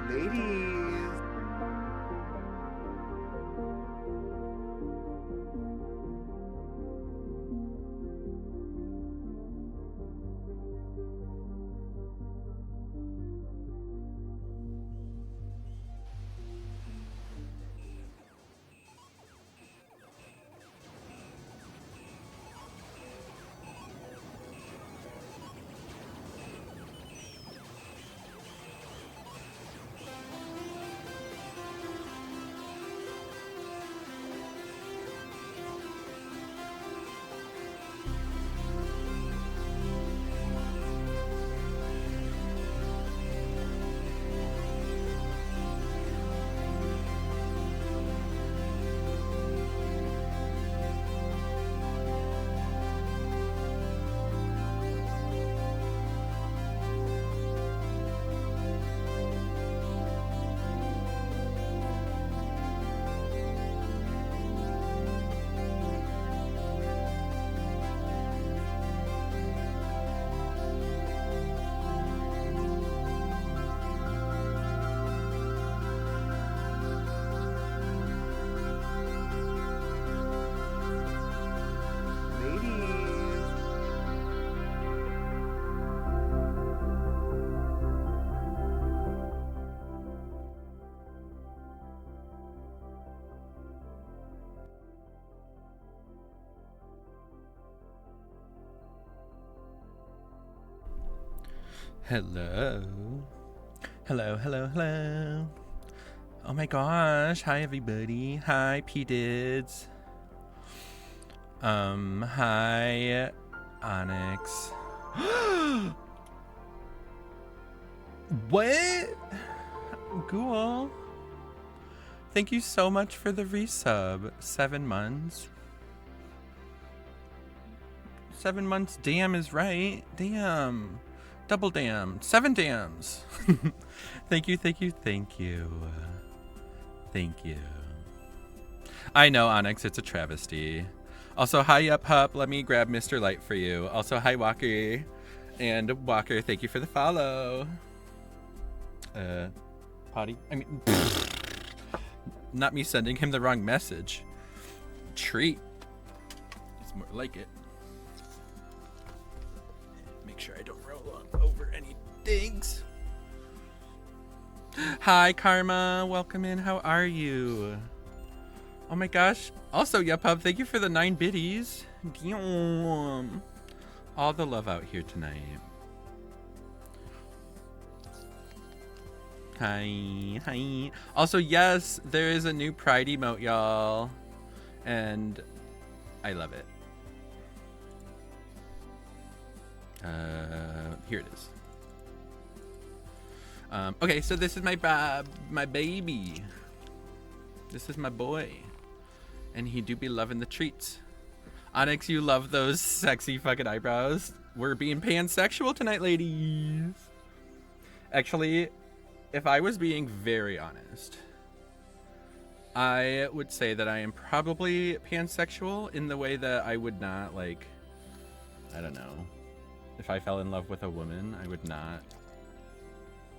Ladies. Ladies. Hello. Hello, hello, hello. Oh my gosh. Hi, everybody. Hi, P-Dids. Hi, Onyx. What? Cool. Thank you so much for the resub. 7 months. 7 months. Damn is right. Damn. Double damn. 7 dams. Thank you, thank you, thank you. Thank you. I know, Onyx, it's a travesty. Also, hi, Up Hup. Let me grab Mr. Light for you. Also, hi, Walker. And Walker, thank you for the follow. Potty? I mean, not me sending him the wrong message. Treat. It's more like it. Make sure I don't roll over any things. Hi, Karma. Welcome in. How are you? Oh my gosh. Also, Yupub, thank you for the 9 biddies. Damn. All the love out here tonight. Hi. Hi. Also, yes, there is a new Pride emote, y'all. And I love it. Here it is. Okay, so this is my baby. This is my boy. And he do be loving the treats. Onyx, you love those sexy fucking eyebrows. We're being pansexual tonight, ladies. Actually, if I was being very honest, I would say that I am probably pansexual in the way that I would not, like, I don't know. If I fell in love with a woman, I would not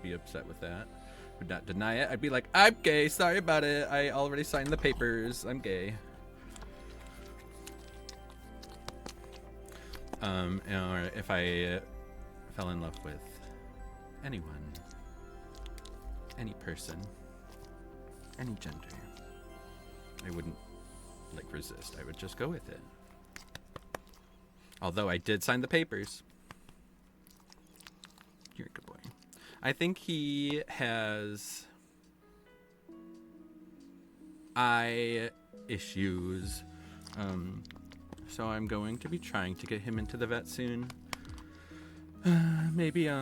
be upset with that. Would not deny it. I'd be like, I'm gay. Sorry about it. I already signed the papers. I'm gay. Or if I fell in love with anyone, any person, any gender, I wouldn't, like, resist. I would just go with it. Although I did sign the papers. You're a good boy. I think he has eye issues. So I'm going to be trying to get him into the vet soon. Maybe, I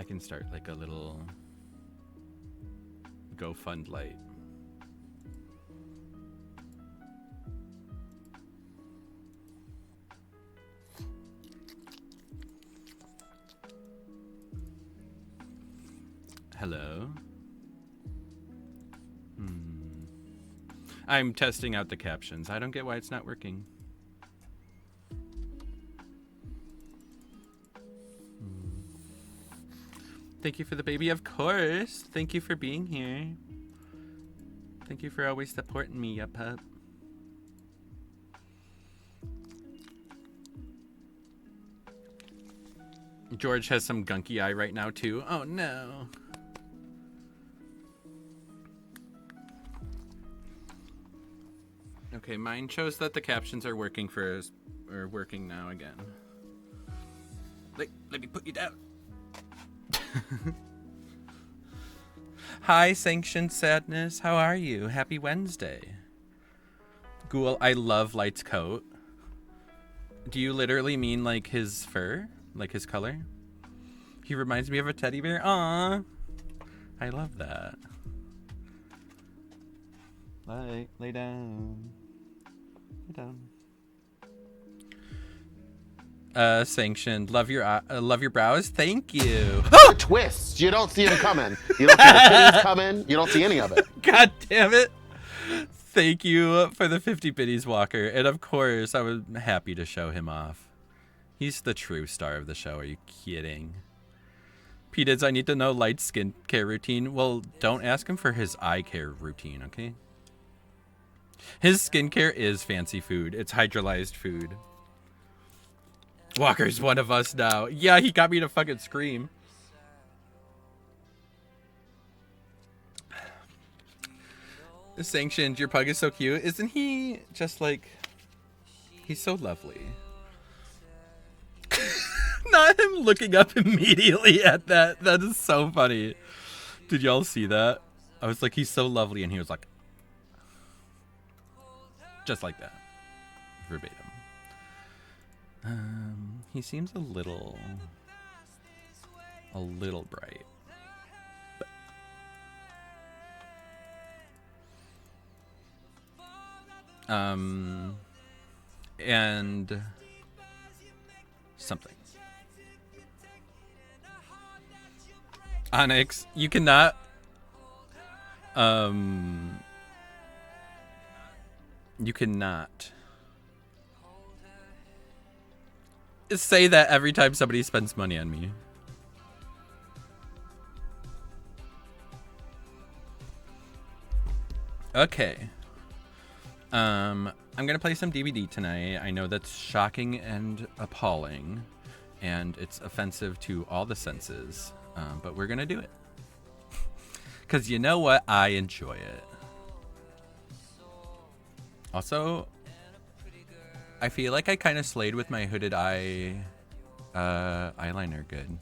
can start like a little GoFund light. Hello? I'm testing out the captions. I don't get why it's not working. Thank you for the baby, of course. Thank you for being here. Thank you for always supporting me, ya pup. George has some gunky eye right now, too. Oh, no. Okay, mine shows that the captions are working for us, or working now again. Let me put you down. Hi, Sanctioned Sadness. How are you? Happy Wednesday. Ghoul, I love Light's coat. Do you literally mean like his fur? Like his color? He reminds me of a teddy bear. Aww. I love that. Lay down. Lay down. Sanctioned. Love your brows. Thank you. Twists. You don't see them coming. You don't see the pennies coming. You don't see any of it. God damn it. Thank you for the 50 biddies, Walker. And of course, I was happy to show him off. He's the true star of the show. Are you kidding? P-Dids, I need to know Light's skin care routine. Well, don't ask him for his eye care routine, okay? His skincare is fancy food. It's hydrolyzed food. Walker's one of us now. Yeah, he got me to fucking scream. Sanctioned, your pug is so cute. Isn't he just like... He's so lovely. Not him looking up immediately at that. That is so funny. Did y'all see that? I was like, he's so lovely, and he was like... Just like that. Verbatim. He seems a little bright. And something. Onyx, you cannot say that every time somebody spends money on me. Okay. I'm gonna play some DVD tonight. I know that's shocking and appalling, and it's offensive to all the senses, but we're gonna do it. Because you know what? I enjoy it. Also, I feel like I kind of slayed with my hooded eye eyeliner good.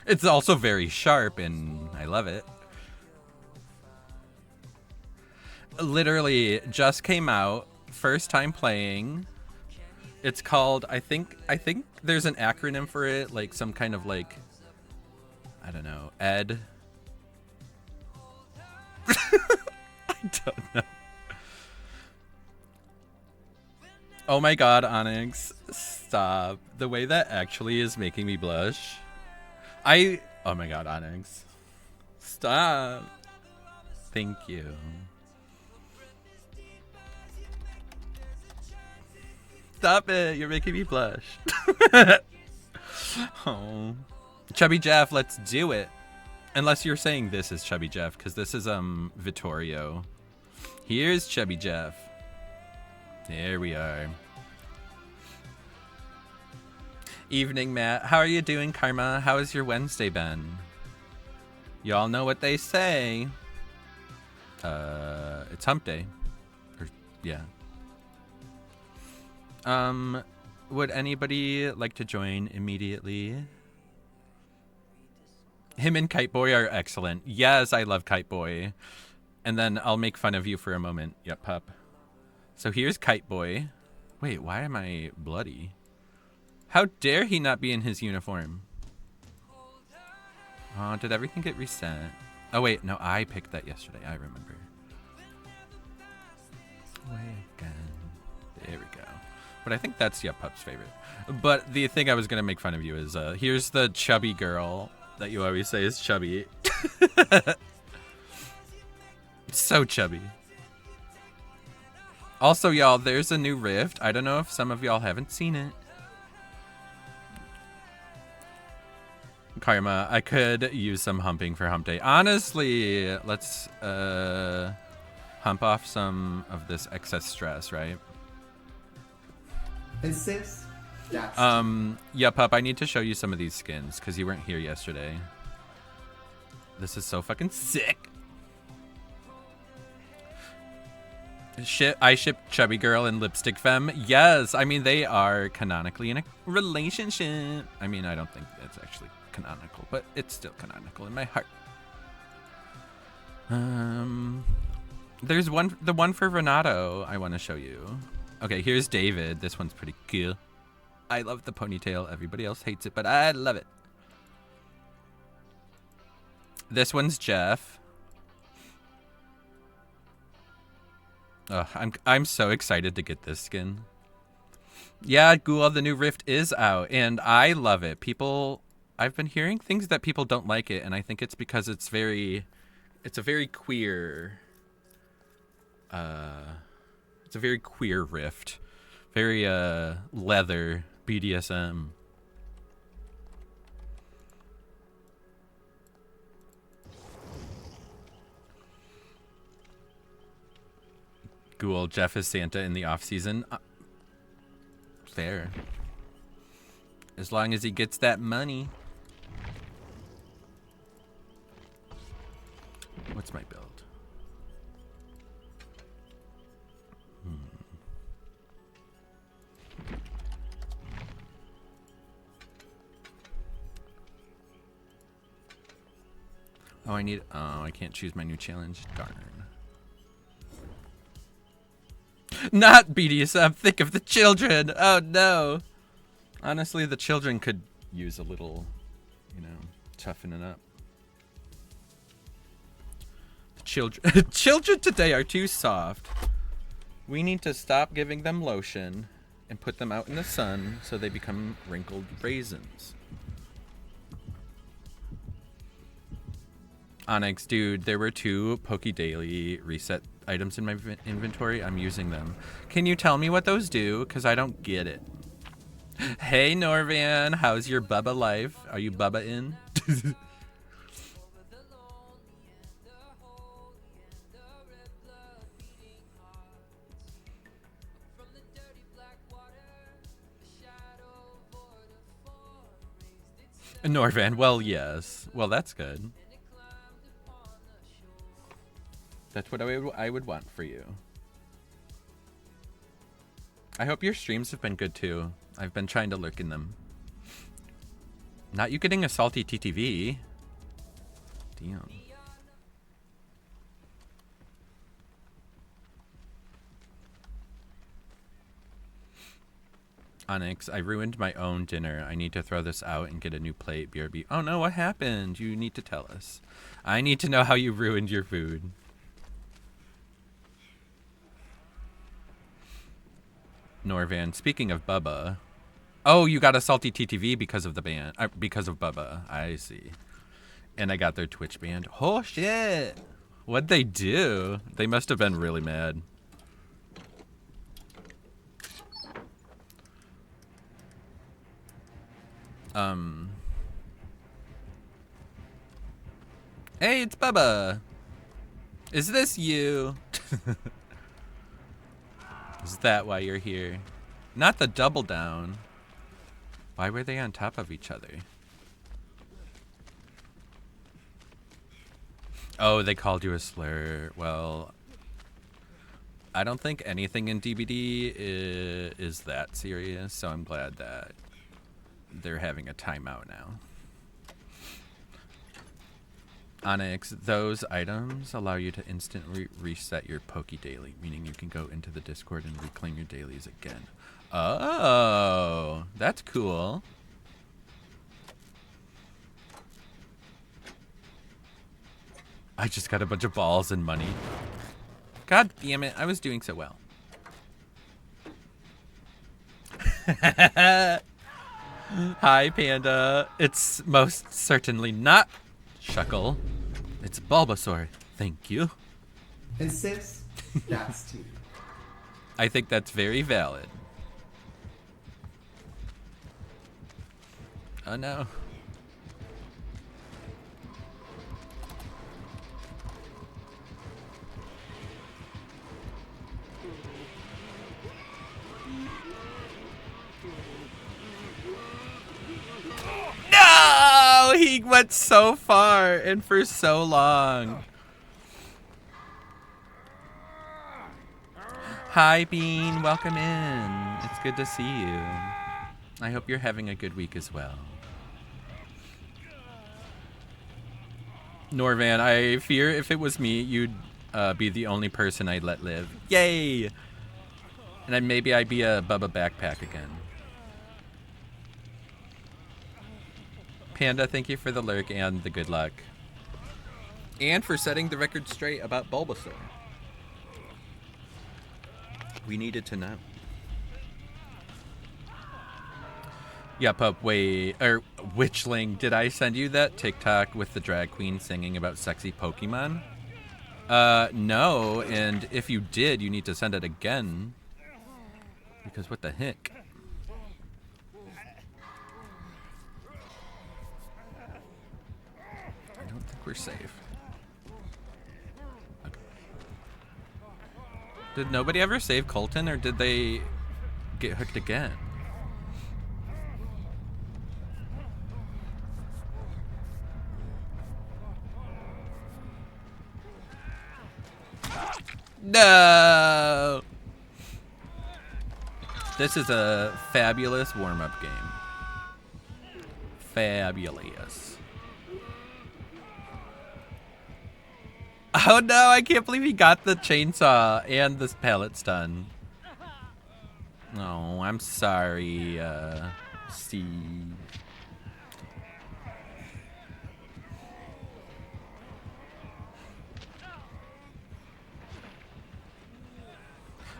It's also very sharp, and I love it. Literally just came out, first time playing. It's called, I think there's an acronym for it, like some kind of like, I don't know, ED. I don't know. Oh my god, Onyx, stop. The way that actually is making me blush. Oh my god, Onyx. Stop. Thank you. Stop it, you're making me blush. Oh. Chubby Jeff, let's do it. Unless you're saying this is Chubby Jeff, because this is Vittorio. Here's Chubby Jeff. There we are. Evening, Matt. How are you doing, Karma? How has your Wednesday been? Y'all know what they say. It's hump day. Or, yeah. Would anybody like to join immediately? Him and Kite Boy are excellent. Yes, I love Kite Boy. And then I'll make fun of you for a moment. Yep, pup. So here's Kite Boy. Wait, why am I bloody? How dare he not be in his uniform? Oh, did everything get reset? Oh, wait, no, I picked that yesterday. I remember. Away again. There we go. But I think that's Yup Pup's favorite. But the thing I was going to make fun of you is, here's the chubby girl that you always say is chubby. So chubby. Also, y'all, there's a new Rift. I don't know if some of y'all haven't seen it. Karma, I could use some humping for hump day. Honestly, let's hump off some of this excess stress, right? And sis, that's Yeah, pup, I need to show you some of these skins because you weren't here yesterday. This is so fucking sick. I ship Chubby Girl and Lipstick Femme. Yes, I mean, they are canonically in a relationship. I mean, I don't think that's actually canonical, but it's still canonical in my heart. There's the one for Renato I want to show you. Okay, here's David. This one's pretty cool. I love the ponytail. Everybody else hates it, but I love it. This one's Jeff. Oh, I'm so excited to get this skin. Yeah, Ghoul, the new Rift is out, and I love it. I've been hearing things that people don't like it, and I think it's because it's a very queer. It's a very queer Rift, very leather BDSM. Ghoul, Jeff is Santa in the off season. Fair. As long as he gets that money. What's my build? Oh, I can't choose my new challenge. Darn. Not BDSM, think of the children. Oh no. Honestly, the children could use a little, toughening up. The children today are too soft. We need to stop giving them lotion and put them out in the sun so they become wrinkled raisins. Onyx, dude, there were 2 Poke Daily reset items in my inventory. I'm using them. Can you tell me what those do? Because I don't get it. Hey, Norvan, how's your Bubba life? Are you Bubba in? Norvan, well, yes. Well, that's good. That's what I would want for you. I hope your streams have been good too. I've been trying to lurk in them. Not you getting a salty TTV. Damn. Onyx, I ruined my own dinner. I need to throw this out and get a new plate. BRB. Oh no, what happened? You need to tell us. I need to know how you ruined your food. Norvan, speaking of Bubba. Oh, you got a salty TTV because of the band. Because of Bubba. I see. And I got their Twitch band. Oh, shit. What'd they do? They must have been really mad. Hey, it's Bubba. Is this you? Is that why you're here? Not the double down. Why were they on top of each other? Oh, they called you a slur. Well, I don't think anything in DBD is that serious, so I'm glad that they're having a timeout now. Onyx, those items allow you to instantly reset your Poke Daily, meaning you can go into the Discord and reclaim your dailies again. Oh, that's cool. I just got a bunch of balls and money. God damn it, I was doing so well. Hi, Panda. It's most certainly not Shuckle. It's Bulbasaur. Thank you. And sis, that's tea. I think that's very valid. Oh no. Being went so far and for so long. Hi, Bean. Welcome in. It's good to see you. I hope you're having a good week as well. Norvan, I fear if it was me, you'd be the only person I'd let live. Yay! And maybe I'd be a Bubba backpack again. Panda, thank you for the lurk and the good luck. And for setting the record straight about Bulbasaur. We needed to know. Yeah, Pup, wait. Witchling, did I send you that TikTok with the drag queen singing about sexy Pokemon? No, and if you did, you need to send it again. Because what the heck? I don't think we're safe. Okay. Did nobody ever save Colton, or did they get hooked again? No! This is a fabulous warm-up game. Fabulous. Oh no, I can't believe he got the chainsaw and this pallet stun. Oh, I'm sorry, Steve.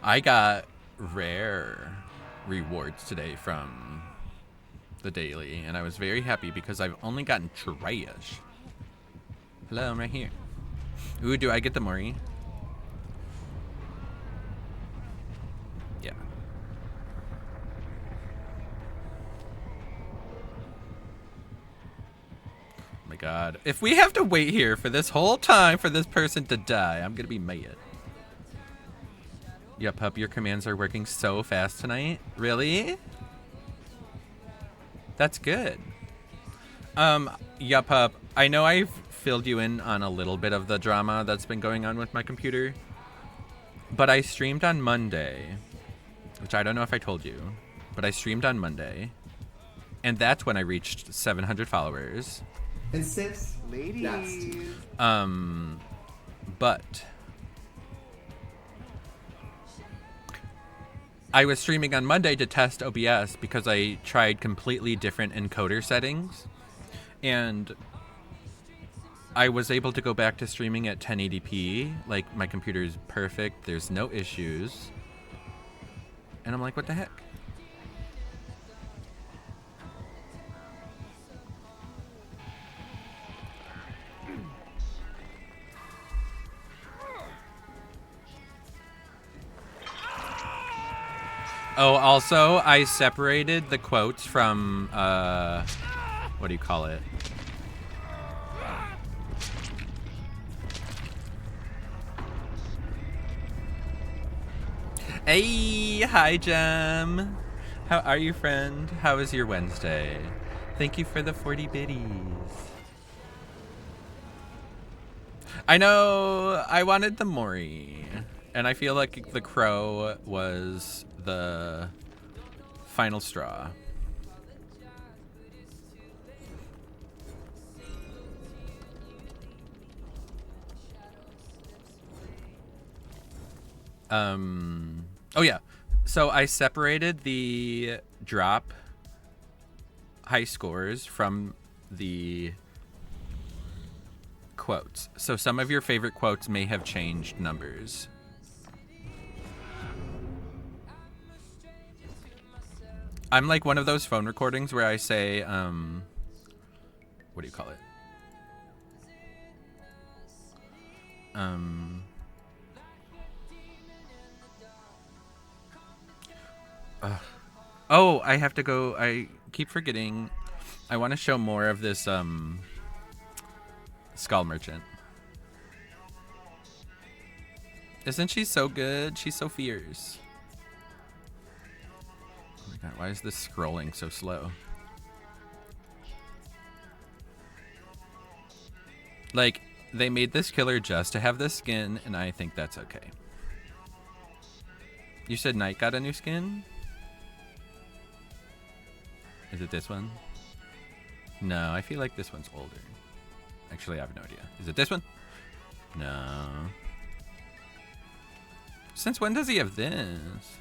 I got rare rewards today from the daily, and I was very happy because I've only gotten trash. Hello, I'm right here. Ooh, do I get the Mori? Yeah. Oh my god. If we have to wait here for this whole time for this person to die, I'm gonna be mad. Yeah, Pup, your commands are working so fast tonight. Really? That's good. Yeah, Pup, I know I've filled you in on a little bit of the drama that's been going on with my computer, but I streamed on Monday, which I don't know if I told you, but I streamed on Monday, and that's when I reached 700 followers. And sis, that's tea. But I was streaming on Monday to test OBS because I tried completely different encoder settings, and I was able to go back to streaming at 1080p. Like, my computer is perfect, there's no issues. And I'm like, what the heck? Oh, also, I separated the quotes from, what do you call it? Hey, hi, Jem. How are you, friend? How is your Wednesday? Thank you for the 40 biddies. I know, I wanted the Mori, and I feel like the crow was the final straw. Oh yeah, so I separated the drop high scores from the quotes. So some of your favorite quotes may have changed numbers. I'm like one of those phone recordings where I say, what do you call it? Oh, I have to go. I keep forgetting. I want to show more of this Skull Merchant. Isn't she so good? She's so fierce. Oh my god, why is this scrolling so slow? Like, they made this killer just to have this skin, and I think that's okay. You said Knight got a new skin? Is it this one? No, I feel like this one's older. Actually, I have no idea. Is it this one? No. Since when does he have this?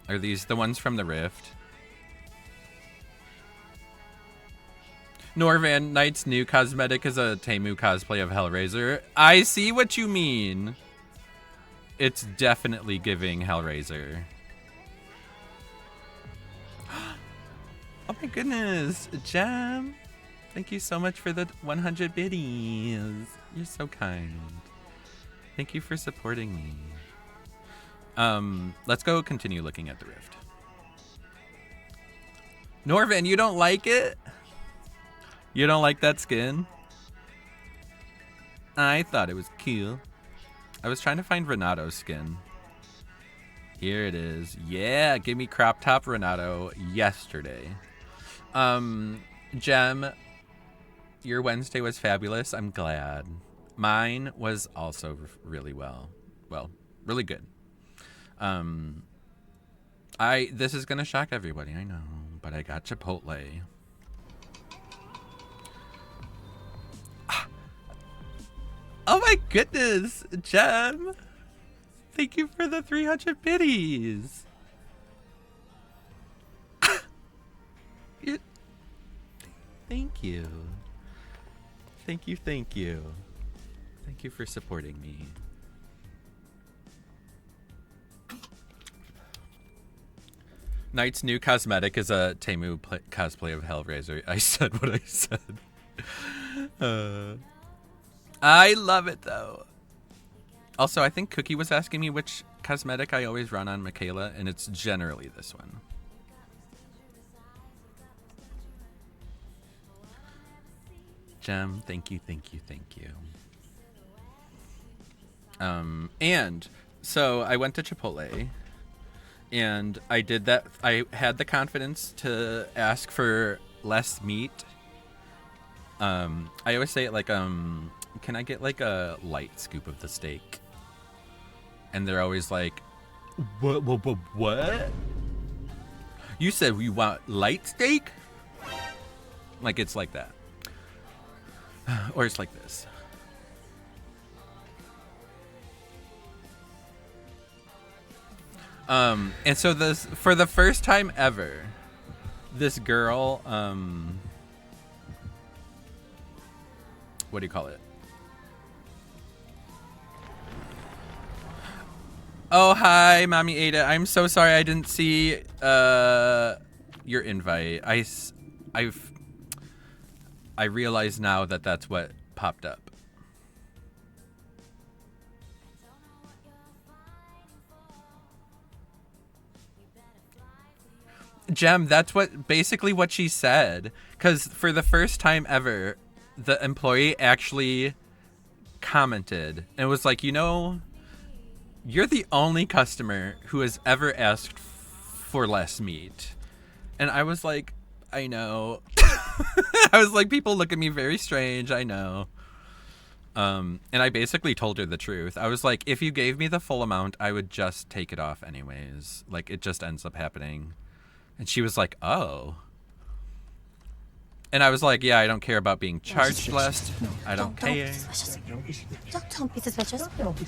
Are these the ones from the Rift? Norvan, Knight's new cosmetic is a Temu cosplay of Hellraiser. I see what you mean. It's definitely giving Hellraiser. Oh my goodness, Jam. Thank you so much for the 100 biddies. You're so kind. Thank you for supporting me. Let's go continue looking at the Rift. Norvan, you don't like it? You don't like that skin? I thought it was cool. I was trying to find Renato's skin. Here it is. Yeah, give me crop top Renato yesterday. Jem, your Wednesday was fabulous. I'm glad. Mine was also really well, really good. This is gonna shock everybody, I know, but I got Chipotle. Oh my goodness, Jem! Thank you for the 300 biddies. Thank you. Thank you, thank you. Thank you for supporting me. Knight's new cosmetic is a Temu cosplay of Hellraiser. I said what I said. I love it though. Also, I think Cookie was asking me which cosmetic I always run on Michaela, and it's generally this one. Gem, thank you, thank you, thank you. And so I went to Chipotle, and I did that. I had the confidence to ask for less meat. I always say it like, can I get like a light scoop of the steak? And they're always like, what? You said you want light steak? Like it's like that. Or it's like this. And so this, for the first time ever, this girl, what do you call it? Oh, hi, Mommy Ada. I'm so sorry I didn't see your invite. I realize now that that's what popped up. Jem, that's basically what she said. Because for the first time ever, the employee actually commented and was like, you know, you're the only customer who has ever asked for less meat. And I was like, I know. I was like, people look at me very strange. I know. And I basically told her the truth. I was like, if you gave me the full amount, I would just take it off anyways. Like, it just ends up happening. And she was like, oh. And I was like, yeah, I don't care about being charged less. I don't care. Don't be suspicious. Don't be suspicious. Don't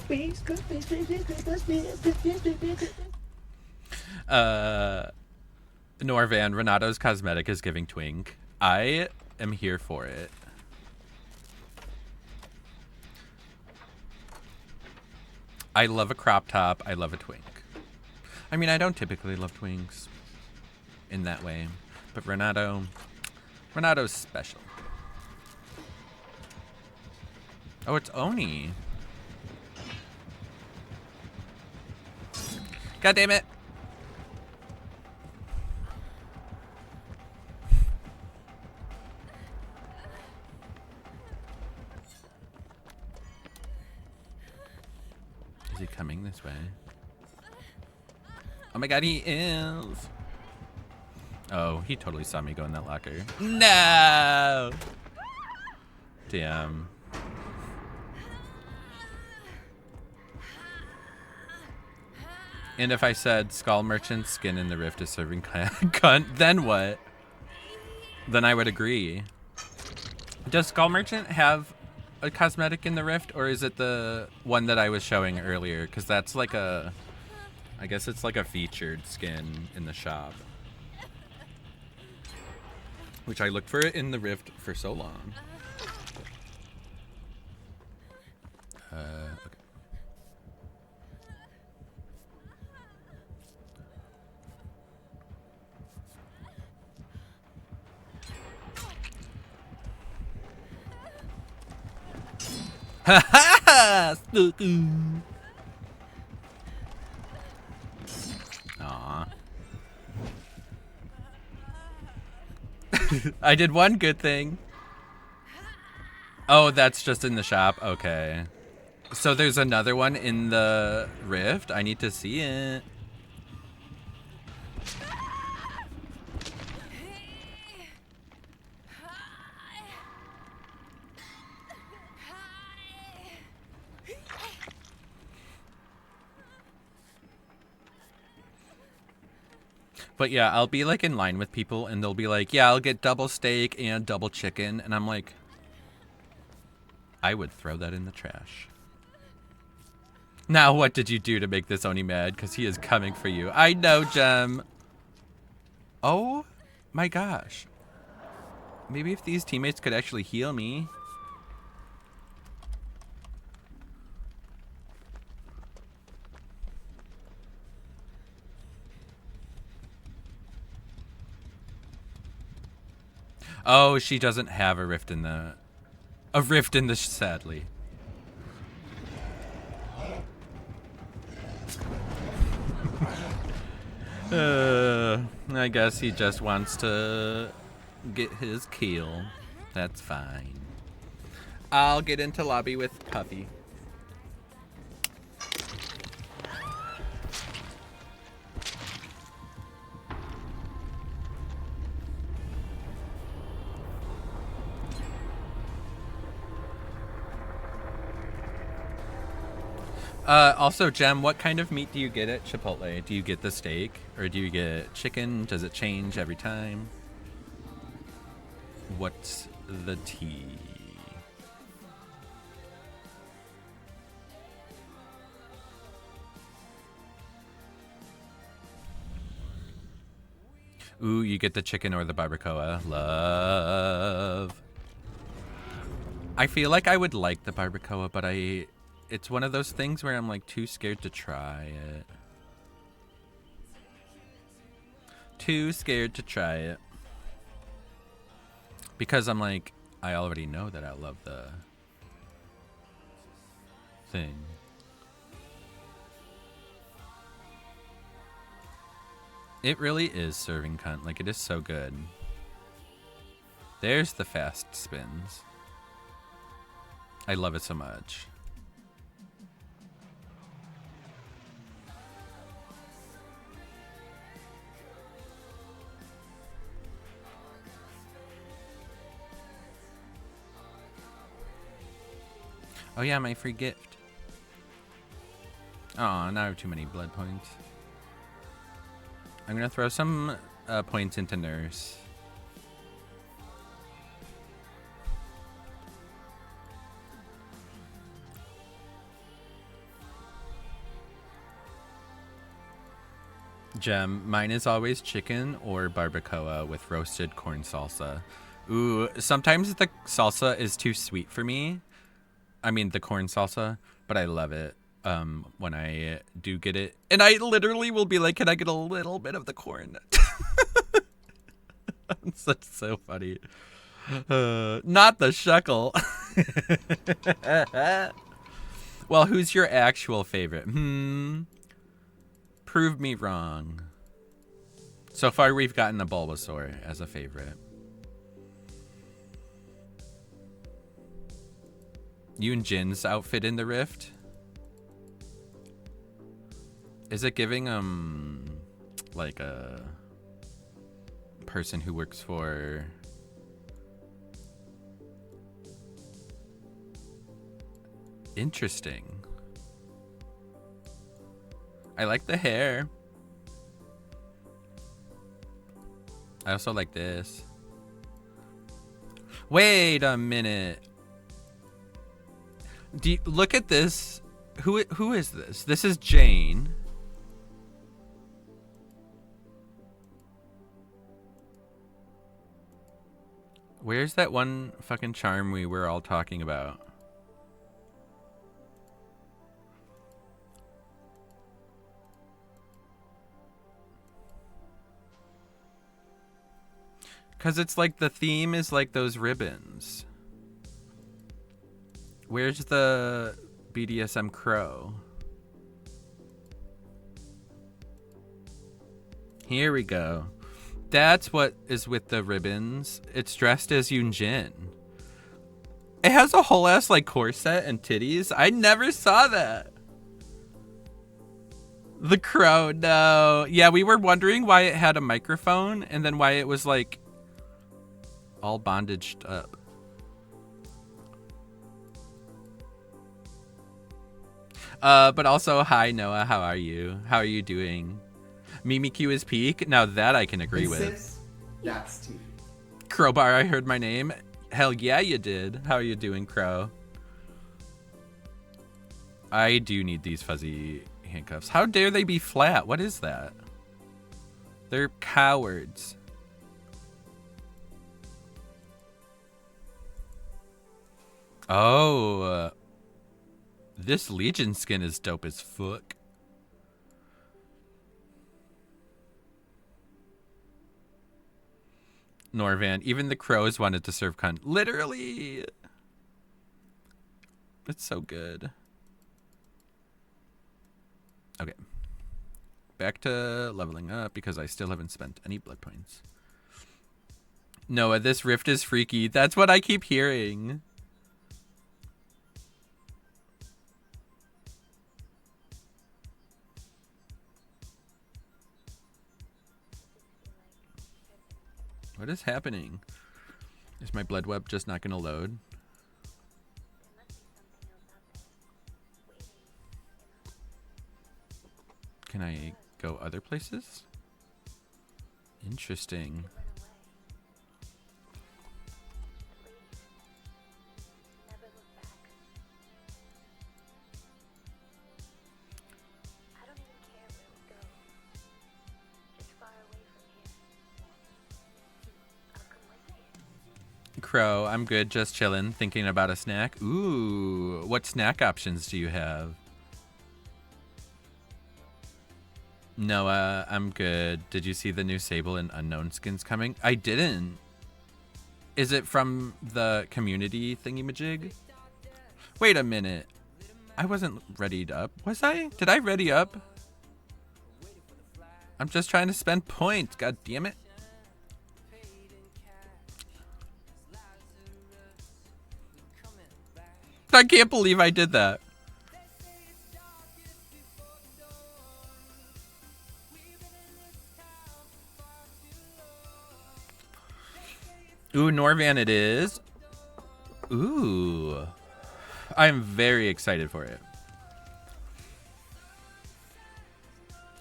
be suspicious. Norvan, Renato's cosmetic is giving twink. I am here for it. I love a crop top. I love a twink. I mean, I don't typically love twinks in that way, but Renato's special. Oh, it's Oni. God damn it. Is he coming this way? Oh my god, he is. Oh, he totally saw me go in that locker. No! Damn. And if I said Skull Merchant's skin in the rift is serving cunt, then what? Then I would agree. Does Skull Merchant have a cosmetic in the rift, or is it the one that I was showing earlier? Because that's like a... I guess it's like a featured skin in the shop. Which I looked for it in the rift for so long. Okay. Ha ha ha! Aw. I did one good thing. Oh, that's just in the shop? Okay. So there's another one in the rift? I need to see it. But yeah, I'll be like in line with people and they'll be like, yeah, I'll get double steak and double chicken. And I'm like, I would throw that in the trash. Now, what did you do to make this Oni mad? Because he is coming for you. I know, Gem. Oh my gosh. Maybe if these teammates could actually heal me. Oh, she doesn't have a rift in the... A rift in the... Sadly. I guess he just wants to get his kill. That's fine. I'll get into lobby with Puffy. Also, Gem, what kind of meat do you get at Chipotle? Do you get the steak? Or do you get chicken? Does it change every time? What's the tea? Ooh, you get the chicken or the barbacoa. Love. I feel like I would like the barbacoa, but it's one of those things where I'm like too scared to try it. Too scared to try it. Because I'm like, I already know that I love the thing. It really is serving cunt. Like, it is so good. There's the fast spins. I love it so much. Oh yeah, my free gift. Aw, now I have too many blood points. I'm gonna throw some points into Nurse. Gem, mine is always chicken or barbacoa with roasted corn salsa. Ooh, sometimes the salsa is too sweet for me. I mean, the corn salsa, but I love it when I do get it. And I literally will be like, can I get a little bit of the corn? That's so funny. Not the shekel. Well, who's your actual favorite? Prove me wrong. So far, we've gotten a Bulbasaur as a favorite. You and Jin's outfit in the rift? Is it giving like a person who works for interesting. I like the hair. I also like this. Wait a minute. Look at this. Who is this? This is Jane. Where's that one fucking charm we were all talking about? Because it's like the theme is like those ribbons. Where's the BDSM crow? Here we go. That's what is with the ribbons. It's dressed as Yoon Jin. It has a whole ass like corset and titties. I never saw that. The crow, no. Yeah, we were wondering why it had a microphone and then why it was like all bondaged up. But also, hi Noah, how are you? How are you doing? Mimikyu is peak. Now that I can agree with. Sis, that's tea. Crowbar, I heard my name. Hell yeah, you did. How are you doing, Crow? I do need these fuzzy handcuffs. How dare they be flat? What is that? They're cowards. Oh, this Legion skin is dope as fuck. Norvan, even the crows wanted to serve cunt. Literally. It's so good. Okay. Back to leveling up because I still haven't spent any blood points. Noah, this rift is freaky. That's what I keep hearing. What is happening? Is my blood web just not going to load? Can I go other places? Interesting. Crow, I'm good, just chilling, thinking about a snack. Ooh, what snack options do you have? Noah, I'm good. Did you see the new Sable and Unknown skins coming? I didn't. Is it from the community thingy-majig? Wait a minute. I wasn't readied up. Was I? Did I ready up? I'm just trying to spend points. God damn it. I can't believe I did that. Ooh, Norvan it is. Ooh. I'm very excited for it.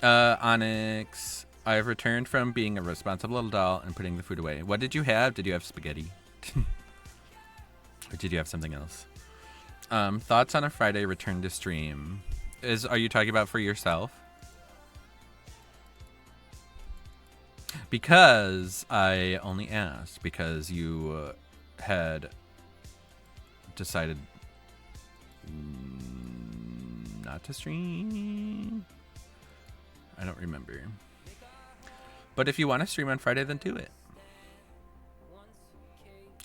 Onyx, I've returned from being a responsible little doll and putting the food away. What did you have? Did you have spaghetti? Or did you have something else? Thoughts on a Friday return to stream? Are you talking about for yourself? Because I only asked because you had decided not to stream. I don't remember. But if you want to stream on Friday, then do it.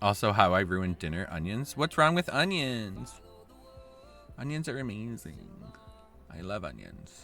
Also, how I ruined dinner. Onions. What's wrong with onions? Onions are amazing. I love onions.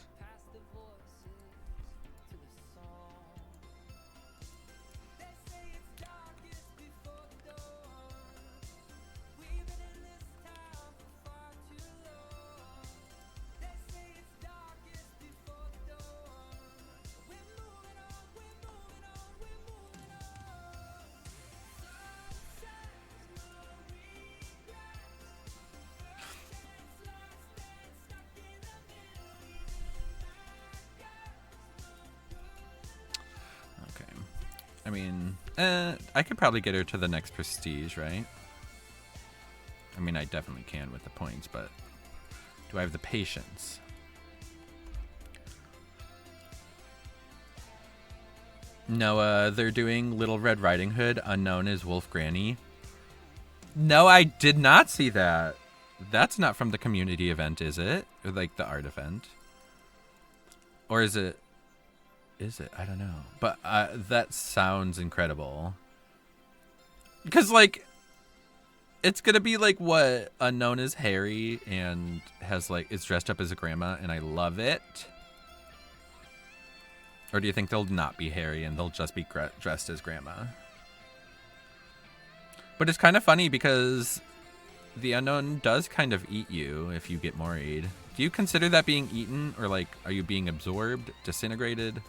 mean, I could probably get her to the next prestige, right? I mean, I definitely can with the points, but do I have the patience? Noah, they're doing Little Red Riding Hood, unknown as Wolf Granny. No, I did not see that. That's not from the community event, is it? Or like the art event? Or is it? Is it? I don't know. But that sounds incredible. Because like, it's gonna be like what unknown as Harry and has like is dressed up as a grandma, and I love it. Or do you think they'll not be Harry and they'll just be dressed as grandma? But it's kind of funny because the unknown does kind of eat you if you get worried. Do you consider that being eaten, or like, are you being absorbed, disintegrated?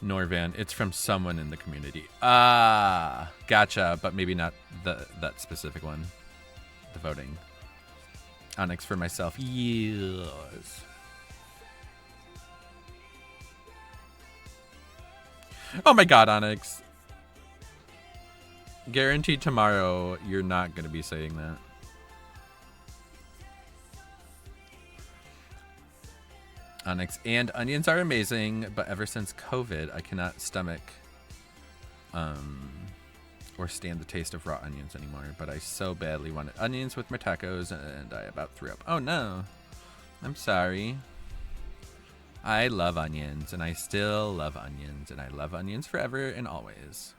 Norvan, it's from someone in the community. Ah, gotcha, but maybe not that specific one. The voting. Onyx for myself. Yes. Oh my god, Onyx. Guaranteed tomorrow you're not going to be saying that. Onyx, and onions are amazing, but ever since COVID, I cannot stomach or stand the taste of raw onions anymore. But I so badly wanted onions with my tacos, and I about threw up. Oh no. I'm sorry. I love onions, and I still love onions, and I love onions forever and always.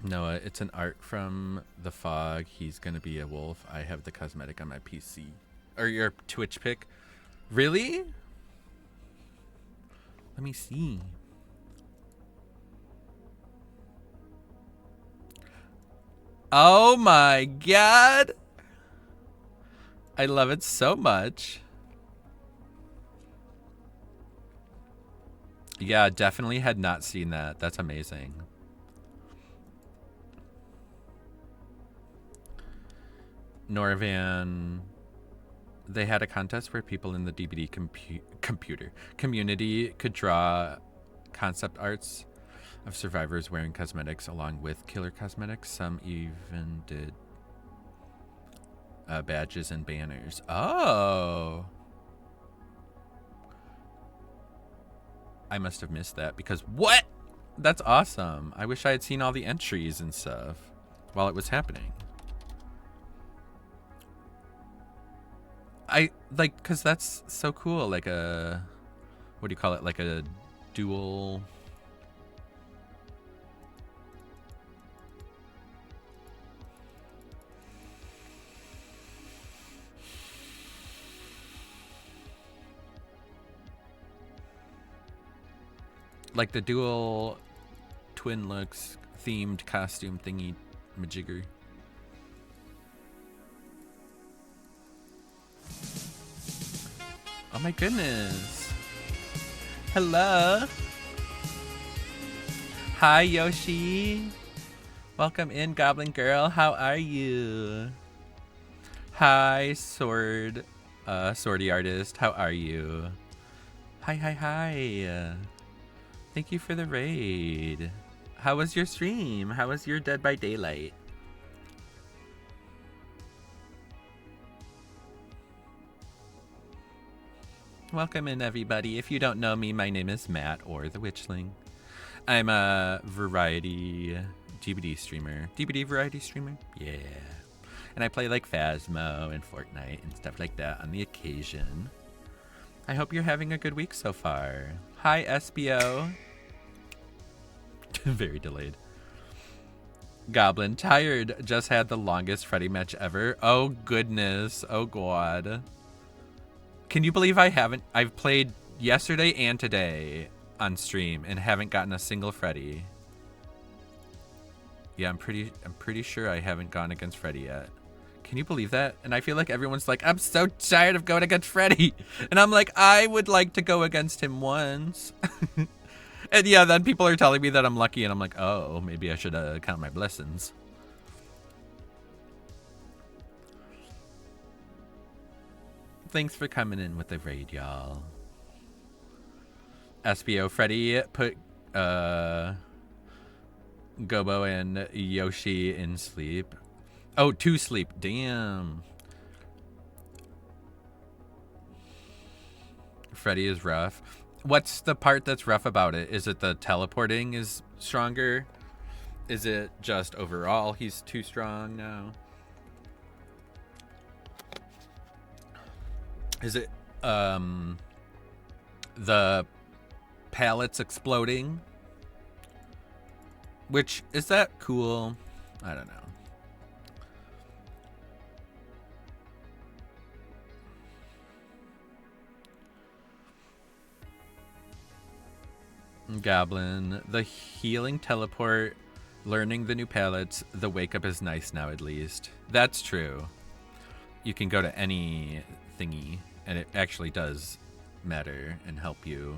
Noah, it's an art from The Fog. He's gonna be a wolf. I have the cosmetic on my PC. Or your Twitch pic. Really? Let me see. Oh my god. I love it so much. Yeah, definitely had not seen that. That's amazing. Norvan, they had a contest where people in the DBD computer community could draw concept arts of survivors wearing cosmetics along with killer cosmetics. Some even did badges and banners. Oh, I must have missed that because what? That's awesome. I wish I had seen all the entries and stuff while it was happening. I like, cause that's so cool. Like a, what do you call it? Like a dual. Like the dual twin looks themed costume thingy majigger. Oh my goodness. Hello. Hi, Yoshi. Welcome in, Goblin Girl. How are you? Hi, Swordy Artist. How are you? Hi. Thank you for the raid. How was your stream? How was your Dead by Daylight? Welcome in, everybody. If you don't know me, my name is Matt, or the Witchling. I'm a variety DBD streamer. DBD variety streamer? Yeah. And I play like Phasmo and Fortnite and stuff like that on the occasion. I hope you're having a good week so far. Hi, SBO. Very delayed. Goblin, tired. Just had the longest Freddy match ever. Oh, goodness. Oh, God. Can you believe I've played yesterday and today on stream and haven't gotten a single Freddy. Yeah, I'm pretty sure I haven't gone against Freddy yet. Can you believe that? And I feel like everyone's like, I'm so tired of going against Freddy. And I'm like, I would like to go against him once. And yeah, then people are telling me that I'm lucky, and I'm like, oh, maybe I should count my blessings. Thanks for coming in with the raid, y'all. SBO Freddy put Gobo and Yoshi in sleep. Oh, to sleep. Damn. Freddy is rough. What's the part that's rough about it? Is it the teleporting is stronger? Is it just overall he's too strong now? Is it the pallets exploding? Which, is that cool? I don't know. Goblin, the healing teleport, learning the new pallets, the wake up is nice now at least. That's true. You can go to any thingy and it actually does matter and help you.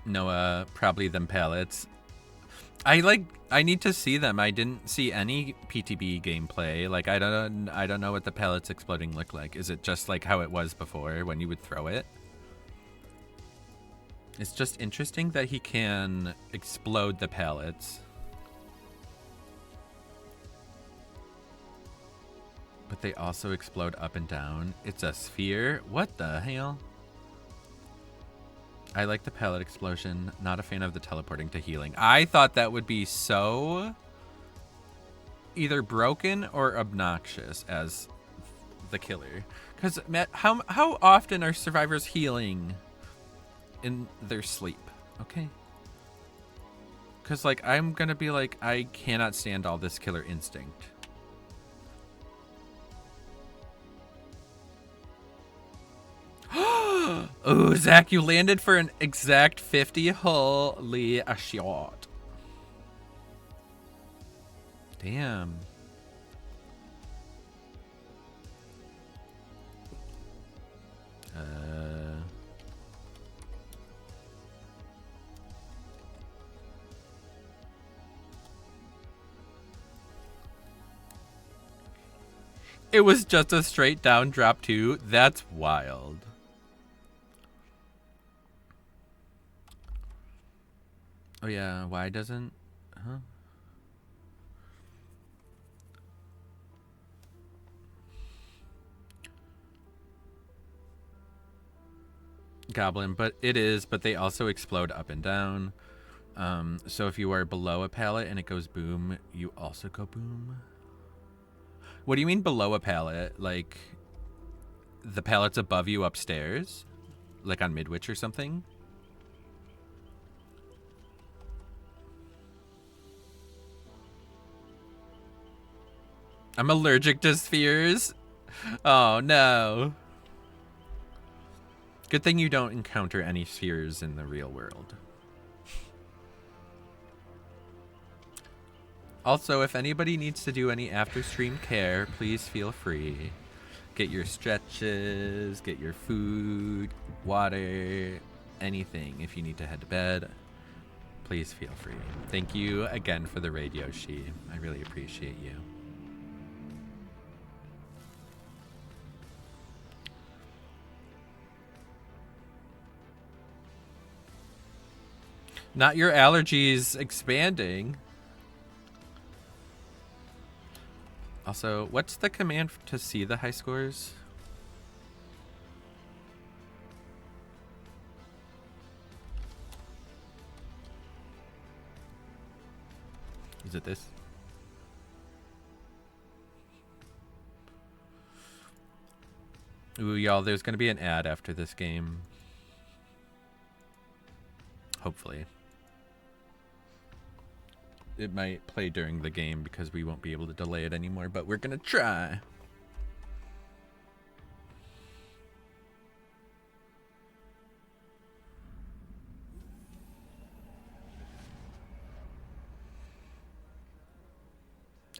Noah, probably them pallets. I need to see them. I didn't see any PTB gameplay. Like I don't know what the pallets exploding look like. Is it just like how it was before when you would throw it? It's just interesting that he can explode the pallets. But they also explode up and down. It's a sphere? What the hell? I like the pallet explosion. Not a fan of the teleporting to healing. I thought that would be so either broken or obnoxious as the killer. Because, Matt, how often are survivors healing in their sleep? Okay. Because, like, I'm going to be like, I cannot stand all this killer instinct. Oh, Zach, you landed for an exact 50. Holy a shot. Damn. It was just a straight down drop too. That's wild. Oh yeah, why doesn't... Huh? Goblin, but it is, but they also explode up and down. So if you are below a pallet and it goes boom, you also go boom. What do you mean below a pallet? Like the pallet's above you upstairs? Like on Midwich or something? I'm allergic to spheres. Oh no. Good thing you don't encounter any spheres in the real world. Also, if anybody needs to do any after stream care, please feel free. Get your stretches, get your food, water, anything if you need to head to bed. Please feel free. Thank you again for the raid, Yoshi. I really appreciate you. Not your allergies expanding. Also, what's the command to see the high scores? Is it this? Ooh, y'all, there's going to be an ad after this game. Hopefully. It might play during the game because we won't be able to delay it anymore, but we're gonna try.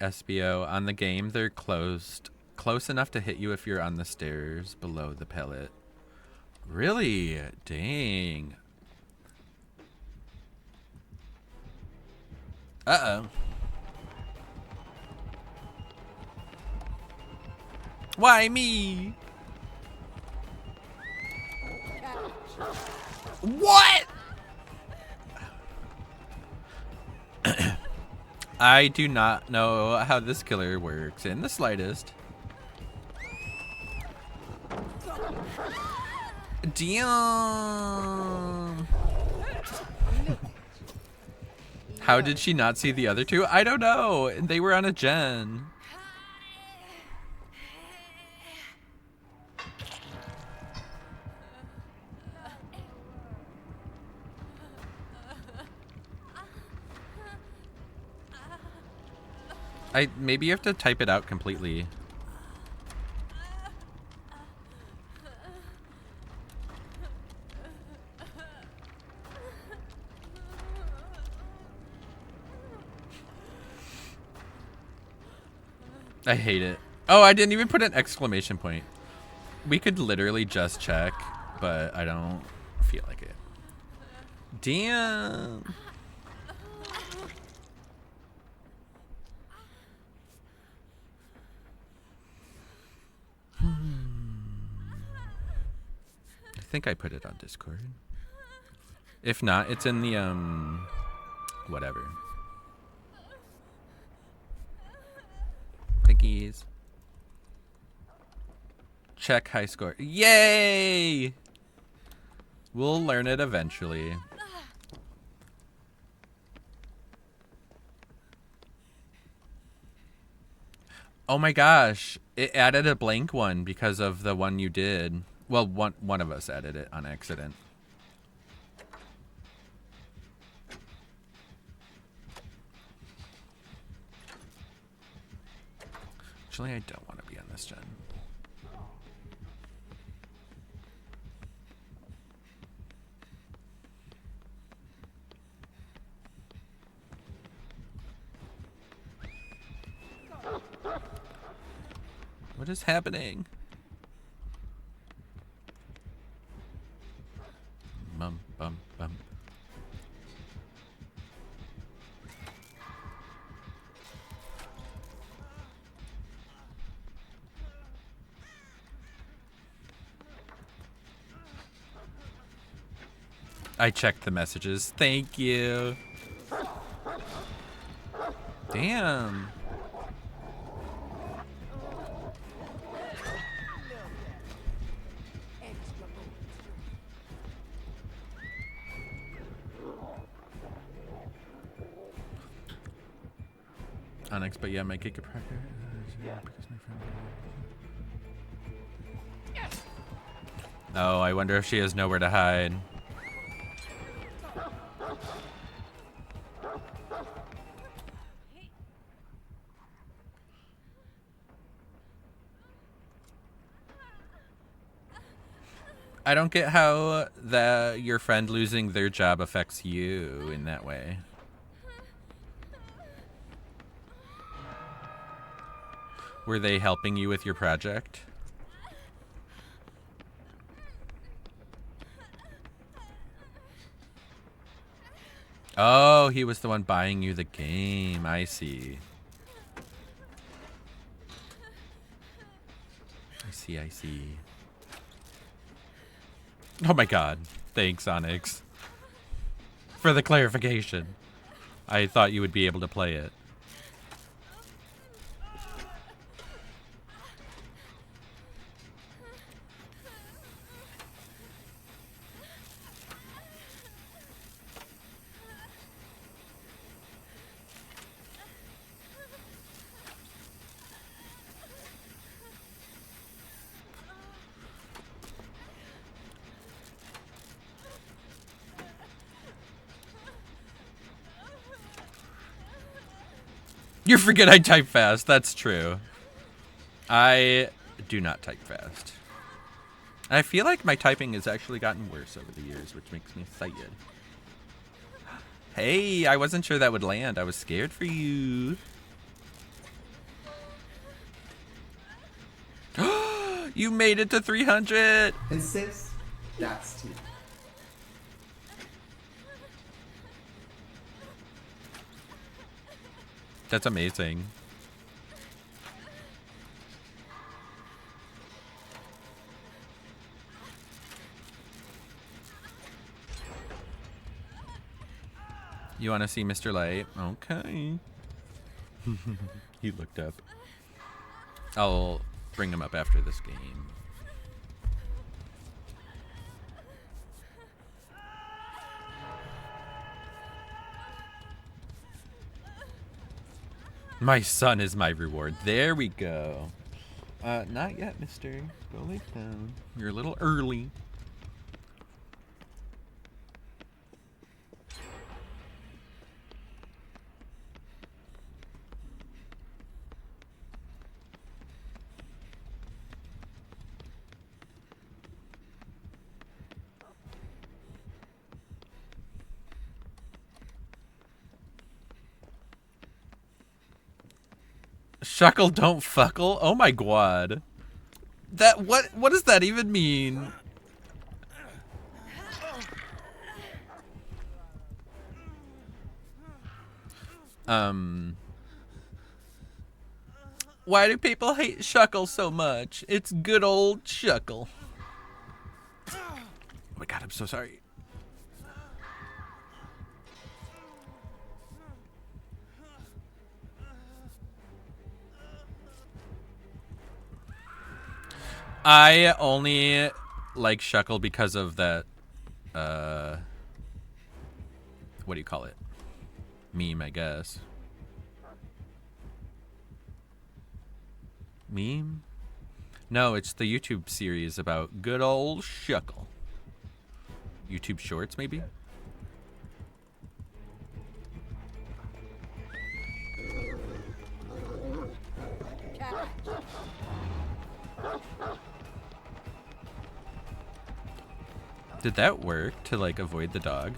SBO on the game, they're close enough to hit you if you're on the stairs below the pellet. Really? Dang. Uh-oh. Why me? What? I do not know how this killer works in the slightest. Damn. How did she not see the other two? I don't know. They were on a gen. Maybe you have to type it out completely. I hate it. Oh, I didn't even put an exclamation point. We could literally just check, but I don't feel like it. Damn. I think I put it on Discord. If not, it's in the whatever. Cookies. Check high score. Yay! We'll learn it eventually. Oh my gosh, it added a blank one because of the one you did. Well, one of us added it on accident. Actually, I don't want to be on this gen. What is happening? Bum, bum, bum. I checked the messages. Thank you. Damn. Onyx, but yeah, my Giga Pracker. Oh, I wonder if she has nowhere to hide. I don't get how your friend losing their job affects you in that way. Were they helping you with your project? Oh, he was the one buying you the game. I see. I see. Oh my god. Thanks, Onyx. For the clarification. I thought you would be able to play it. You forget I type fast. That's true. I do not type fast. I feel like my typing has actually gotten worse over the years, which makes me excited. Hey, I wasn't sure that would land. I was scared for you. You made it to 300. And sis, that's 2. That's amazing. You want to see Mr. Light? Okay. He looked up. I'll bring him up after this game. My son is my reward. There we go. Not yet, mister. Go lay down. You're a little early. Shuckle don't fuckle? Oh my god. That what does that even mean? Why do people hate Shuckle so much? It's good old Shuckle. Oh my god, I'm so sorry. I only like Shuckle because of that, what do you call it? Meme, I guess. Meme? No, it's the YouTube series about good old Shuckle. YouTube Shorts, maybe? Did that work to, like, avoid the dog?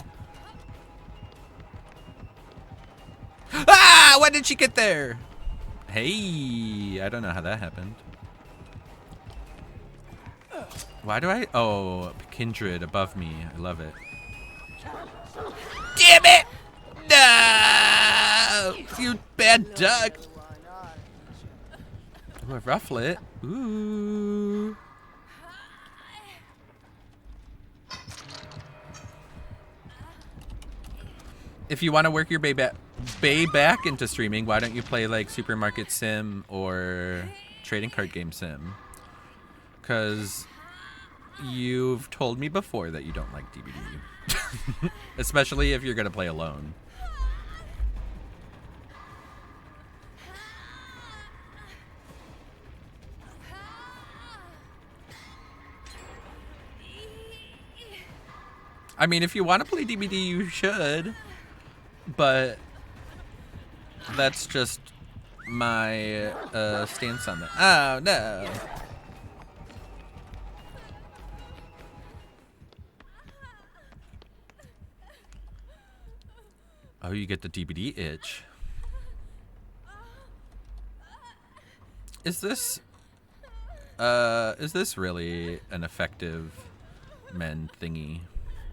Ah! When did she get there? Hey, I don't know how that happened. Why do I? Oh, Kindred above me. I love it. Damn it! No! You bad dog. Ooh, a rufflet. Ooh. If you want to work your bay back into streaming, why don't you play like Supermarket Sim or Trading Card Game Sim? Because you've told me before that you don't like DBD. Especially if you're going to play alone. I mean, if you want to play DBD, you should. But that's just my stance on that. Oh, no. Oh, you get the DBD itch. Is this really an effective men thingy?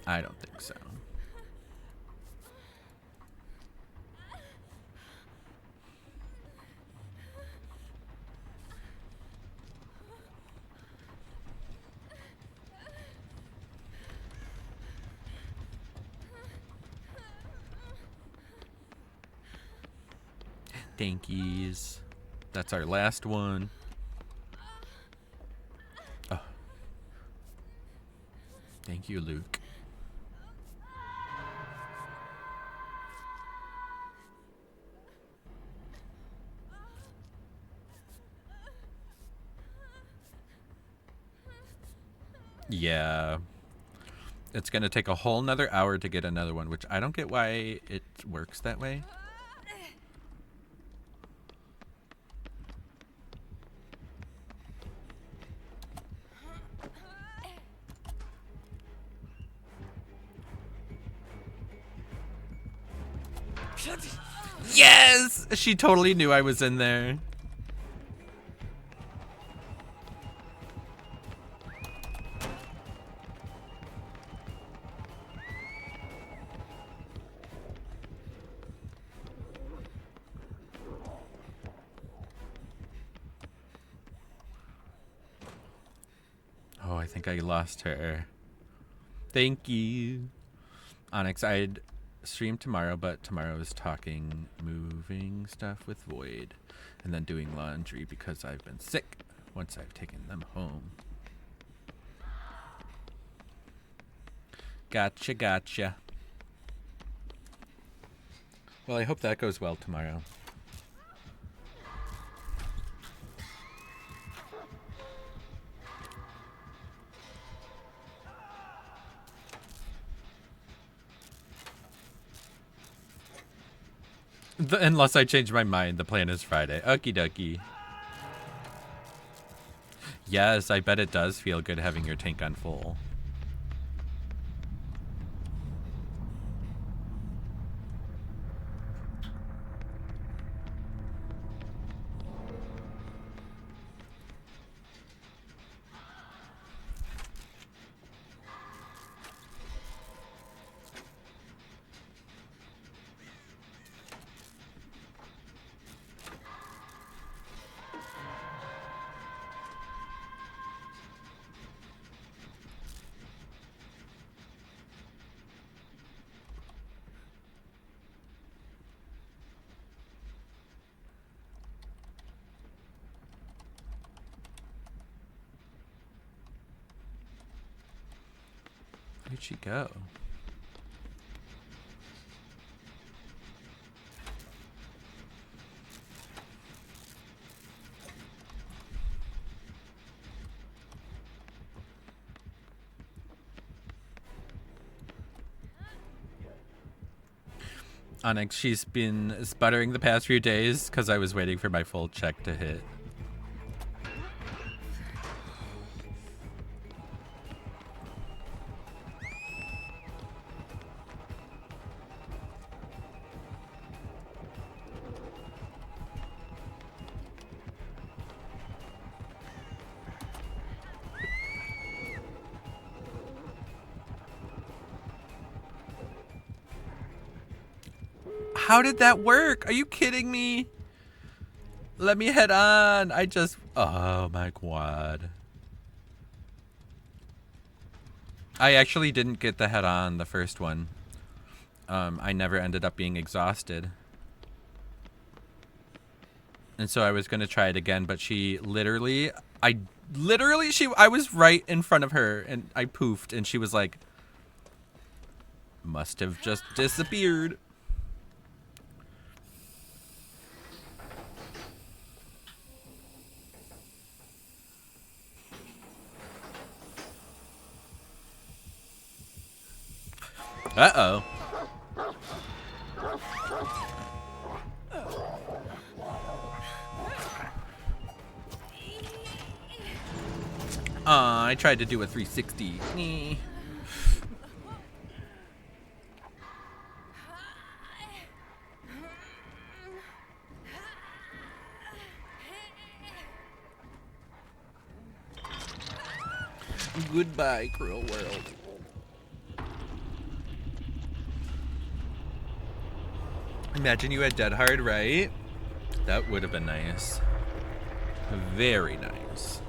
I don't think so. Dankies. That's our last one. Oh. Thank you, Luke. Yeah. It's gonna take a whole nother hour to get another one, which I don't get why it works that way. Yes! She totally knew I was in there. think I lost her. Thank you. Onyx, I'd stream tomorrow, but tomorrow is talking moving stuff with Void and then doing laundry because I've been sick once I've taken them home. Gotcha, gotcha. Well, I hope that goes well tomorrow. Unless I change my mind, the plan is Friday. Okie dokie. Yes, I bet it does feel good having your tank on full. Where'd she go? Onyx, she's been sputtering the past few days because I was waiting for my full check to hit. How did that work? Are you kidding me? Let me head on. Oh my god. I actually didn't get the head on the first one. I never ended up being exhausted. And so I was going to try it again, but I was right in front of her and I poofed and she was like, must have just disappeared. Uh-oh. I tried to do a 360. Goodbye, cruel world. Imagine you had Dead Hard, right? That would have been nice. Very nice.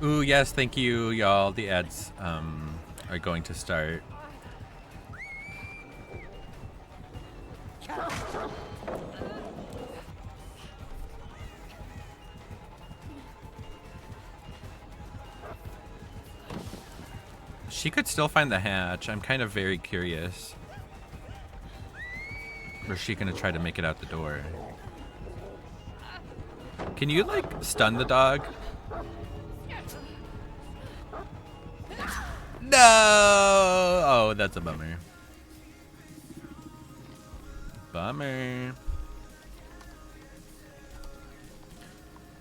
Ooh, yes, thank you, y'all. The ads are going to start. She could still find the hatch. I'm kind of very curious. Or is she going to try to make it out the door? Can you, like, stun the dog? No! Oh, that's a bummer. Bummer.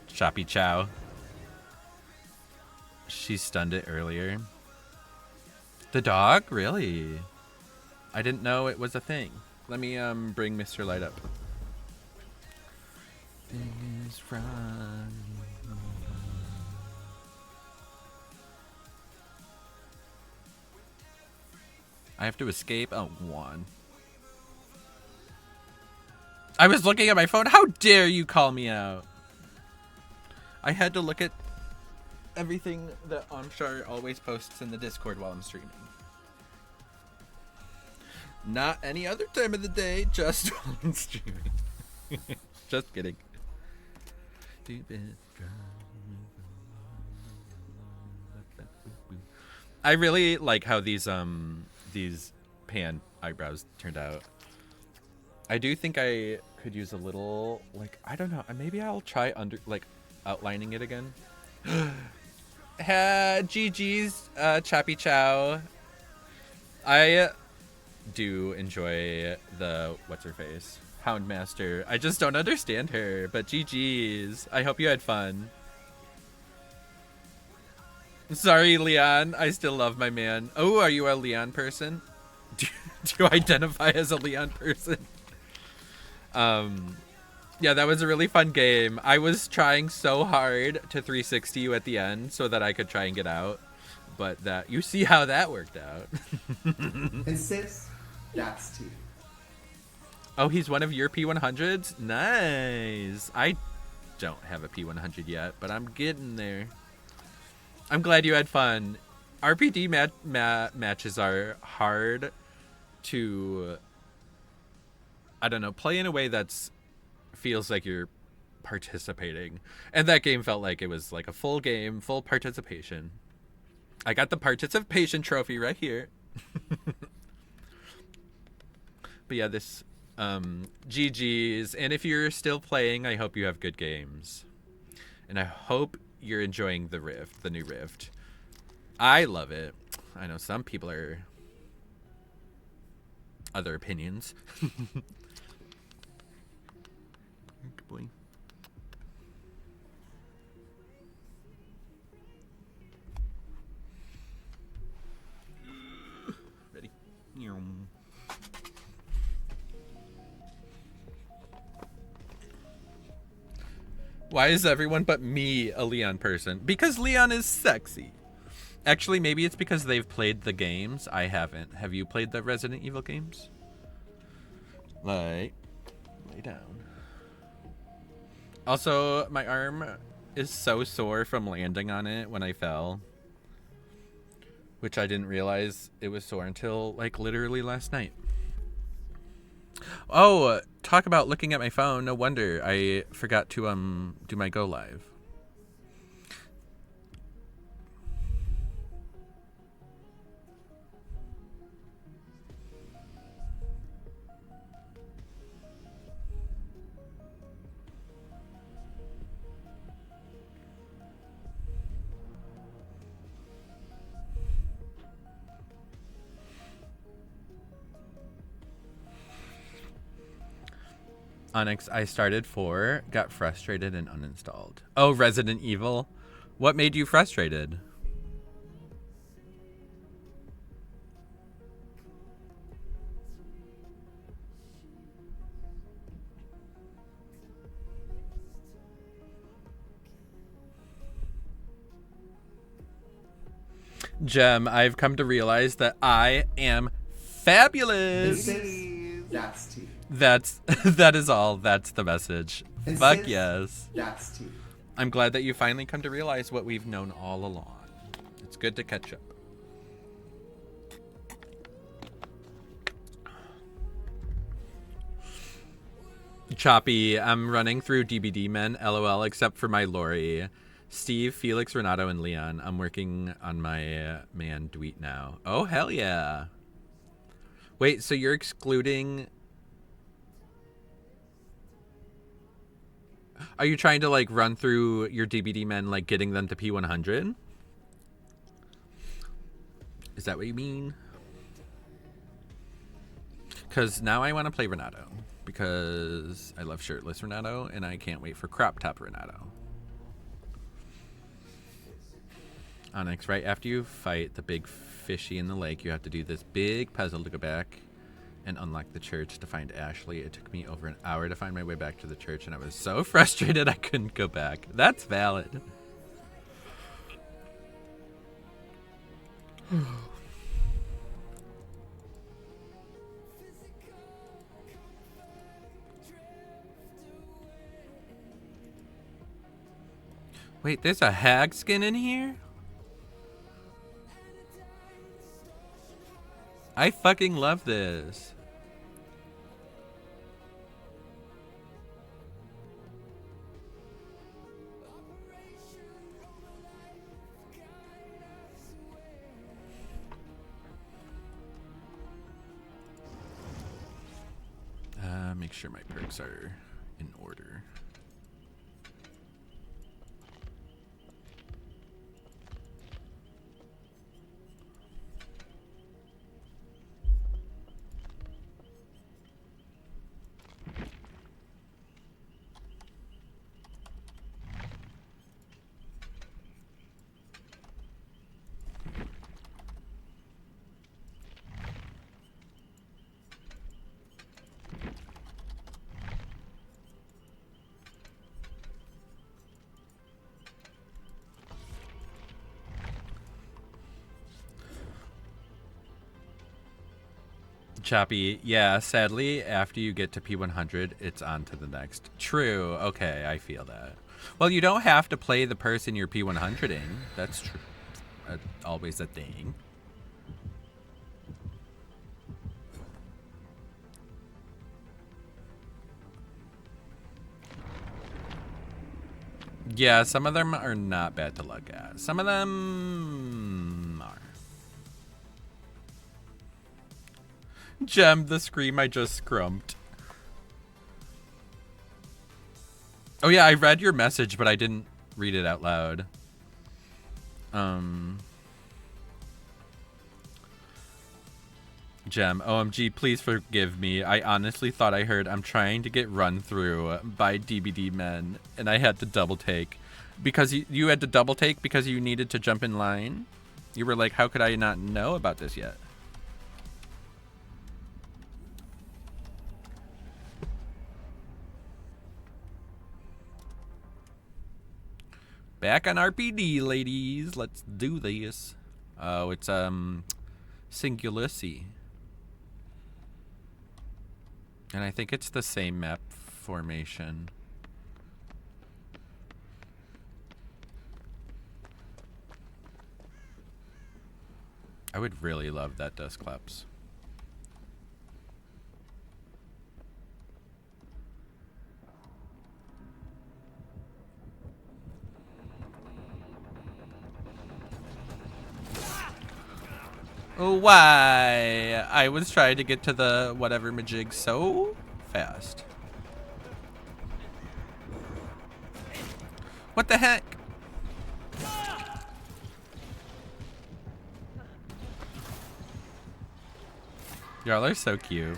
Choppy Chow. She stunned it earlier. The dog? Really? I didn't know it was a thing. Let me bring Mr. Light up. Things wrong. I have to escape. Oh, one. I was looking at my phone. How dare you call me out? I had to look at everything that Amshar always posts in the Discord while I'm streaming. Not any other time of the day, just while I'm streaming. Just kidding. I really like how these pan eyebrows turned out. I do think I could use a little, like, I don't know, maybe I'll try outlining it again. GG's Chappy Chow. I do enjoy the what's her face Houndmaster. I just don't understand her, but GG's. I hope you had fun. Sorry, Leon. I still love my man. Oh, are you a Leon person? Do you identify as a Leon person? Yeah, that was a really fun game. I was trying so hard to 360 you at the end so that I could try and get out, but that you see how that worked out. And sis, that's T. Oh, he's one of your P100s? Nice. I don't have a P100 yet, but I'm getting there. I'm glad you had fun. RPD matches are hard to, I don't know, play in a way that's feels like you're participating. And that game felt like it was like a full game, full participation. I got the participation trophy right here. But yeah, this GG's. And if you're still playing, I hope you have good games. And I hope you're enjoying the Rift, the new Rift. I love it. I know some people are other opinions. Good boy. Ready? Why is everyone but me a Leon person? Because Leon is sexy. Actually, maybe it's because they've played the games. I haven't. Have you played the Resident Evil games? Lay down. Also, my arm is so sore from landing on it when I fell. Which I didn't realize it was sore until, like, literally last night. Oh, talk about looking at my phone. No wonder I forgot to do my go live. Onyx, I started 4, got frustrated and uninstalled. Oh, Resident Evil. What made you frustrated? Gem, I've come to realize that I am fabulous. That's T. That is all. That's the message. And Fuck sis, yes. That's T. I'm glad that you finally come to realize what we've known all along. It's good to catch up. Choppy, I'm running through DBD men, LOL, except for my Lori. Steve, Felix, Renato, and Leon. I'm working on my man Dweet now. Oh, hell yeah. Wait, so you're excluding... Are you trying to, like, run through your DBD men, like, getting them to P100? Is that what you mean? Because now I want to play Renato. Because I love shirtless Renato, and I can't wait for crop top Renato. Onyx, right after you fight the big fishy in the lake, you have to do this big puzzle to go back and unlock the church to find Ashley. It took me over an hour to find my way back to the church, and I was so frustrated I couldn't go back. That's valid. Wait, there's a hag skin in here? I fucking love this. Make sure my perks are in order. Choppy, yeah, sadly, after you get to P100, it's on to the next. True, okay, I feel that. Well, you don't have to play the person you're P100ing. That's true. Always a thing. Yeah, some of them are not bad to look at. Some of them are. Gem, the scream I just scrumped. Oh yeah, I read your message, but I didn't read it out loud. Gem, OMG, please forgive me. I honestly thought I heard I'm trying to get run through by DBD men, and I had to double take. Because you had to double take because you needed to jump in line? You were like, how could I not know about this yet? Back on RPD, ladies. Let's do this. Oh, it's Singularity. And I think it's the same map formation. I would really love that Dustclaps. Oh, why? I was trying to get to the whatever majig so fast. What the heck? Y'all are so cute.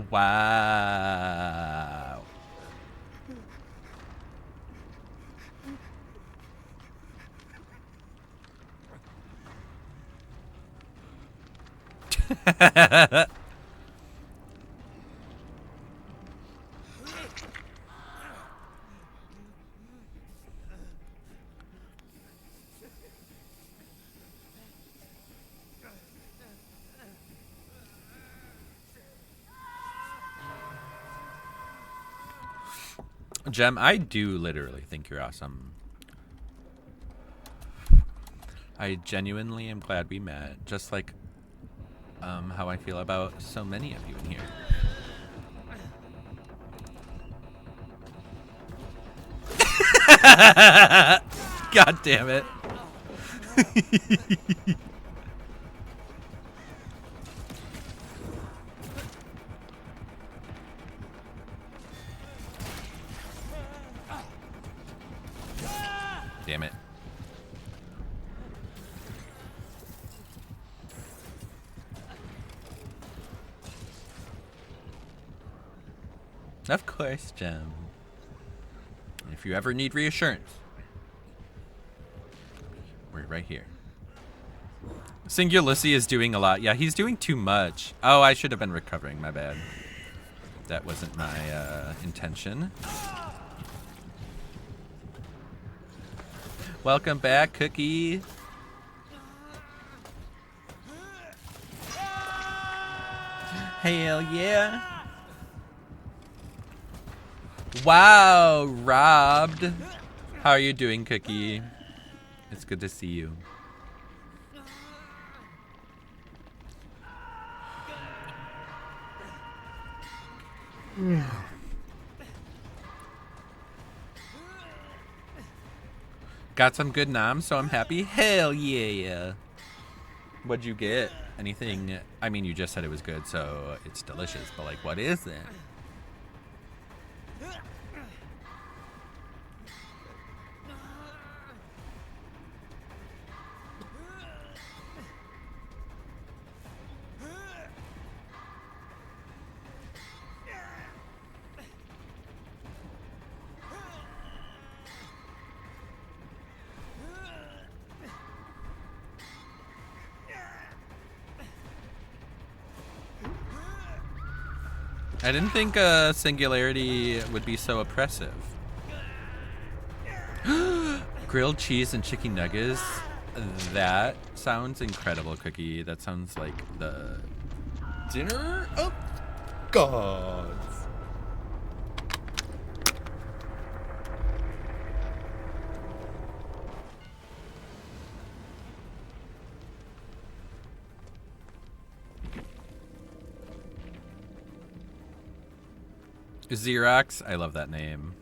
Wow. Gem, I do literally think you're awesome. I genuinely am glad we met, just like how I feel about so many of you in here. God damn it. Damn it. Of course, Gem. If you ever need reassurance, we're right here. Singulissi is doing a lot. Yeah, he's doing too much. Oh, I should have been recovering. My bad. That wasn't my intention. Welcome back, Cookie. Hell yeah. Wow, robbed. How are you doing, Cookie? It's good to see you. Got some good noms, so I'm happy. Hell yeah. What'd you get? Anything? I mean, you just said it was good, so it's delicious, but like, what is it? I didn't think Singularity would be so oppressive. Grilled cheese and chicken nuggets. That sounds incredible, Cookie. That sounds like the dinner of gods. Xerox, I love that name.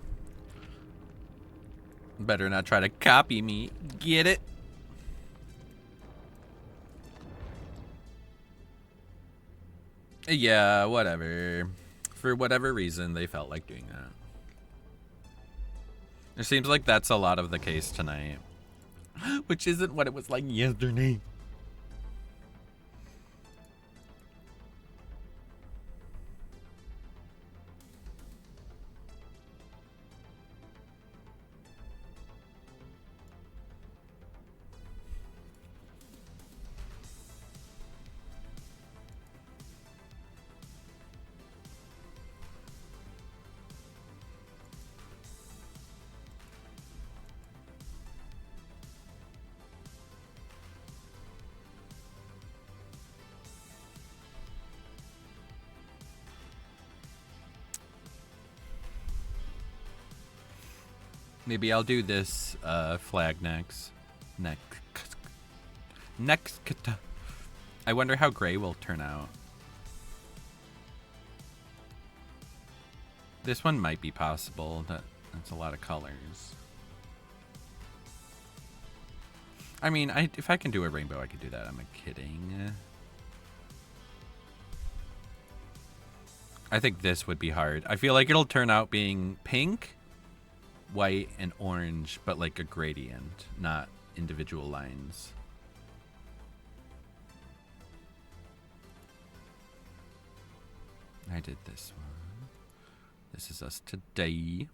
Better not try to copy me. Get it? Yeah, whatever. For whatever reason, they felt like doing that. It seems like that's a lot of the case tonight. Which isn't what it was like yesterday. Maybe I'll do this flag next. Next. I wonder how gray will turn out. This one might be possible. That's a lot of colors. I mean, if I can do a rainbow, I could do that. I'm kidding. I think this would be hard. I feel like it'll turn out being pink, white, and orange, but like a gradient, not individual lines. I did this one. This is us today.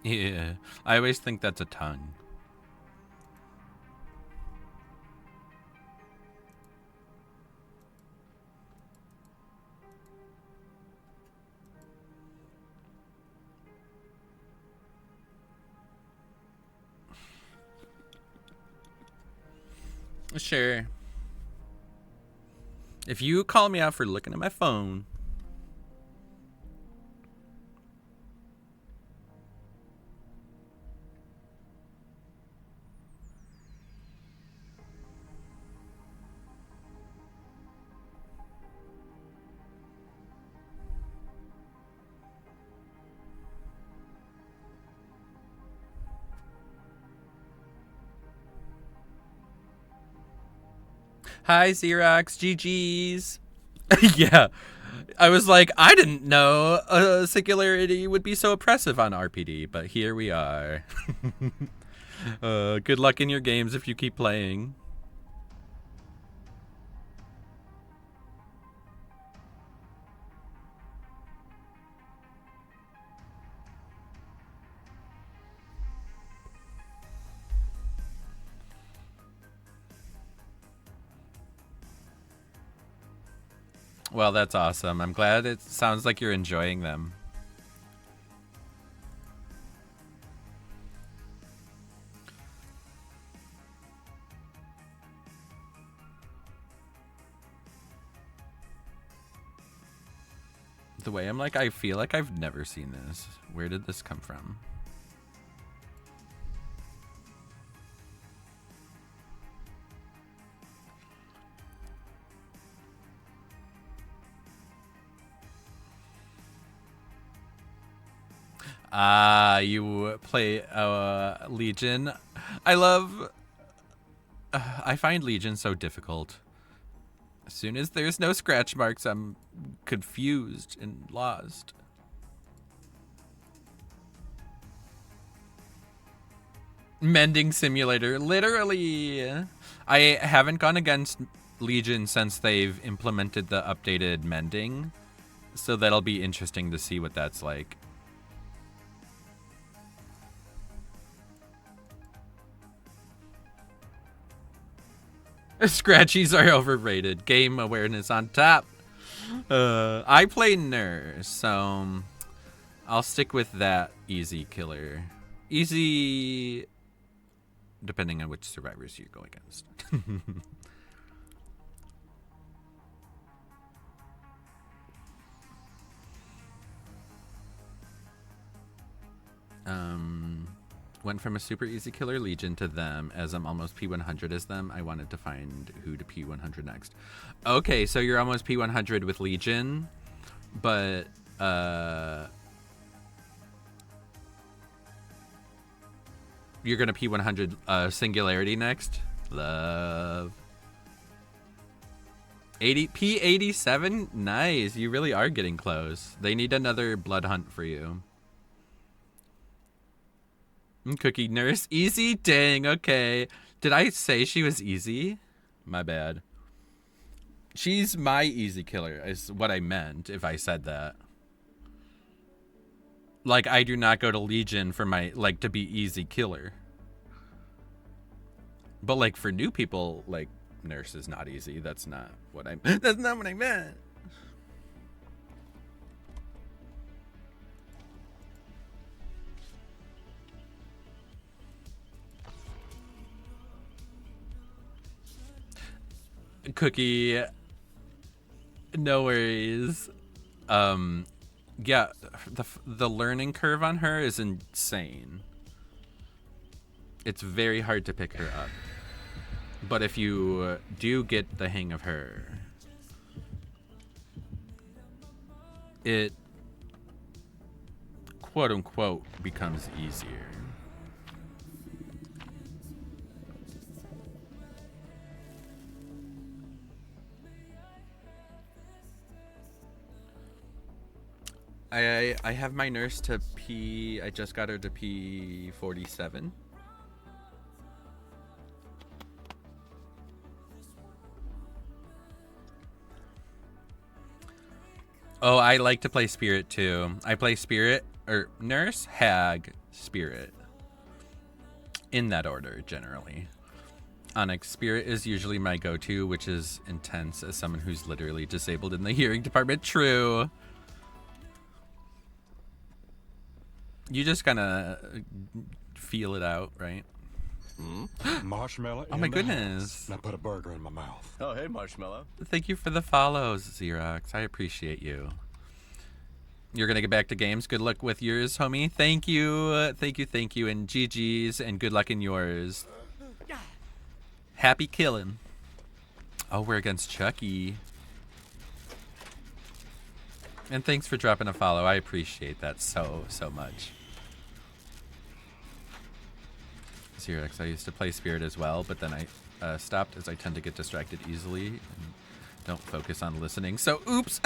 Yeah, I always think that's a tongue. Sure. If you call me out for looking at my phone. Hi, Xerox. GG's. Yeah. I was like, I didn't know Singularity would be so oppressive on RPD, but here we are. Good luck in your games if you keep playing. Well, that's awesome. I'm glad it sounds like you're enjoying them. The way I'm like, I feel like I've never seen this. Where did this come from? You play Legion. I find Legion so difficult. As soon as there's no scratch marks, I'm confused and lost. Mending simulator, literally. I haven't gone against Legion since they've implemented the updated mending, so that'll be interesting to see what that's like. Scratchies are overrated. Game awareness on top. I play Nurse, so I'll stick with that easy killer. Easy, depending on which survivors you go against. Went from a super easy killer Legion to them. As I'm almost P100 as them, I wanted to find who to P100 next. Okay, so you're almost P100 with Legion, but you're gonna P100 Singularity next. Love. 80 P87. Nice. You really are getting close. They need another blood hunt for you. Cookie Nurse easy. Dang. Okay. Did I say she was easy? My bad. She's my easy killer is what I meant if I said that. Like, I do not go to Legion for my, like, to be easy killer. But, like, for new people, like, Nurse is not easy. That's not what I that's not what I meant. Cookie, no worries. Yeah, the learning curve on her is insane. It's very hard to pick her up. But if you do get the hang of her, it quote unquote becomes easier. I have my Nurse to P. I just got her to P47. Oh, I like to play Spirit too. I play Spirit or Nurse, Hag, Spirit. In that order, generally. Onyx Spirit is usually my go-to, which is intense as someone who's literally disabled in the hearing department. True. You just gotta feel it out, right? Marshmallow. Oh my goodness. Now put a burger in my mouth. Oh, hey, Marshmallow. Thank you for the follows, Xerox. I appreciate you. You're gonna get back to games. Good luck with yours, homie. Thank you. Thank you, thank you. And GG's and good luck in yours. Happy killing. Oh, we're against Chucky. And thanks for dropping a follow. I appreciate that so much. Xerox, I used to play Spirit as well, but then I stopped as I tend to get distracted easily and don't focus on listening. So, oops.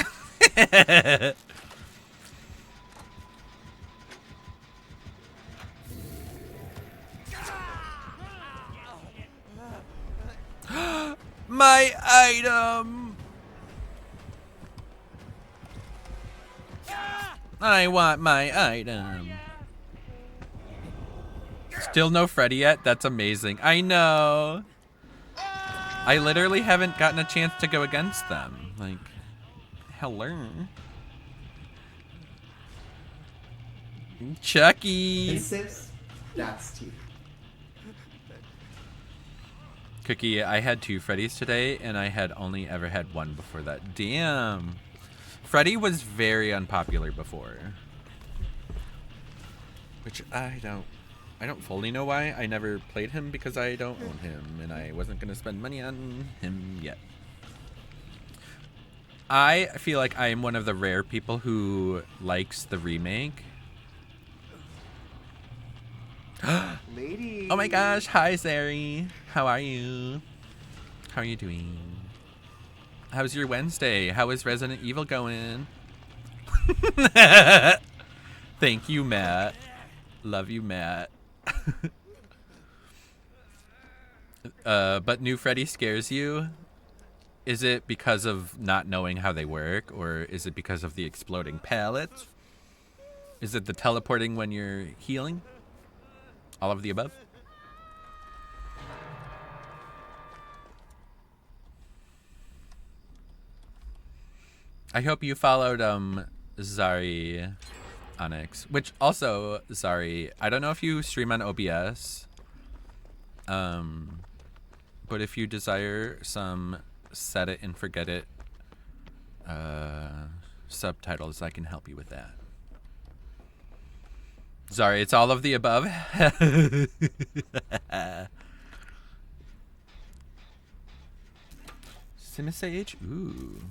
My item. I want my item. Still no Freddy yet? That's amazing. I know. I literally haven't gotten a chance to go against them. Like, hello. Chucky. And sis, that's T. Cookie, I had 2 Freddys today, and I had only ever had 1 before that. Damn. Freddy was very unpopular before. Which I don't fully know why. I never played him because I don't own him, and I wasn't going to spend money on him yet. I feel like I am one of the rare people who likes the remake. Lady. Oh my gosh, hi Zari. How are you? How are you doing? How's your Wednesday? How is Resident Evil going? Thank you, Matt. Love you, Matt. But new Freddy scares you? Is it because of not knowing how they work, or is it because of the exploding pallets? Is it the teleporting when you're healing? All of the above? I hope you followed Zari Onyx, which also Zari, I don't know if you stream on OBS, but if you desire some set it and forget it subtitles, I can help you with that. Sorry, it's all of the above. Simisage? Ooh.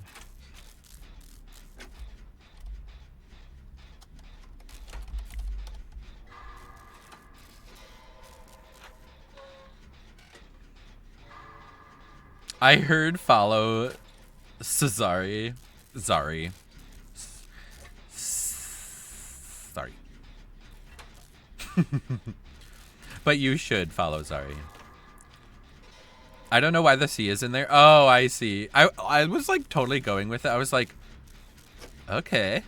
I heard follow Cesari. Zari. Sorry. But you should follow Zari. I don't know why the C is in there. Oh, I see. I was like totally going with it. I was like, okay.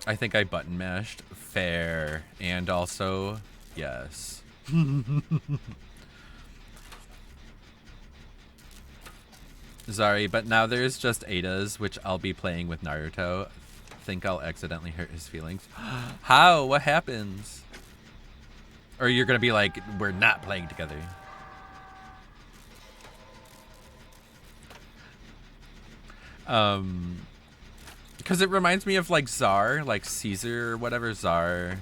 I think I button mashed. Fair. And also, yes. Sorry, but now there's just Ada's, which I'll be playing with Naruto. Think I'll accidentally hurt his feelings. How? What happens? Or you're gonna be like, we're not playing together. Because it reminds me of like Czar, like Caesar or whatever, Czar.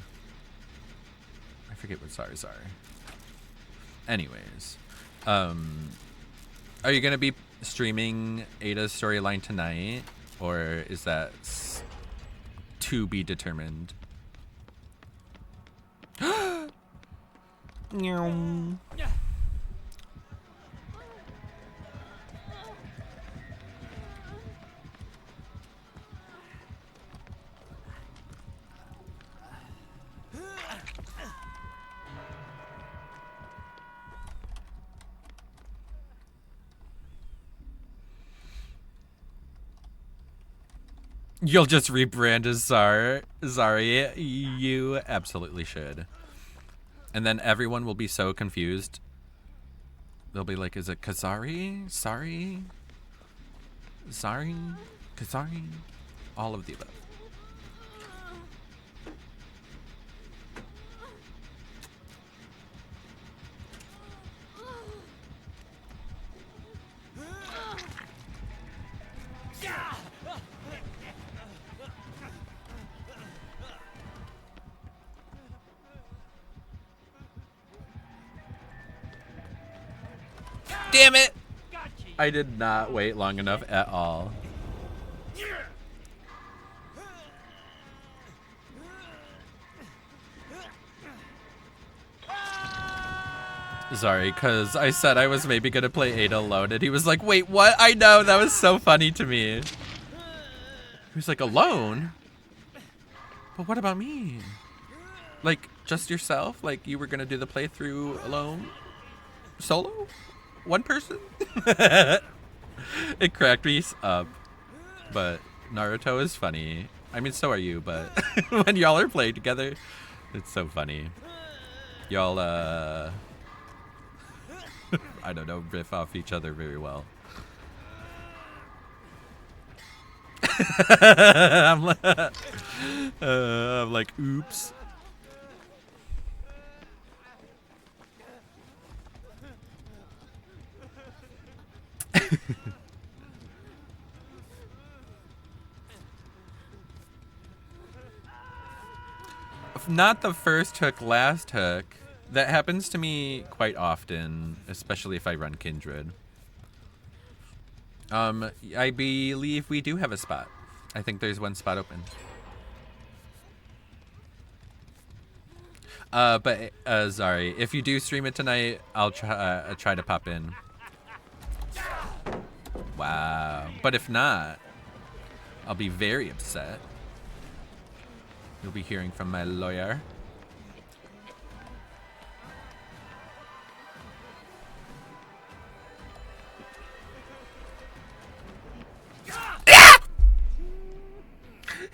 I forget what Czars are. Anyways, are you gonna be streaming Ada's storyline tonight, or is that to be determined? You'll just rebrand as Zari. You absolutely should. And then everyone will be so confused. They'll be like, is it Kazari? Sorry? Sorry? Kazari? All of the above. Damn it! I did not wait long enough at all. Sorry, because I said I was maybe going to play Ada alone, and he was like, wait, what? I know, that was so funny to me. He was like, alone? But what about me? Like, just yourself? Like, you were going to do the playthrough alone? Solo? One person? It cracked me up. But Naruto is funny. I mean, so are you, but when y'all are playing together, it's so funny. Y'all, I don't know, riff off each other very well. I'm like, oops. Not the first hook, last hook. That happens to me quite often, especially if I run Kindred. I believe we do have a spot. I think there's one spot open. But sorry, if you do stream it tonight, I'll try to pop in. Wow. But if not, I'll be very upset. You'll be hearing from my lawyer.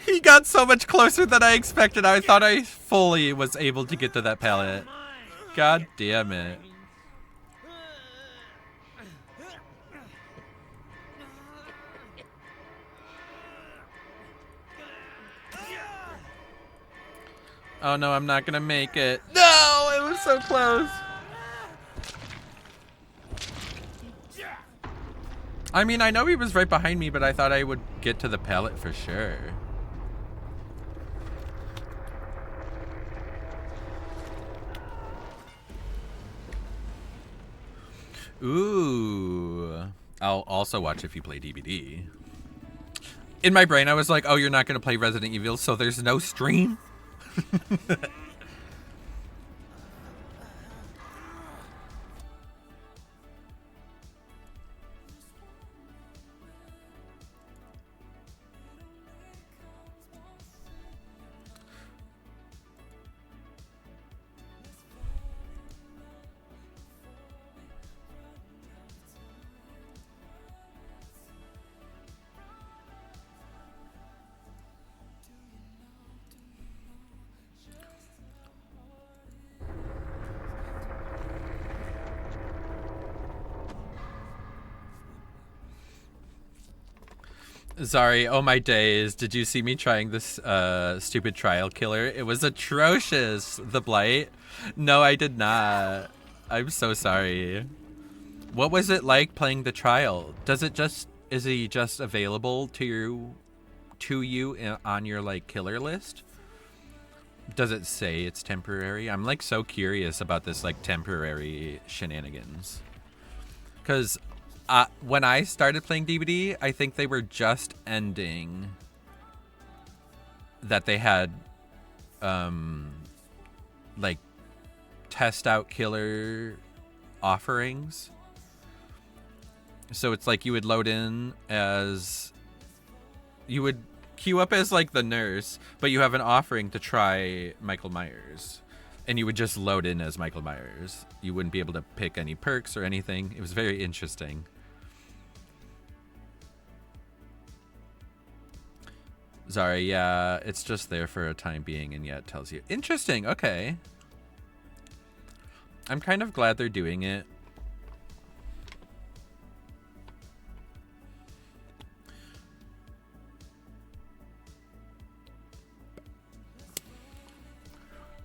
He got so much closer than I expected. I thought I fully was able to get to that pallet. God damn it. Oh no, I'm not gonna make it. No, it was so close. I mean, I know he was right behind me, but I thought I would get to the pallet for sure. Ooh. I'll also watch if you play DBD. In my brain, I was like, oh, you're not gonna play Resident Evil, so there's no stream? Sorry, oh my days. Did you see me trying this stupid trial killer? It was atrocious. The Blight? No, I did not. I'm so sorry. What was it like playing the trial? Is he just available to you on your like killer list? Does it say it's temporary? I'm like so curious about this like temporary shenanigans. Cause when I started playing DBD, I think they were just ending that they had like test out killer offerings. So it's like you would load in as you would queue up as like the nurse, but you have an offering to try Michael Myers. And you would just load in as Michael Myers. You wouldn't be able to pick any perks or anything. It was very interesting. Sorry, yeah, it's just there for a time being, and yeah, it tells you. Interesting, okay. I'm kind of glad they're doing it.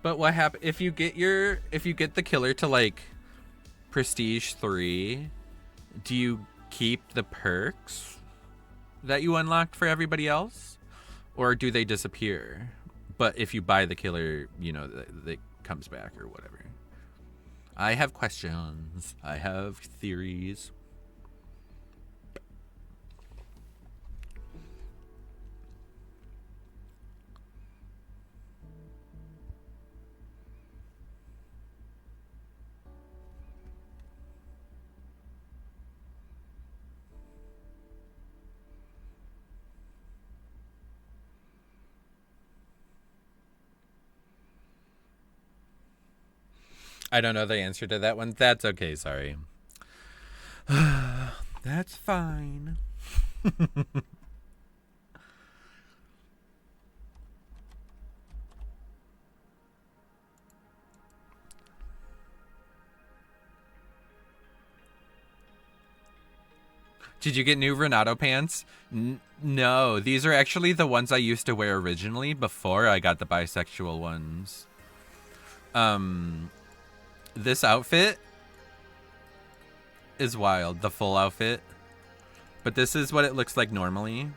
But what happens if you get the killer to like Prestige 3, do you keep the perks that you unlocked for everybody else? Or do they disappear? But if you buy the killer, you know, that comes back or whatever. I have questions. I have theories. I don't know the answer to that one. That's okay, sorry. That's fine. Did you get new Renato pants? No, these are actually the ones I used to wear originally before I got the bisexual ones. This outfit is wild, the full outfit. But this is what it looks like normally.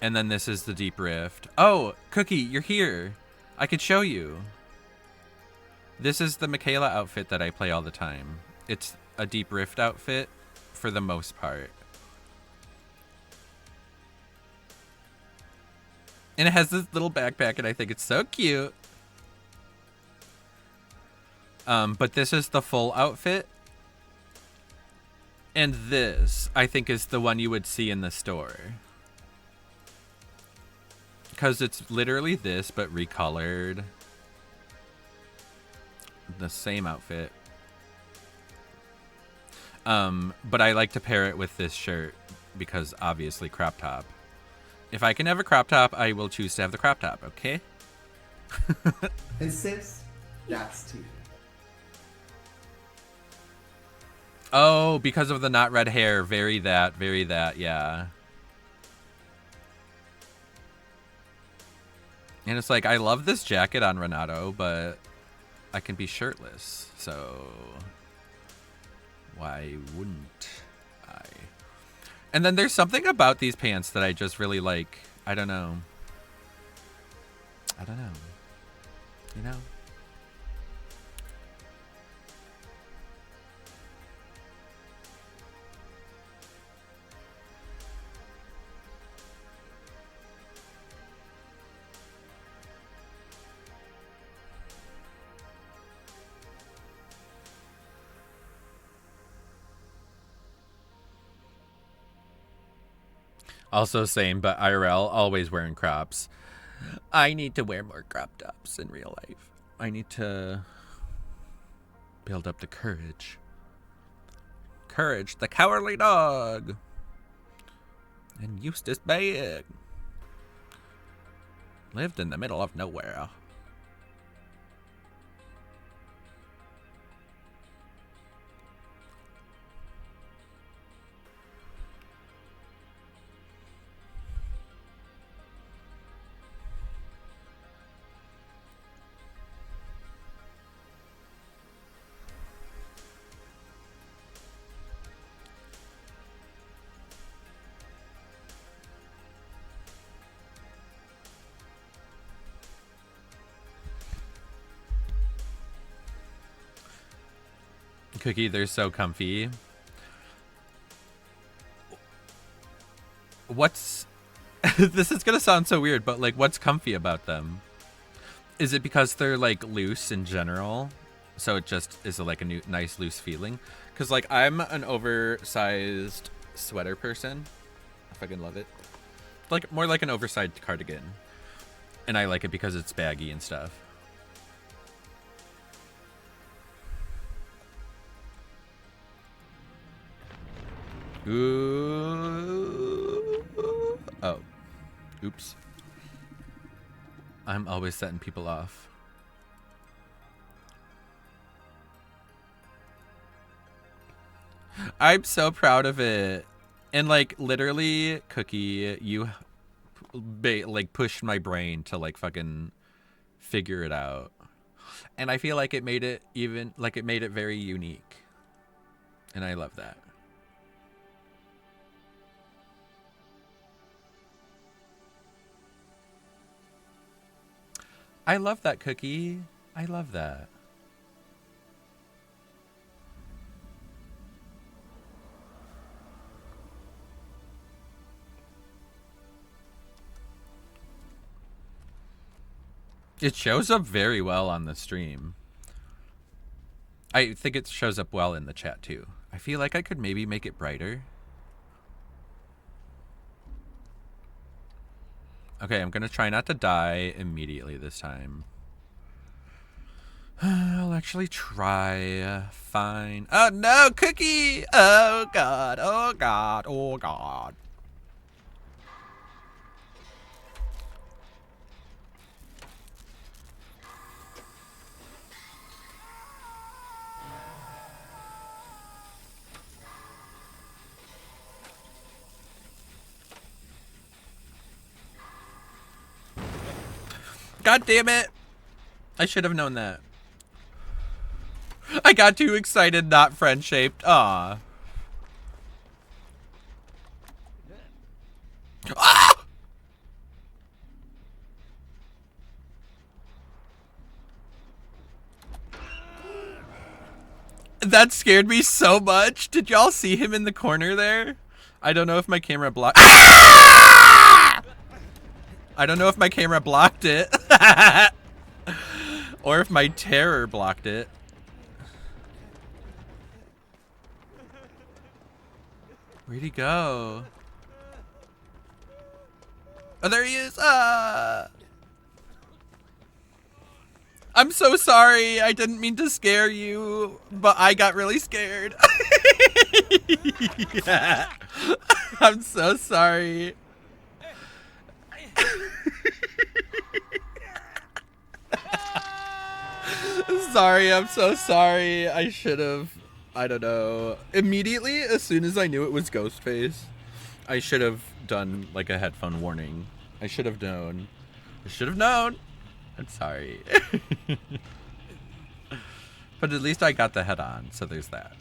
And then this is the deep rift. Oh, Cookie, you're here. I could show you. This is the Michaela outfit that I play all the time. It's a deep rift outfit for the most part. And it has this little backpack and I think it's so cute. But this is the full outfit. And this, I think, is the one you would see in the store. Because it's literally this, but recolored. The same outfit. But I like to pair it with this shirt. Because, obviously, crop top. If I can have a crop top, I will choose to have the crop top, okay? And sis, that's tea. Oh, because of the not red hair. Very that, yeah. And it's like, I love this jacket on Renato, but I can be shirtless, so why wouldn't I? And then there's something about these pants that I just really like. I don't know. You know? Also same, but IRL, always wearing crops. I need to wear more crop tops in real life. I need to build up the courage. Courage, the cowardly dog. And Eustace Bag. Lived in the middle of nowhere. Cookie, they're so comfy. What's... This is gonna sound so weird, but like, what's comfy about them? Is it because they're like loose in general? So it just is like a new, nice loose feeling? Because like, I'm an oversized sweater person. I fucking love it. Like, more like an oversized cardigan. And I like it because it's baggy and stuff. Ooh. Oh. Oops. I'm always setting people off. I'm so proud of it. And like literally, Cookie, you like pushed my brain to like fucking figure it out. And I feel like it made it even like it made it very unique. And I love that. I love that, Cookie. I love that. It shows up very well on the stream. I think it shows up well in the chat too. I feel like I could maybe make it brighter. Okay, I'm gonna try not to die immediately this time. I'll actually try. Fine. Oh no, Cookie! Oh god, oh god, oh god. God damn it! I should have known that. I got too excited, not friend-shaped. Aw. Ah! That scared me so much. Did y'all see him in the corner there? I don't know if my camera blocked. Ah! I don't know if my camera blocked it. Or if my terror blocked it. Where'd he go? Oh, there he is. Ah! I'm so sorry. I didn't mean to scare you, but I got really scared. Yeah. I'm so sorry. Sorry, I'm so sorry. I should have, I don't know. Immediately, as soon as I knew it was Ghostface, I should have done like a headphone warning. I should have known. I should have known. I'm sorry. But at least I got the head on, so there's that.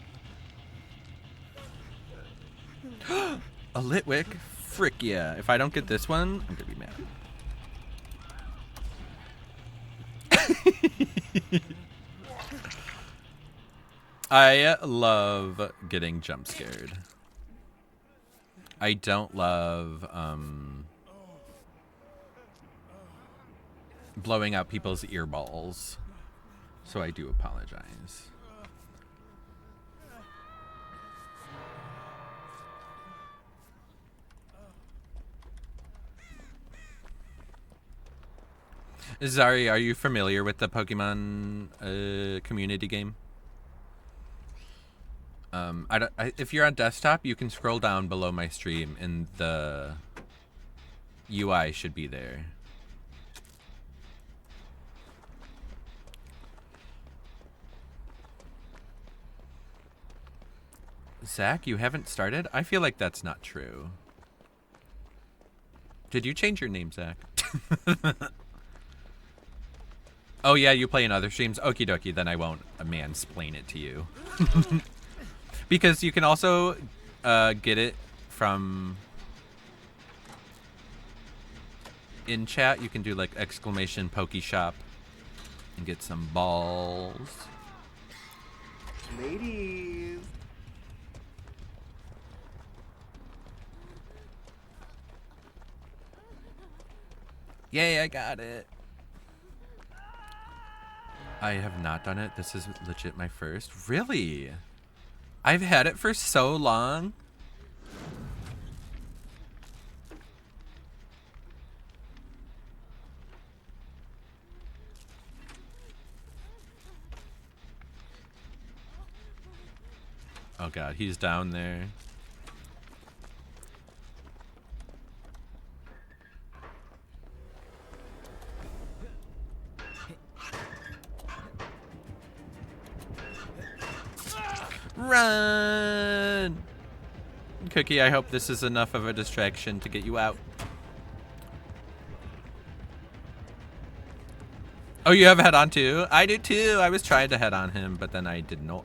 A Litwick? Frick yeah. If I don't get this one, I'm gonna be mad. I love getting jump scared. I don't love blowing out people's earballs. So I do apologize. Zari, are you familiar with the Pokemon community game? If you're on desktop, you can scroll down below my stream and the UI should be there. Zach, you haven't started? I feel like that's not true. Did you change your name, Zach? Oh yeah, you play in other streams? Okie dokie, then I won't mansplain it to you. Because you can also get it from in chat. You can do like exclamation Pokeshop and get some balls. Ladies. Yay, I got it. I have not done it. This is legit my first. Really? I've had it for so long. Oh god, he's down there. Run! Cookie, I hope this is enough of a distraction to get you out. Oh, you have a head on too? I do too. I was trying to head on him, but then I did not.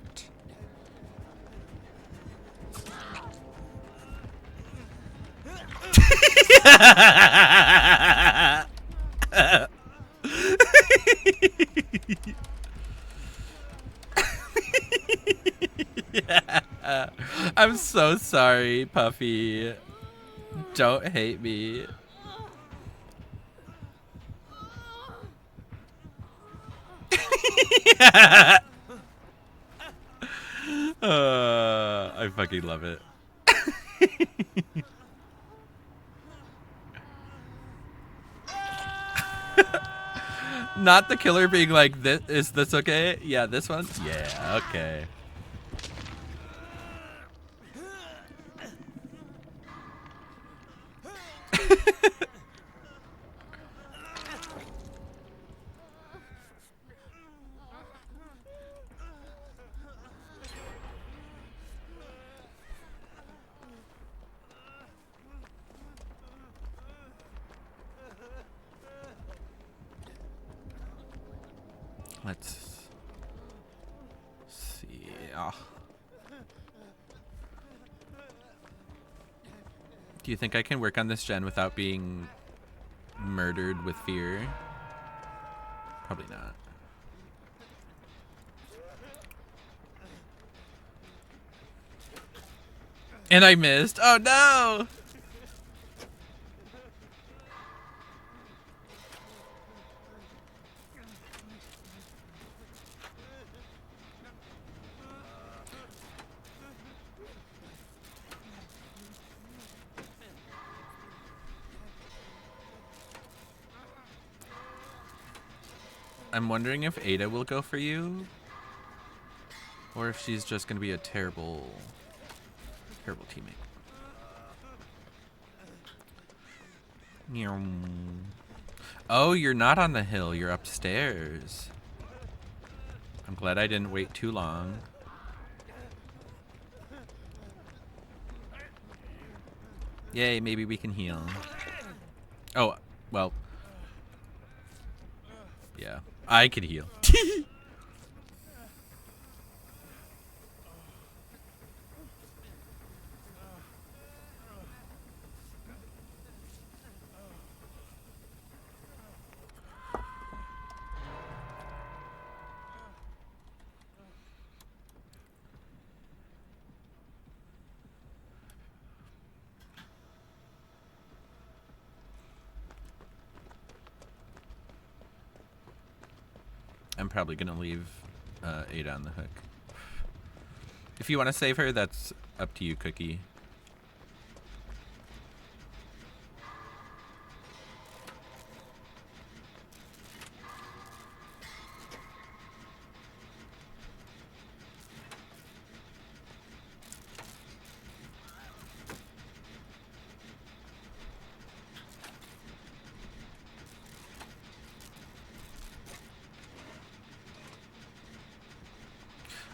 Yeah. I'm so sorry, Puffy. Don't hate me. I fucking love it. Not the killer being like, "This is this okay? Yeah, this one. Yeah, okay." Let's see. Oh. Do you think I can work on this gen without being murdered with fear? Probably not. And I missed. Oh no! I'm wondering if Ada will go for you, or if she's just gonna be a terrible, terrible teammate. Meow. Oh, you're not on the hill. You're upstairs. I'm glad I didn't wait too long. Yay, maybe we can heal. Oh, well. Yeah, I could heal. I'm probably gonna leave Ada on the hook. If you want to save her, that's up to you, Cookie.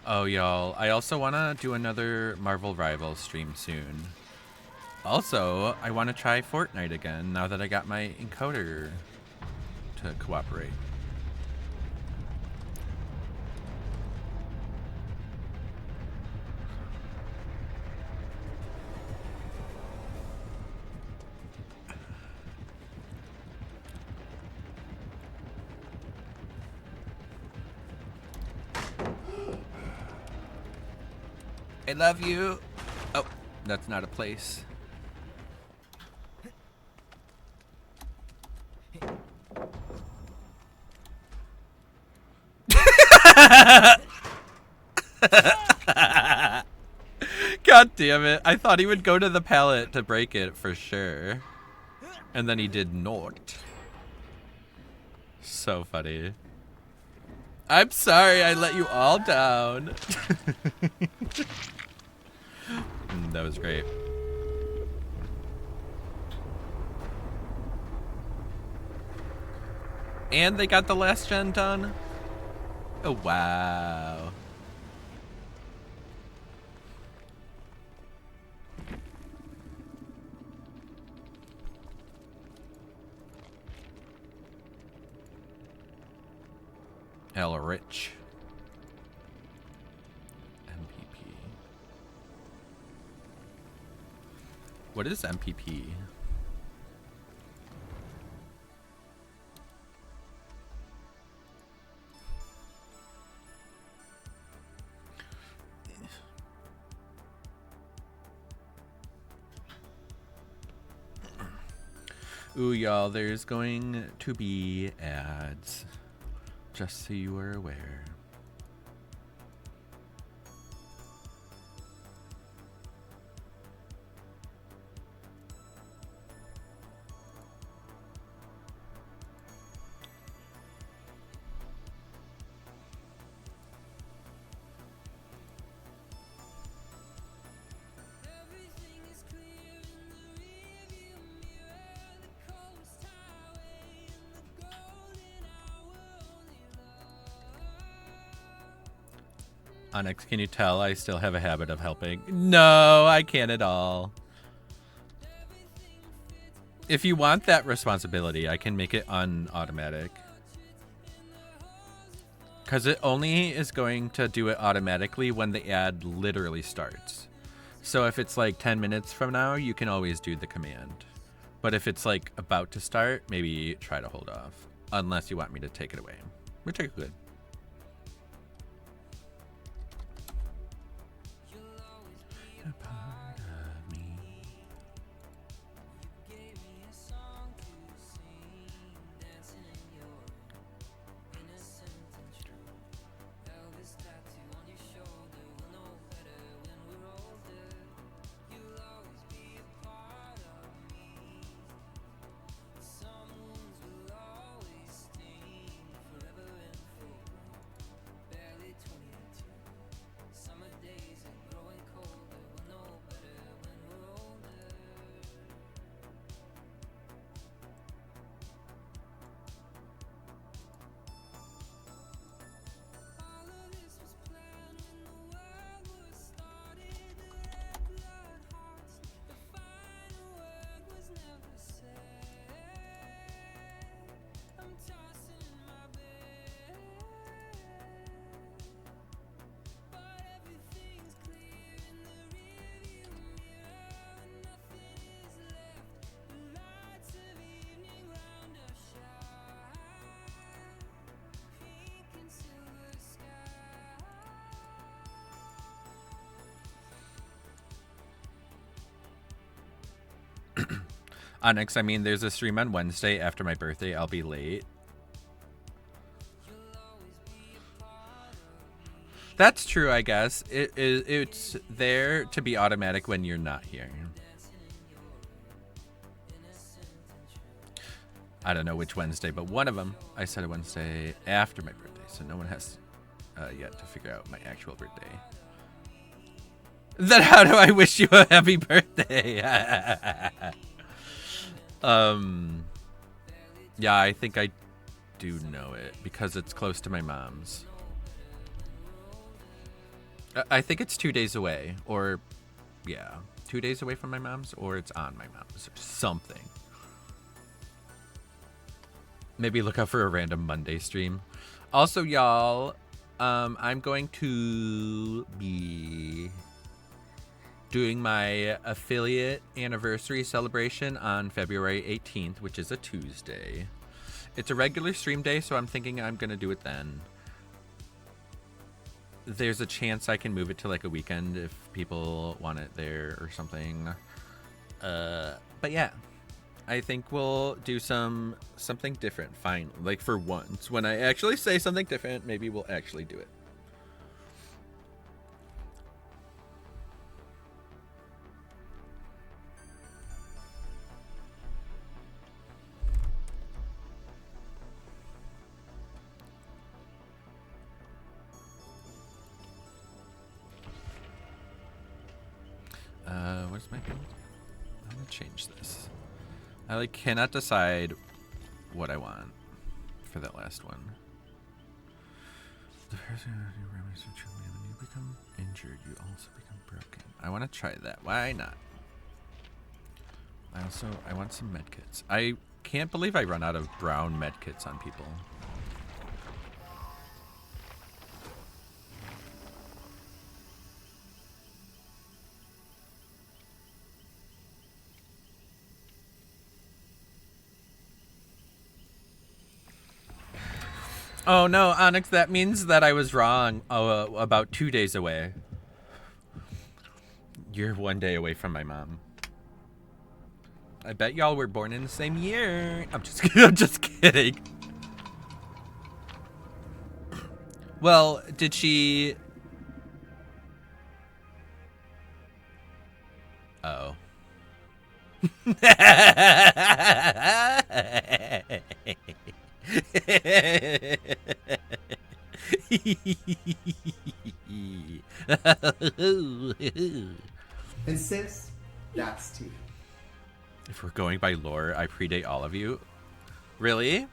Oh, y'all, I also want to do another Marvel Rivals stream soon. Also, I want to try Fortnite again now that I got my encoder to cooperate. I love you. Oh, that's not a place. God damn it. I thought he would go to the pallet to break it for sure. And then he did not. So funny. I'm sorry I let you all down. That was great. And they got the last gen done? Oh, wow. El Rich. MPP. What is MPP? Ooh, y'all, there's going to be ads. Just so you are aware. Onyx, can you tell I still have a habit of helping? No, I can't at all. If you want that responsibility, I can make it unautomatic. Because it only is going to do it automatically when the ad literally starts. So if it's like 10 minutes from now, you can always do the command. But if it's like about to start, maybe try to hold off. Unless you want me to take it away, which I could. A part of me. Onyx, I mean, there's a stream on Wednesday after my birthday. I'll be late. That's true, I guess. It's there to be automatic when you're not here. I don't know which Wednesday, but one of them, I said a Wednesday after my birthday, so no one has yet to figure out my actual birthday. Then how do I wish you a happy birthday? Yeah, I think I do know it because it's close to my mom's. I think it's 2 days away, or yeah, 2 days away from my mom's, or it's on my mom's, or something. Maybe look out for a random Monday stream. Also, y'all, I'm going to be doing my affiliate anniversary celebration on February 18th, which is a Tuesday. It's a regular stream day, so I'm thinking I'm going to do it then. There's a chance I can move it to like a weekend if people want it there or something. But yeah, I think we'll do something different. Fine, like for once, when I actually say something different, maybe we'll actually do it. Where's my build? I'm gonna change this. I like cannot decide what I want for that last one. The person who remembers you truly, when you become injured, you also become broken. I want to try that. Why not? I want some medkits. I can't believe I run out of brown medkits on people. Oh no, Onyx, that means that I was wrong about 2 days away. You're 1 day away from my mom. I bet y'all were born in the same year. I'm just kidding. I'm just kidding. Well, did she... Oh. And sis, that's tea. If we're going by lore, I predate all of you. Really?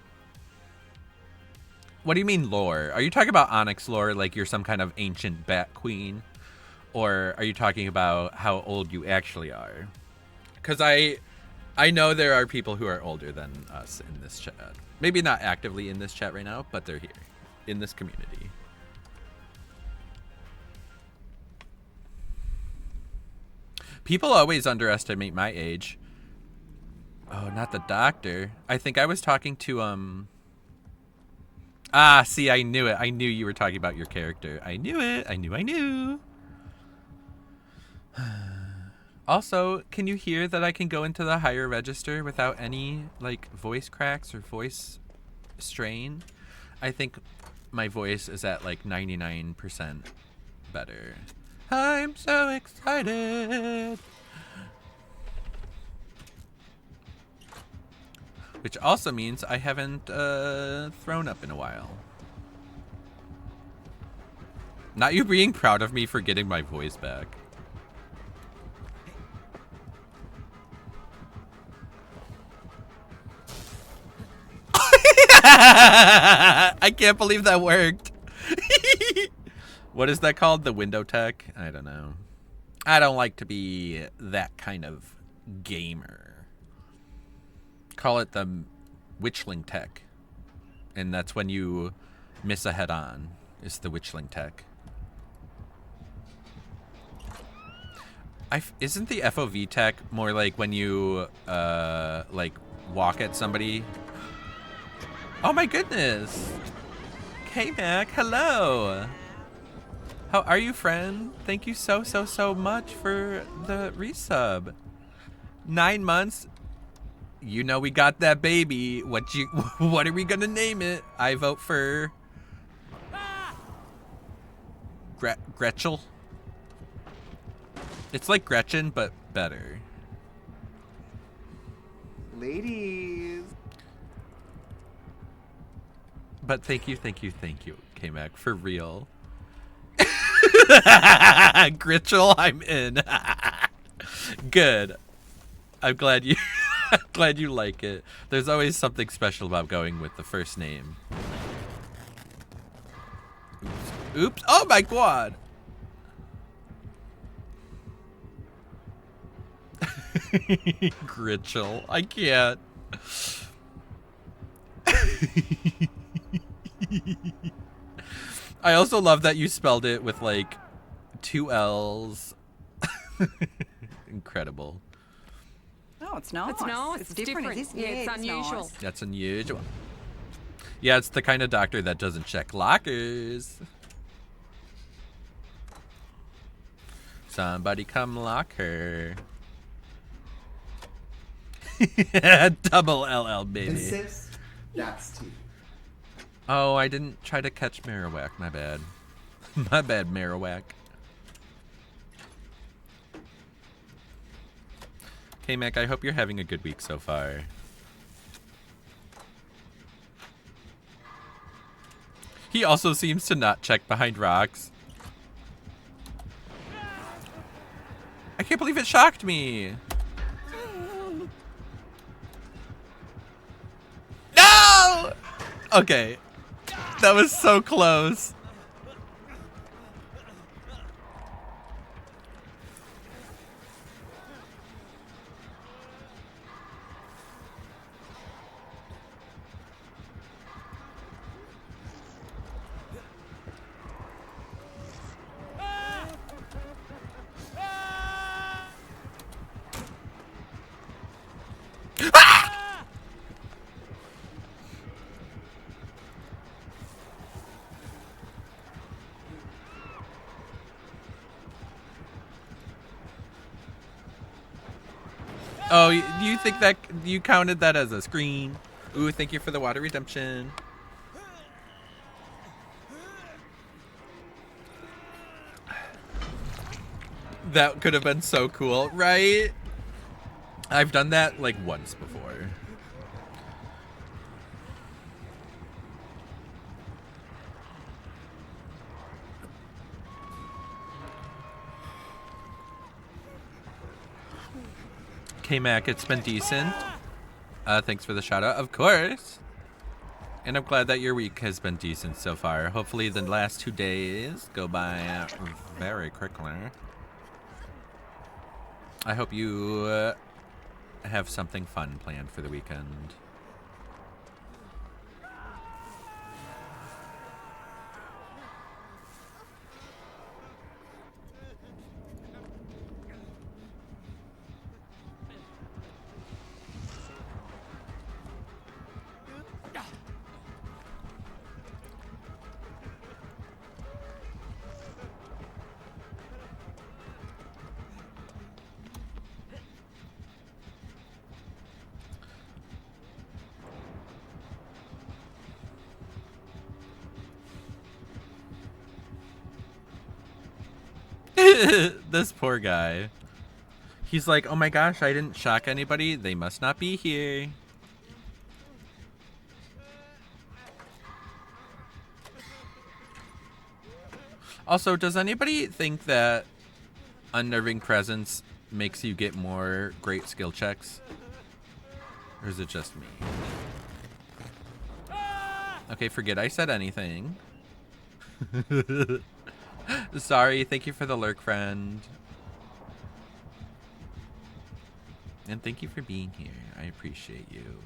What do you mean lore? Are you talking about Onyx lore, like you're some kind of ancient bat queen? Or are you talking about how old you actually are? Because I know there are people who are older than us in this chat. Maybe not actively in this chat right now, but they're here in this community. People always underestimate my age. Oh, not the doctor. I think I was talking to, Ah, see, I knew it. I knew you were talking about your character. I knew it. I knew. Also, can you hear that I can go into the higher register without any, like, voice cracks or voice strain? I think my voice is at, like, 99% better. I'm so excited! Which also means I haven't thrown up in a while. Not you being proud of me for getting my voice back. I can't believe that worked. What is that called? The window tech? I don't know. I don't like to be that kind of gamer. Call it the witchling tech. And that's when you miss a head on. It's the witchling tech. Isn't the FOV tech more like when you like walk at somebody? Oh my goodness. K-Mac, hello. How are you, friend? Thank you so much for the resub. 9 months. You know we got that baby. What are we gonna name it? I vote for Gretchel. It's like Gretchen, but better. Ladies. But thank you, K-Mac, for real. Gritchel, I'm in. Good. I'm glad you glad you like it. There's always something special about going with the first name. Oops. Oh my god. Gritchel. I can't. I also love that you spelled it with like 2 L's. Incredible. No, it's not. It's different. It's unusual. Nice. That's unusual. Yeah, it's the kind of doctor that doesn't check lockers. Somebody come lock her. Double LL, baby. And sis, that's T. Oh, I didn't try to catch Marowak. My bad. My bad, Marowak. Hey, Mac, I hope you're having a good week so far. He also seems to not check behind rocks. I can't believe it shocked me. No! Okay. That was so close. Oh, you think that you counted that as a screen? Ooh, thank you for the water redemption. That could have been so cool, right? I've done that like once before. K-Mac, it's been decent. Thanks for the shout out, of course. And I'm glad that your week has been decent so far. Hopefully the last 2 days go by very quickly. I hope you have something fun planned for the weekend. This poor guy. He's like, oh my gosh, I didn't shock anybody. They must not be here. Also, does anybody think that unnerving presence makes you get more great skill checks? Or is it just me? Okay, forget I said anything. Sorry, thank you for the lurk, friend. And thank you for being here. I appreciate you.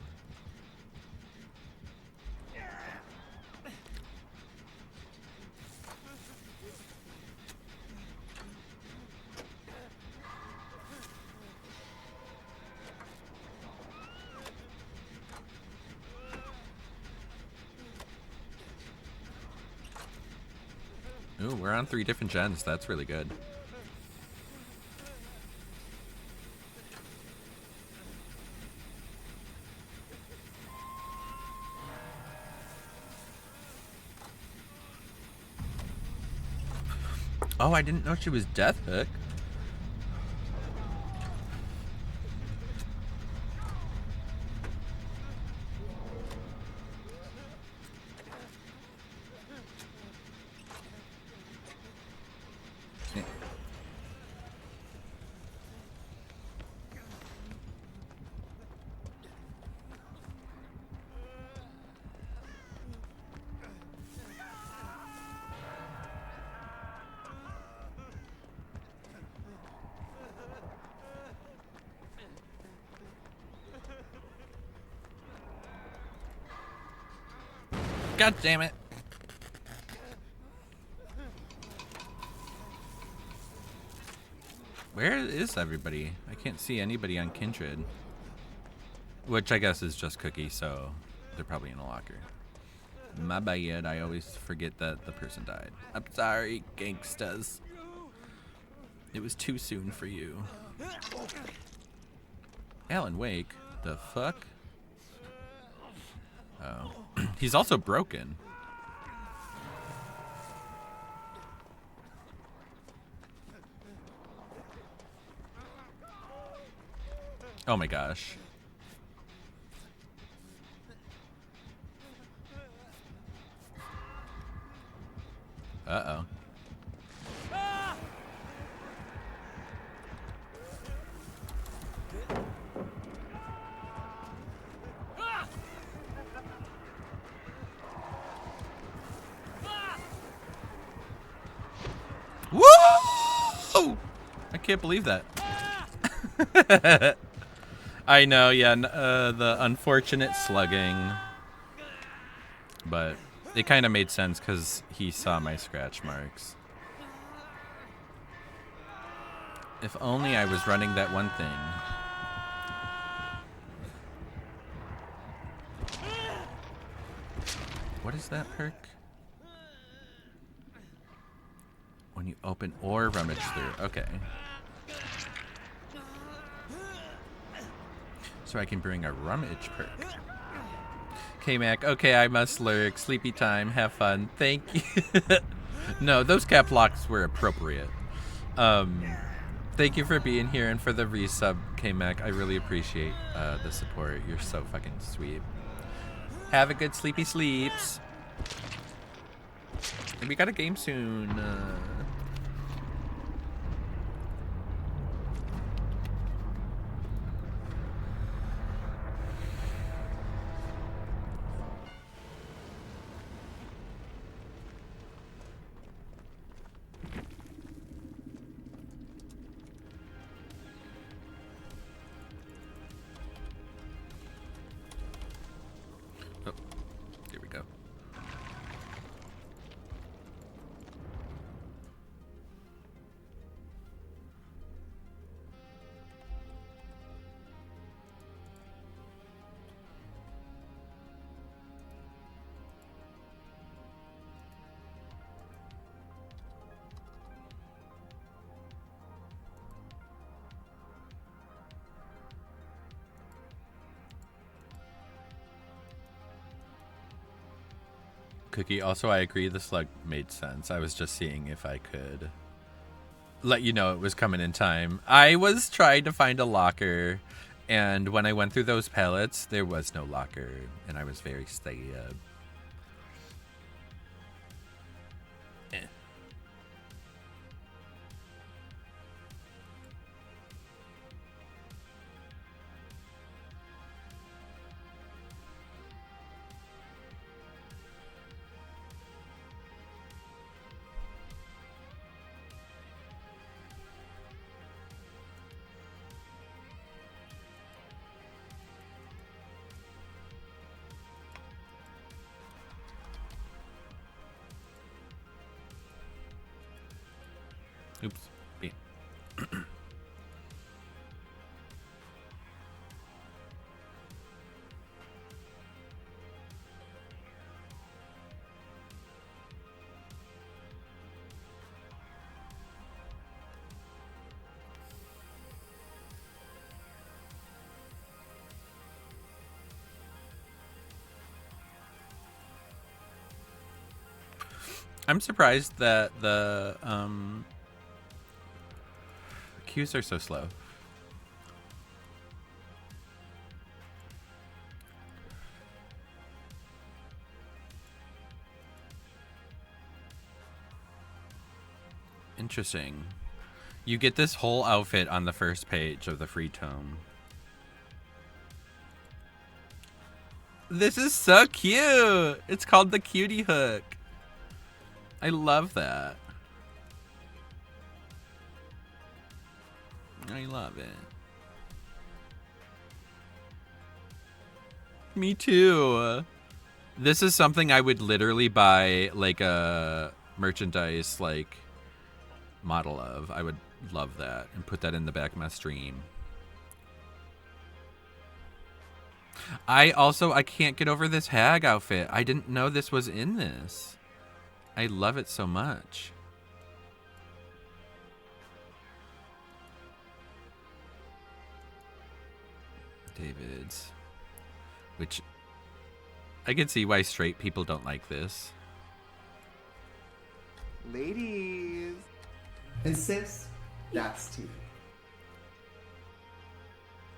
Ooh, we're on 3 different gens. That's really good. Oh, I didn't know she was Deathhook. God damn it. Where is everybody? I can't see anybody on Kindred. Which I guess is just Cookie, so they're probably in a locker. My bad, I always forget that the person died. I'm sorry, gangstas. It was too soon for you. Alan Wake? The fuck? Oh. He's also broken. Oh my gosh. Uh-oh. Woo! I can't believe that. I know, yeah, the unfortunate slugging. But it kind of made sense because he saw my scratch marks. If only I was running that one thing. What is that perk? When you open or rummage through. Okay. So I can bring a rummage perk. Okay, Mac. Okay, I must lurk. Sleepy time. Have fun. Thank you. No, those cap locks were appropriate. Thank you for being here and for the resub, K-Mac. I really appreciate the support. You're so fucking sweet. Have a good sleepy sleeps. And we got a game soon. Cookie, also I agree the slug made sense. I was just seeing if I could let you know it was coming in time. I was trying to find a locker, and when I went through those pallets, there was no locker, and I was very sad. Oops. B. I'm surprised that the queues are so slow. Interesting. You get this whole outfit on the first page of the free tome. This is so cute. It's called the Cutie Hook. I love that. I love it. Me too. This is something I would literally buy like a merchandise like model of. I would love that and put that in the back of my stream. I can't get over this hag outfit. I didn't know this was in this. I love it so much. David's. Which I can see why straight people don't like this. Ladies. And sis, that's tea.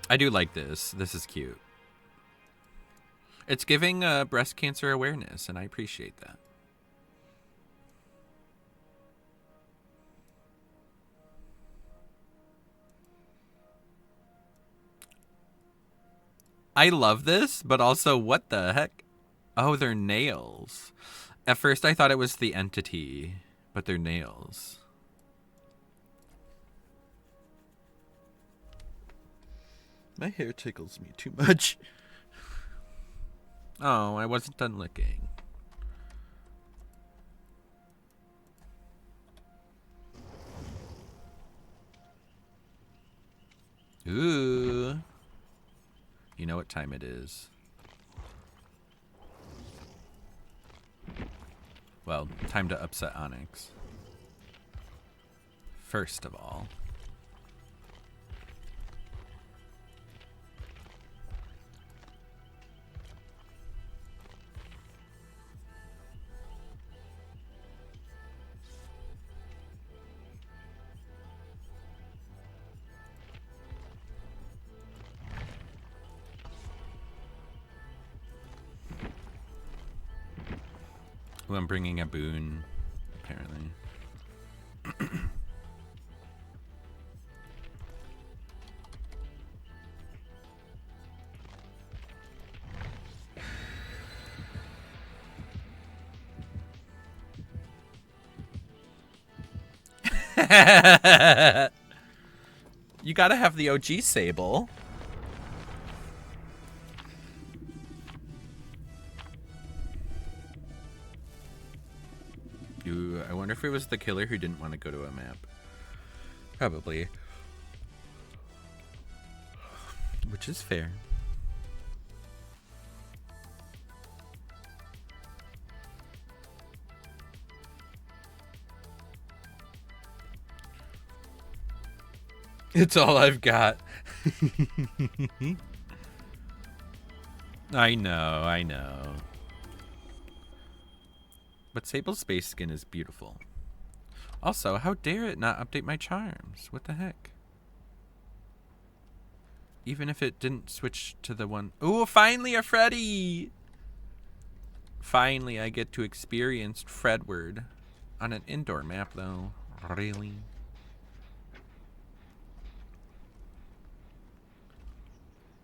I do like this. This is cute. It's giving breast cancer awareness, and I appreciate that. I love this, but also what the heck? Oh, they're nails. At first I thought it was the entity, but they're nails. My hair tickles me too much. Oh, I wasn't done licking. Ooh. You know what time it is. Well, time to upset Onyx. First of all. Well, I'm bringing a boon, apparently. You gotta have the OG Sable. Ooh, I wonder if it was the killer who didn't want to go to a map. Probably. Which is fair. It's all I've got. I know, I know. But Sable's space skin is beautiful. Also, how dare it not update my charms? What the heck? Even if it didn't switch to the one... Ooh, finally a Freddy! Finally, I get to experience Fredward. On an indoor map, though. Really?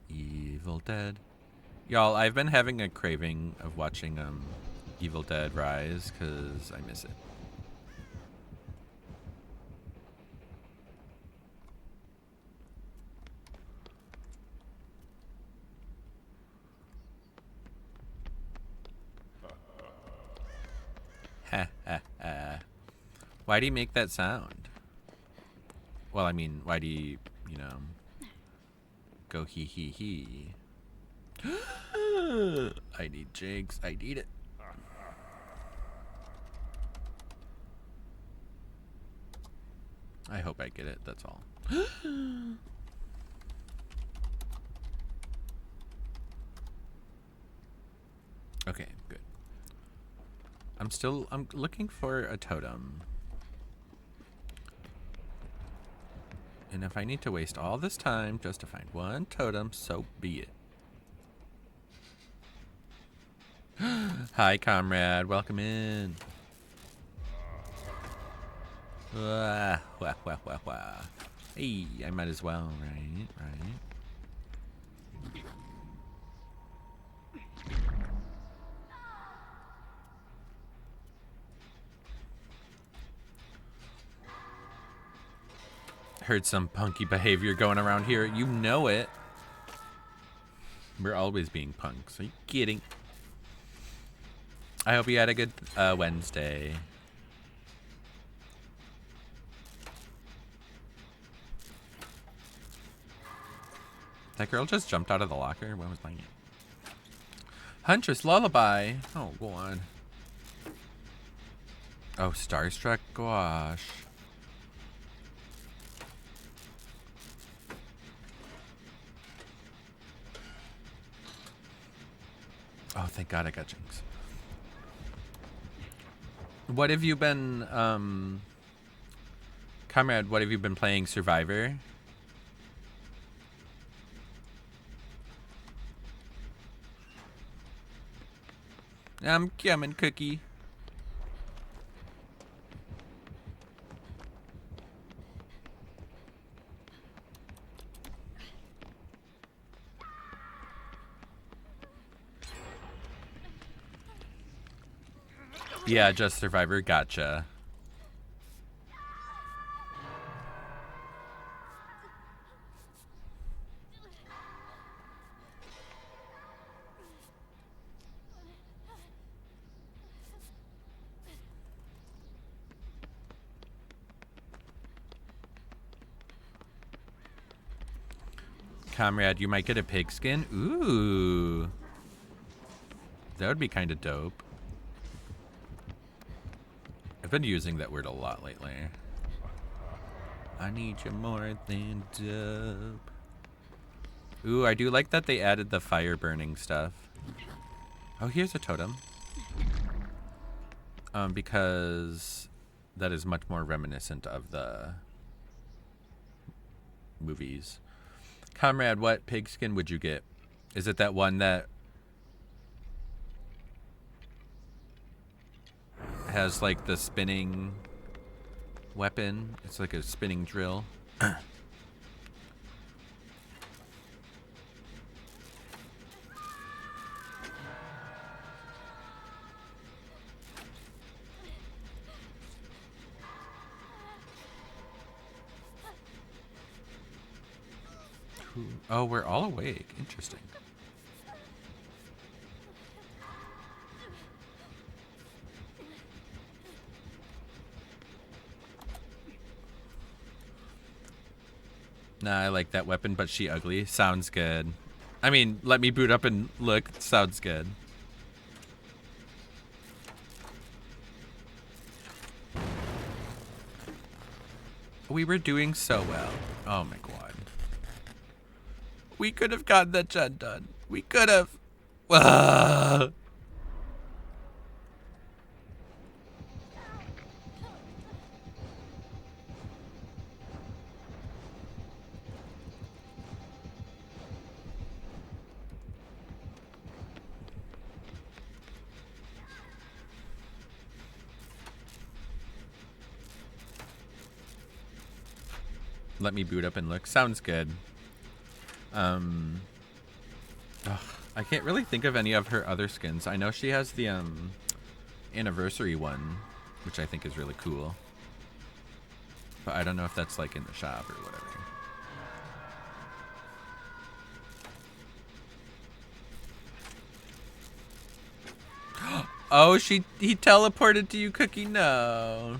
Evil Dead. Y'all, I've been having a craving of watching Evil Dead Rise, because I miss it. Ha ha ha. Why do you make that sound? Well, I mean, why do you, you know, go hee hee hee? I need jigs. I need it. I hope I get it, that's all. Okay, good. I'm looking for a totem. And if I need to waste all this time just to find one totem, so be it. Hi, comrade. Welcome in. Wah, wah, wah, wah, wah. Hey, I might as well, right? Right. Heard some punky behavior going around here. You know it. We're always being punks. Are you kidding? I hope you had a good Wednesday. That girl just jumped out of the locker. When was playing it? Huntress Lullaby. Oh, go on. Oh, Starstruck Gouache. Oh, thank God I got Jinx. What have you been, Comrade, what have you been playing? Survivor? I'm coming, Cookie. Yeah, just Survivor. Gotcha. Comrade, you might get a pigskin. Ooh. That would be kind of dope. I've been using that word a lot lately. I need you more than dope. Ooh, I do like that they added the fire burning stuff. Oh, here's a totem. Because that is much more reminiscent of the movies. Comrade, what pigskin would you get? Is it that one that has like the spinning weapon? It's like a spinning drill. Oh, we're all awake. Interesting. Nah, I like that weapon, but she ugly. Sounds good. I mean, let me boot up and look. Sounds good. We were doing so well. Oh my god. We could have gotten that gen done. We could have. Let me boot up and look. Sounds good. Ugh, I can't really think of any of her other skins. I know she has the anniversary one, which I think is really cool. But I don't know if that's like in the shop or whatever. Oh, he teleported to you, Cookie. No.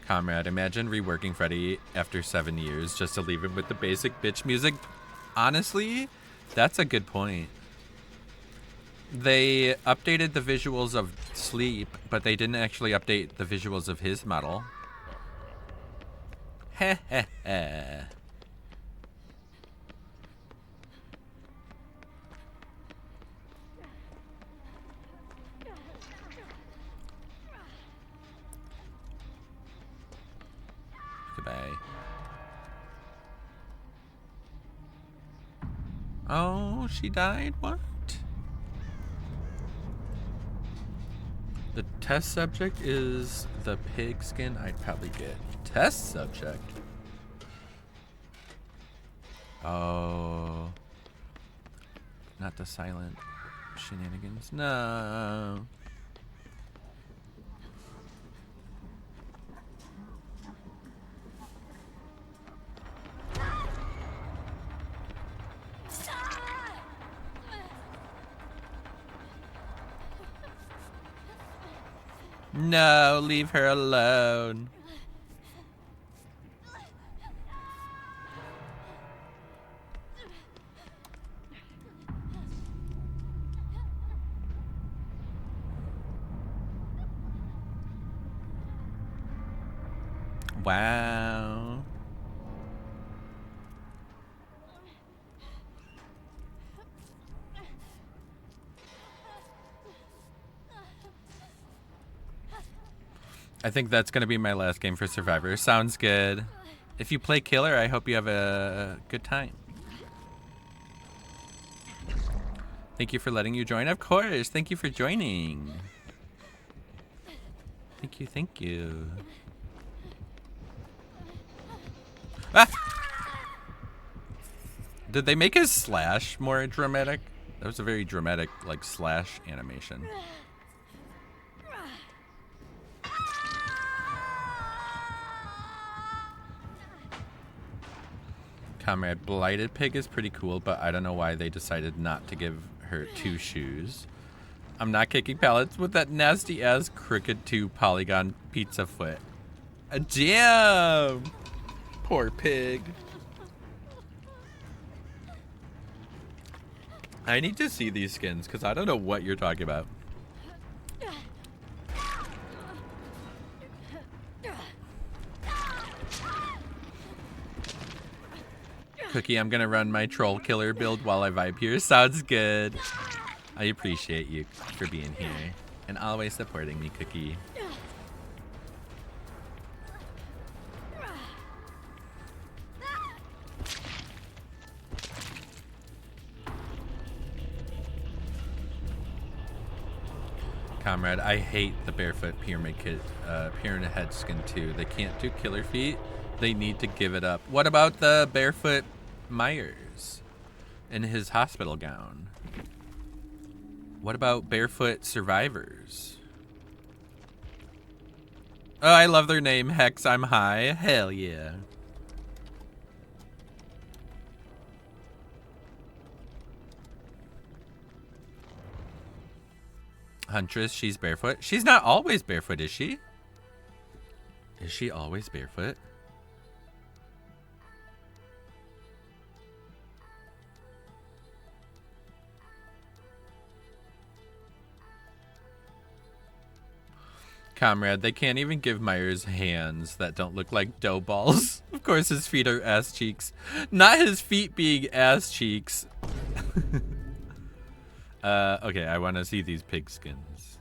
Comrade, imagine reworking Freddy after 7 years just to leave him with the basic bitch music. Honestly, that's a good point. They updated the visuals of Sleep, but they didn't actually update the visuals of his model. Heh heh heh. Goodbye. Oh, she died? What? The test subject is the pig skin I'd probably get. Test subject? Oh. Not the silent shenanigans. No. No, leave her alone. Wow. I think that's going to be my last game for Survivor. Sounds good. If you play Killer, I hope you have a good time. Thank you for letting you join. Of course. Thank you for joining. Thank you. Thank you. Ah! Did they make his slash more dramatic? That was a very dramatic, like, slash animation. Comrade, Blighted Pig is pretty cool, but I don't know why they decided not to give her 2 shoes. I'm not kicking pallets with that nasty ass crooked 2 polygon pizza foot. A jam! Poor pig. I need to see these skins because I don't know what you're talking about. Cookie, I'm gonna run my troll killer build while I vibe here. Sounds good. I appreciate you for being here and always supporting me, Cookie. Comrade, I hate the barefoot pyramid head skin too. They can't do killer feet. They need to give it up. What about the barefoot Myers in his hospital gown? What about barefoot survivors? Oh, I love their name. Hex, I'm high. Hell yeah. Huntress, she's barefoot. She's not always barefoot, is she? Is she always barefoot? Comrade, they can't even give Myers hands that don't look like dough balls. Of course his feet are ass cheeks. Not his feet being ass cheeks. Okay, I want to see these pig skins.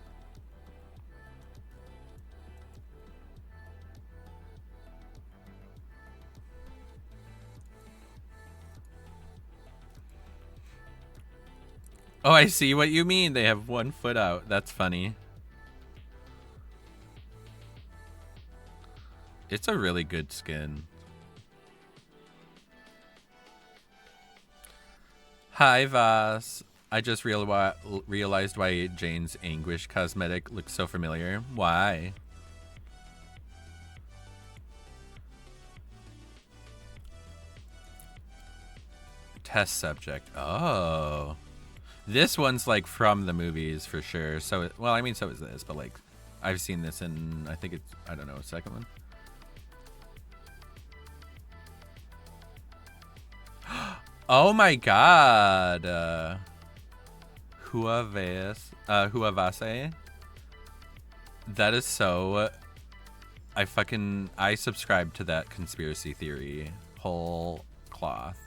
Oh, I see what you mean. They have 1 foot out. That's funny. It's a really good skin. Hi, Voss. I just realized why Jane's Anguish cosmetic looks so familiar. Why? Test subject. Oh. This one's like from the movies for sure. So, well, I mean, so is this, but like, I've seen this in, I think it's, I don't know, second one. Oh my god. Huavase. That is so, I subscribe to that conspiracy theory whole cloth.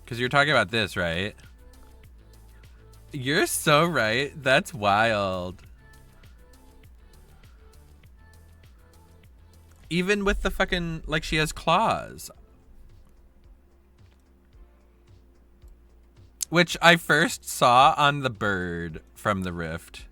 Because you're talking about this, right? You're so right. That's wild. Even with the fucking, like, she has claws. Which I first saw on the bird from the Rift.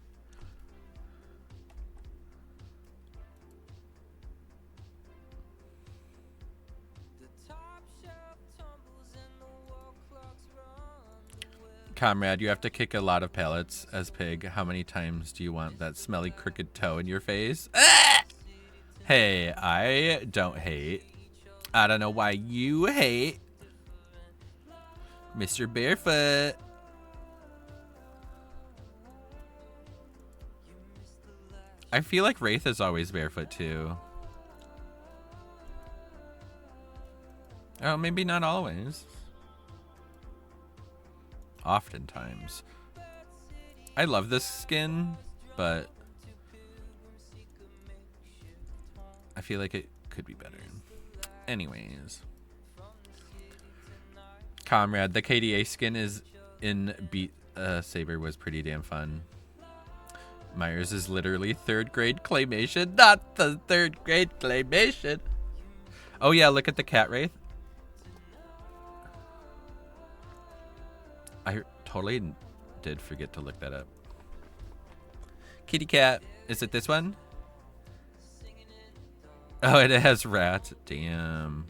Comrade, you have to kick a lot of pellets as Pig. How many times do you want that smelly crooked toe in your face? Ah! Hey, I don't hate. I don't know why you hate. Mr. Barefoot. I feel like Wraith is always barefoot too. Oh, maybe not always. Oftentimes. I love this skin, but I feel like it could be better. Anyways. Comrade, the KDA skin is in Beat Saber was pretty damn fun. Myers is literally 3rd grade claymation, not the 3rd grade claymation. Oh yeah, look at the cat wraith. I totally did forget to look that up. Kitty cat. Is it this one? Oh, it has rats. Damn.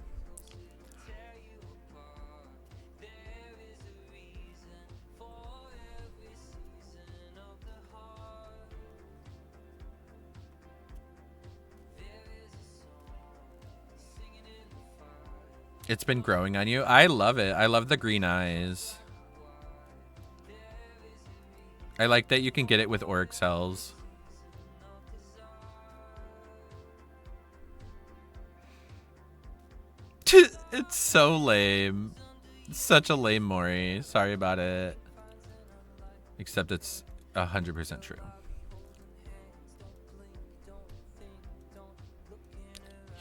It's been growing on you. I love it. I love the green eyes. I like that you can get it with auric cells. It's so lame. Such a lame Mori. Sorry about it. Except it's 100% true.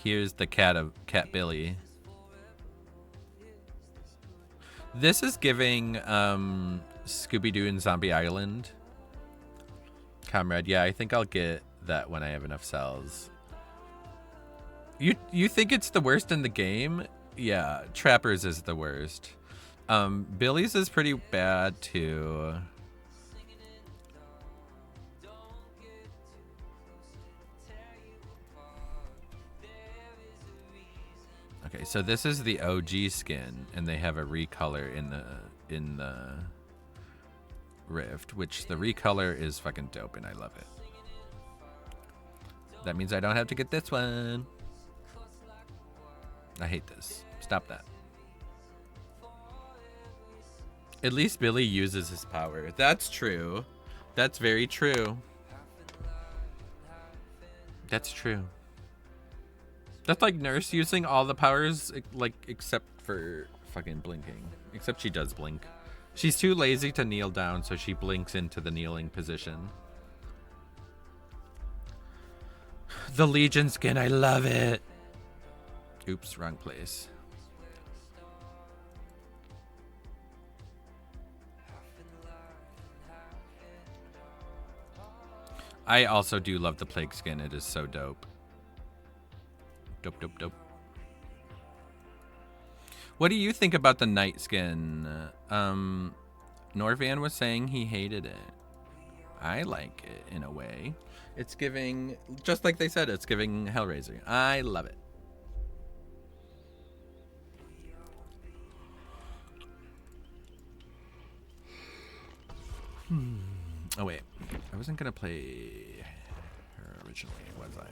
Here's the Cat Billy. This is giving Scooby-Doo and Zombie Island. Comrade, yeah, I think I'll get that when I have enough cells. You think it's the worst in the game? Yeah, Trappers is the worst. Billy's is pretty bad too. Okay, so this is the OG skin, and they have a recolor in the Rift, which the recolor is fucking dope, and I love it. That means I don't have to get this one. I hate this. Stop that. At least Billy uses his power. That's true. That's very true. That's true. That's like Nurse using all the powers, like, except for fucking blinking. Except she does blink. She's too lazy to kneel down, so she blinks into the kneeling position. The Legion skin, I love it. Oops, wrong place. I also do love the Plague skin. It is so dope. Dope, dope, dope. What do you think about the Night skin? Norvan was saying he hated it. I like it in a way. It's giving, just like they said, it's giving Hellraiser. I love it. Oh wait, I wasn't gonna play her originally, was I?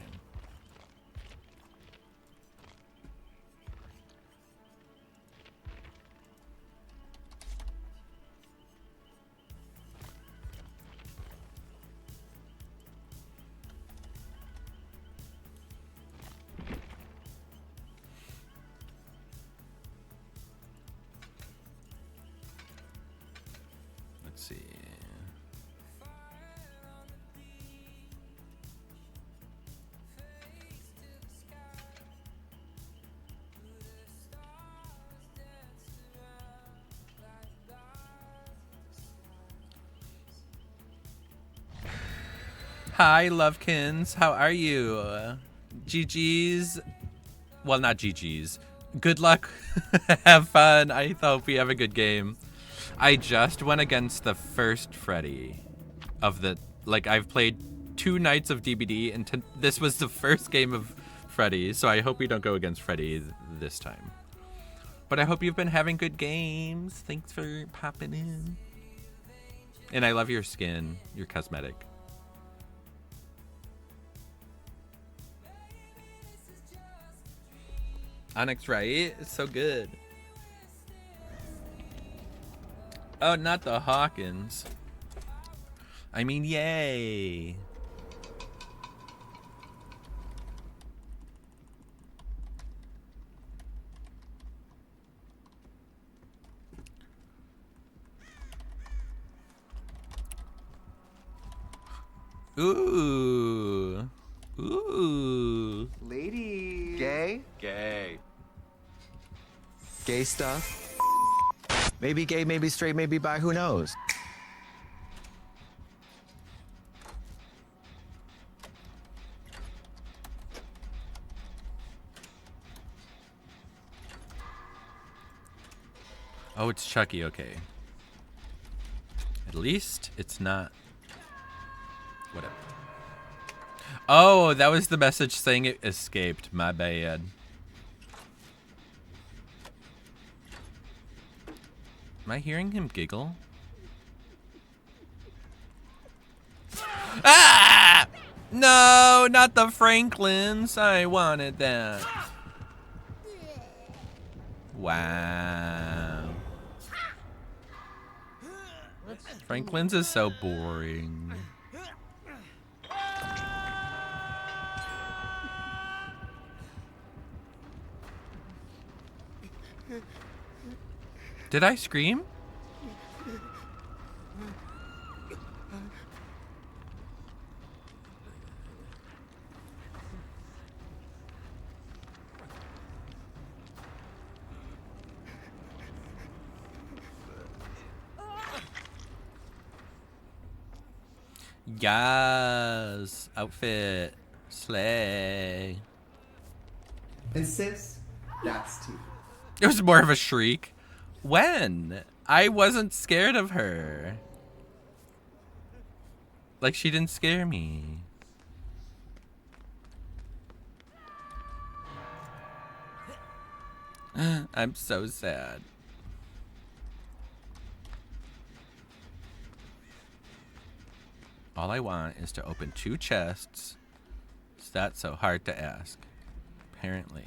Let's see. Hi, Lovekins. How are you? GG's. Well, not GG's. Good luck. Have fun. I hope you have a good game. I just went against the first Freddy of the... Like, I've played 2 nights of DBD, and this was the first game of Freddy, so I hope we don't go against Freddy this time. But I hope you've been having good games. Thanks for popping in. And I love your skin, your cosmetic. Onyx, right? It's so good. Oh, not the Hawkins. I mean, yay. Ooh. Ooh. Ladies. Gay? Gay. Gay stuff. Maybe gay, maybe straight, maybe bi, who knows? Oh, it's Chucky, okay. At least it's not... Whatever. Oh, that was the message saying it escaped. My bad. Am I hearing him giggle? Ah! No, not the Franklins. I wanted that. Wow. Franklin's is so boring. Did I scream? Yes, outfit, slay. And sis, that's T. It was more of a shriek. When? I wasn't scared of her. Like, she didn't scare me. I'm so sad. All I want is to open 2 chests. Is that so hard to ask? Apparently.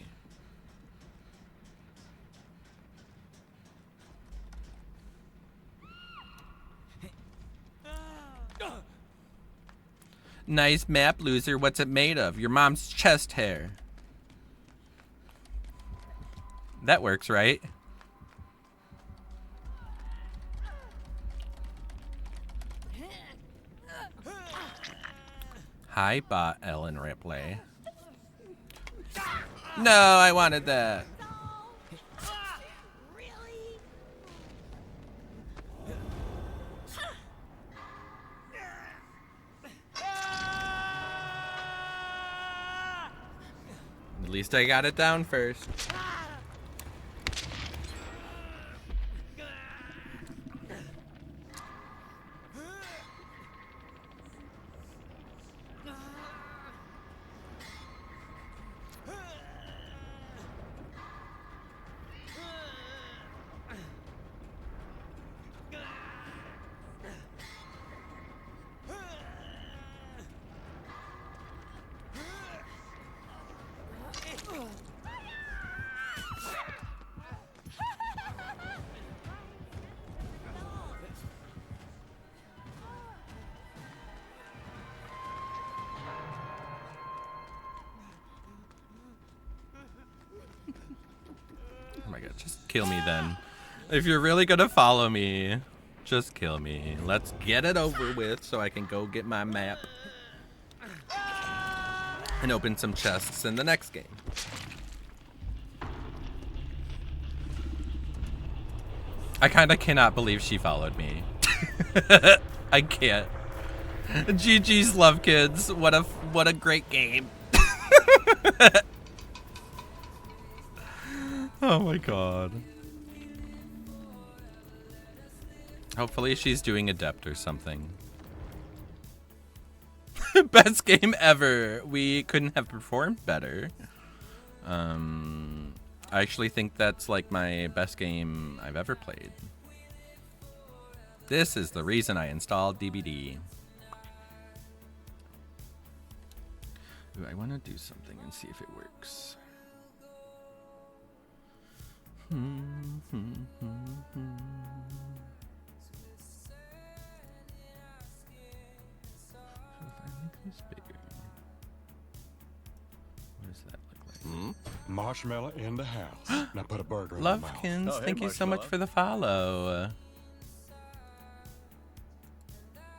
Nice map, loser. What's it made of? Your mom's chest hair. That works, right? Hi, bot Ellen Ripley. No, I wanted that. At least I got it down first. Just kill me then. If you're really gonna follow me, just kill me. Let's get it over with so I can go get my map and open some chests in the next game. I kinda cannot believe she followed me. I can't. GG's Love Kids. What a great game. Oh my god. Hopefully she's doing Adept or something. Best game ever. We couldn't have performed better. I actually think that's like my best game I've ever played. This is the reason I installed DBD. Ooh, I want to do something and see if it works. What does that look like? Marshmallow in the house. Now put a burger in my mouth. Lovekins, Oh, hey, thank you so much Marshmallow. for the follow.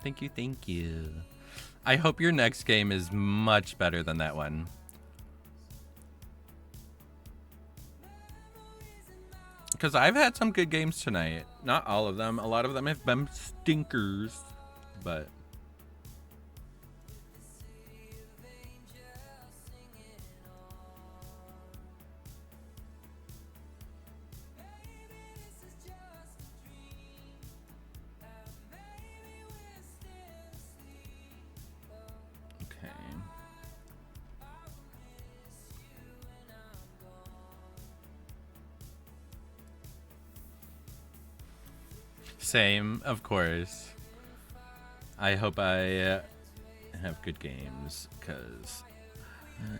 Thank you, thank you. I hope your next game is much better than that one. Because I've had some good games tonight. Not all of them. A lot of them have been stinkers. But... okay. Same, of course. I hope I have good games, because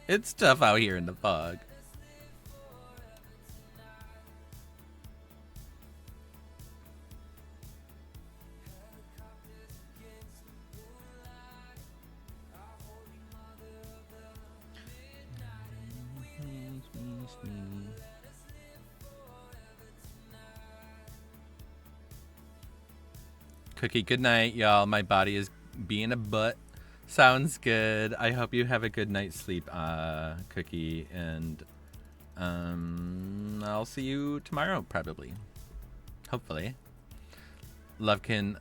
it's tough out here in the fog. Cookie, good night, y'all. My body is being a butt. Sounds good. I hope you have a good night's sleep, Cookie, and I'll see you tomorrow, probably. Hopefully. Lovekin,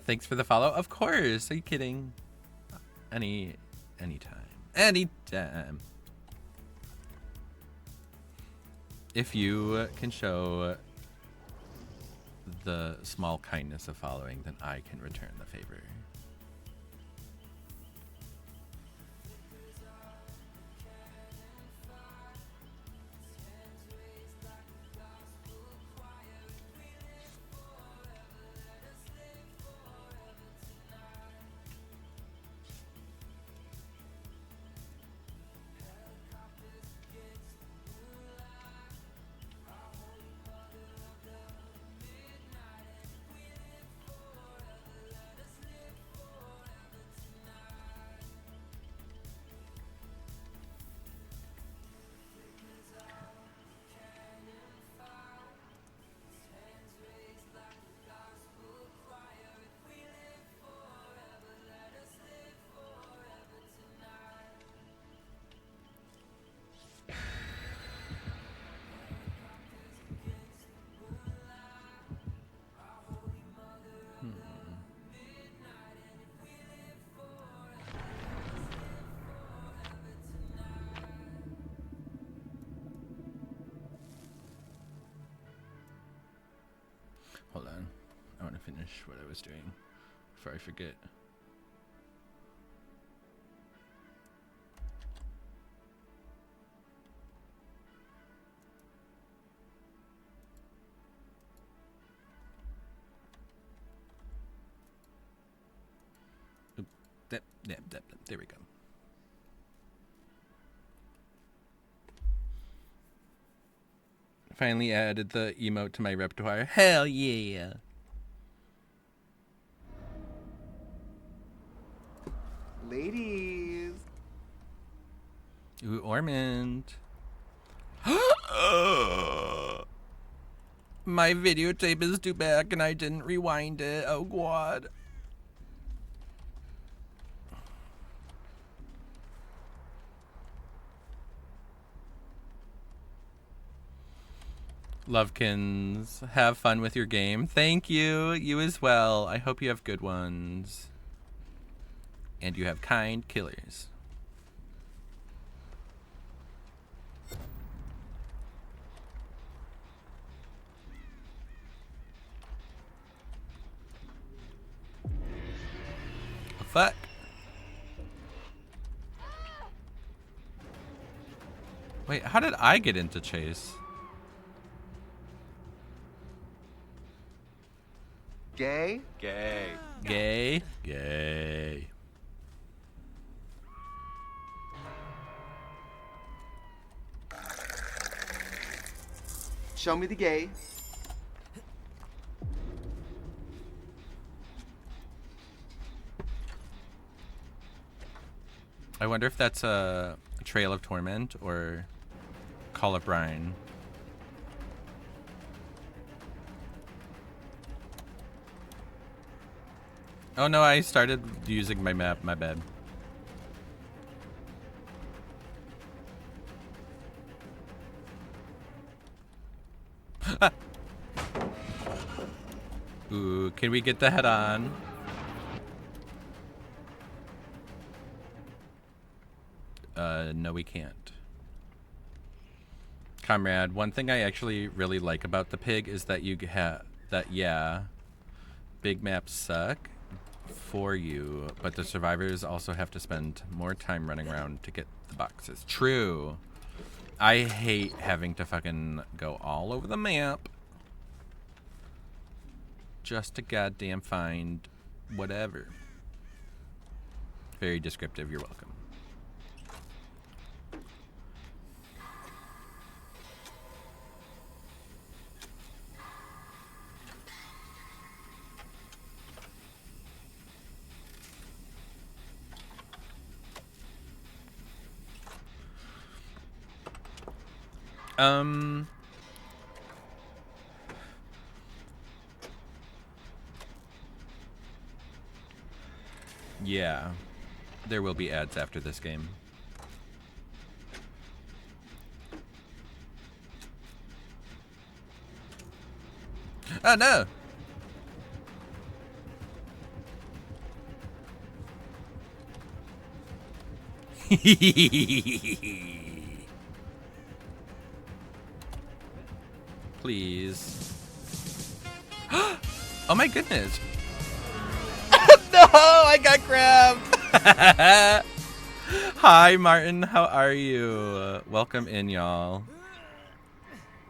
thanks for the follow. Of course. Are you kidding? Anytime. Anytime. If you can show the small kindness of following, then I can return the favor. Hold on. I want to finish what I was doing before I forget. Oop. There we go. Finally added the emote to my repertoire. Hell yeah. Ladies. Ooh, Ormond. My videotape is due back and I didn't rewind it. Oh, God. Lovekins, have fun with your game. Thank you. You as well. I hope you have good ones. And you have kind killers. Fuck. Wait, how did I get into Chase? Gay? Gay. Gay? Gay. Show me the gay. I wonder if that's a Trail of Torment or Call of Brine. Oh no, I started using my map, my bad. Ooh, can we get the head on? No we can't. Comrade, one thing I actually really like about the pig is that you have that, yeah, big maps suck for you, but the survivors also have to spend more time running around to get the boxes. True. I hate having to fucking go all over the map just to goddamn find whatever. Very descriptive, you're welcome. Yeah, there will be ads after this game. Oh no! Please. Oh my goodness. No, I got grabbed. Hi, Martin. How are you? Welcome in, y'all.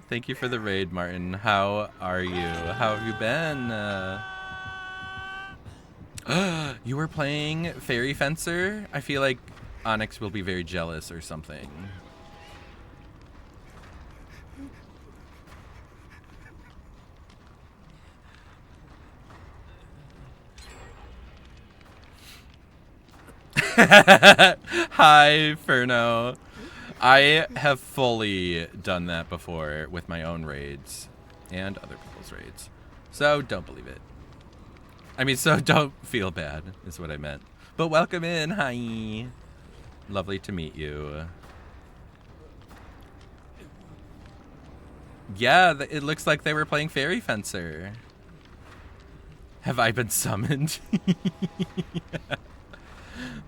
Thank you for the raid, Martin. How are you? How have you been? You were playing Fairy Fencer? I feel like Onyx will be very jealous or something. Hi, Furno. I have fully done that before with my own raids and other people's raids. So don't believe it. I mean, so don't feel bad is what I meant. But welcome in. Hi. Lovely to meet you. Yeah, it looks like they were playing Fairy Fencer. Have I been summoned?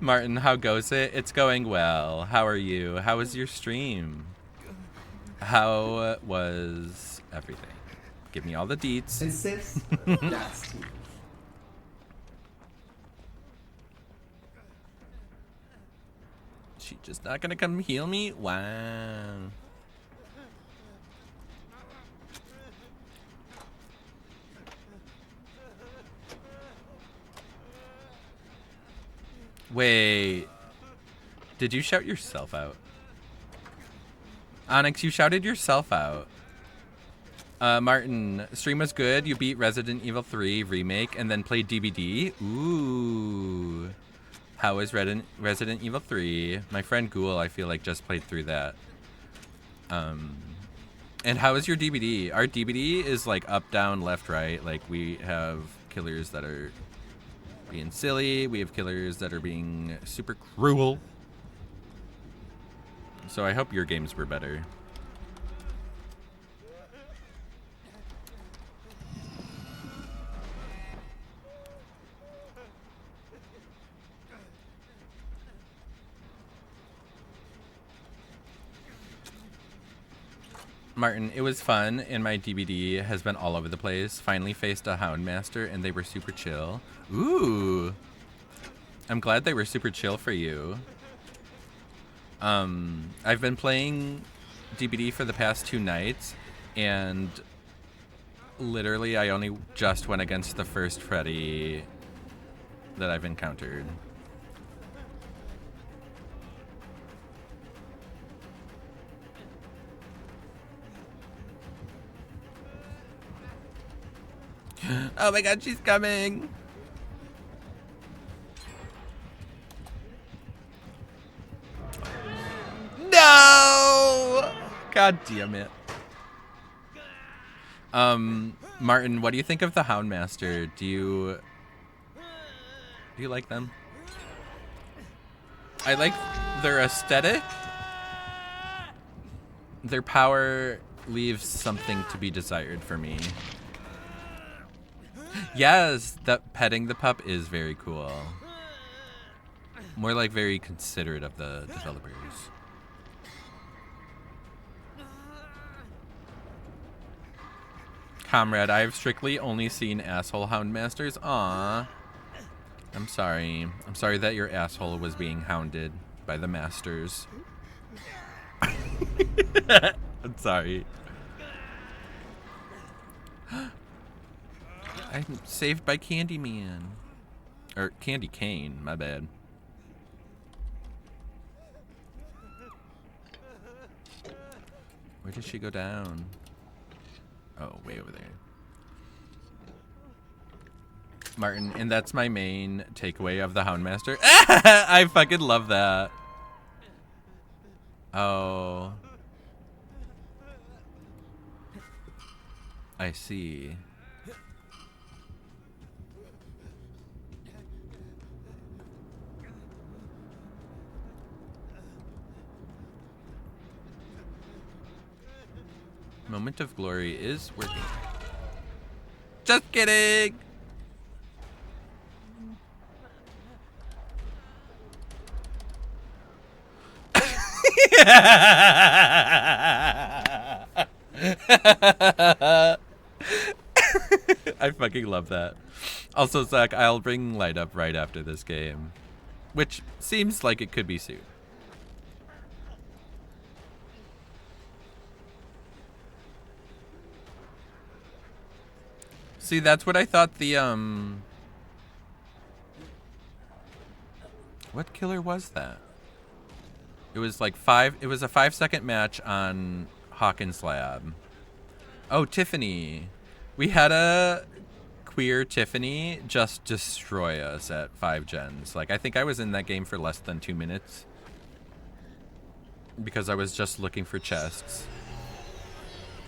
Martin, how goes it? It's going well. How are you? How was your stream? How was everything? Give me all the deets. And sis, that's tea. She just not gonna come heal me? Wow. Wait. Did you shout yourself out? Onyx, you shouted yourself out. Martin, stream was good. You beat Resident Evil 3 Remake and then played DBD. Ooh. How is Resident Evil 3? My friend Ghoul, I feel like, just played through that. And how is your DBD? Our DBD is like up, down, left, right. Like we have killers that are being silly. We have killers that are being super cruel. So I hope your games were better. Martin, it was fun, and my DBD has been all over the place. Finally faced a Houndmaster, and they were super chill. Ooh. I'm glad they were super chill for you. I've been playing DBD for the past 2 nights, and literally I only just went against the first Freddy that I've encountered. Oh my god, she's coming! No! God damn it. Martin, what do you think of the Houndmaster? Do you like them? I like their aesthetic. Their power leaves something to be desired for me. Yes, that petting the pup is very cool. More like very considerate of the developers. Comrade, I've strictly only seen asshole Houndmasters. Aww. I'm sorry. I'm sorry that your asshole was being hounded by the masters. I'm sorry. I'm saved by Candyman. Or Candy Cane, my bad. Where did she go down? Oh, way over there. Martin, and that's my main takeaway of the Houndmaster. I fucking love that. Oh. I see. Moment of glory is working. Just kidding! I fucking love that. Also, Zach, I'll bring Light up right after this game, which seems like it could be soon. See, that's what I thought the, what killer was that? It was like it was a 5-second match on Hawkins Lab. Oh, Tiffany. We had a queer Tiffany just destroy us at 5 gens. Like, I think I was in that game for less than 2 minutes. Because I was just looking for chests.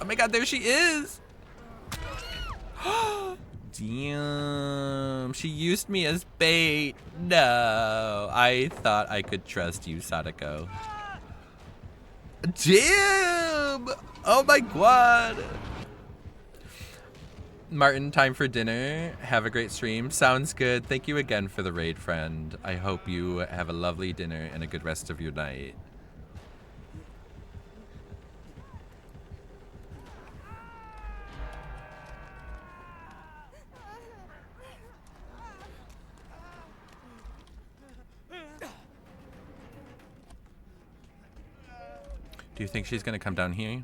Oh my god, there she is! Damn, she used me as bait. No, I thought I could trust you, Sadako. Damn! Oh my god! Martin, time for dinner. Have a great stream. Sounds good. Thank you again for the raid, friend. I hope you have a lovely dinner and a good rest of your night. Do you think she's gonna come down here?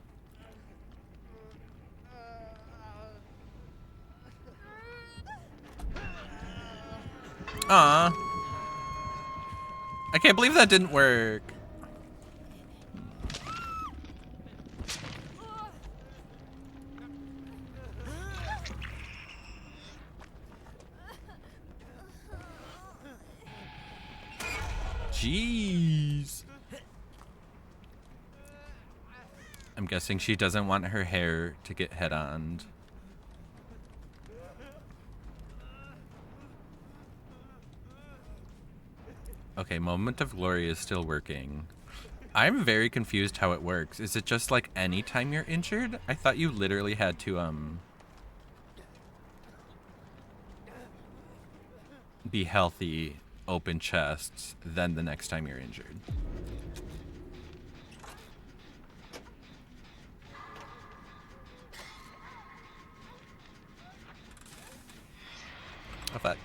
Aw. I can't believe that didn't work. Jeez. I'm guessing she doesn't want her hair to get head-on. Okay, Moment of Glory is still working. I'm very confused how it works. Is it just like any time you're injured? I thought you literally had to be healthy, open chests, then the next time you're injured. I thought.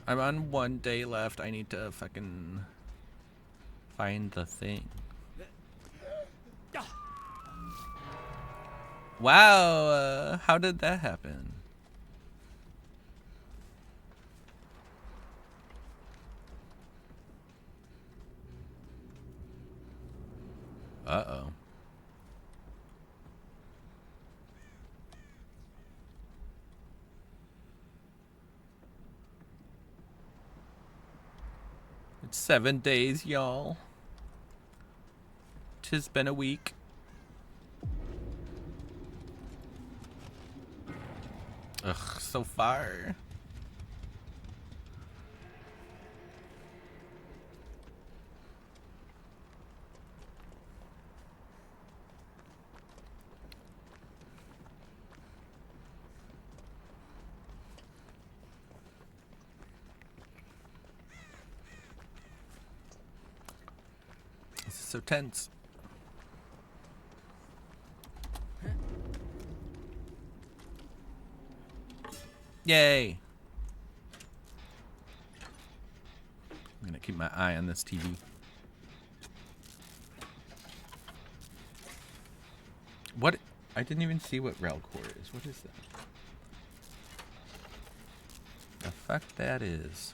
I'm on 1 day left. I need to fucking find the thing. Wow, how did that happen? Uh-oh. It's 7 days, y'all. 'Tis been a week. Ugh, so far. This is so tense. Yay! I'm gonna keep my eye on this TV. What? I didn't even see what Relcore is. What is that? The fuck that is?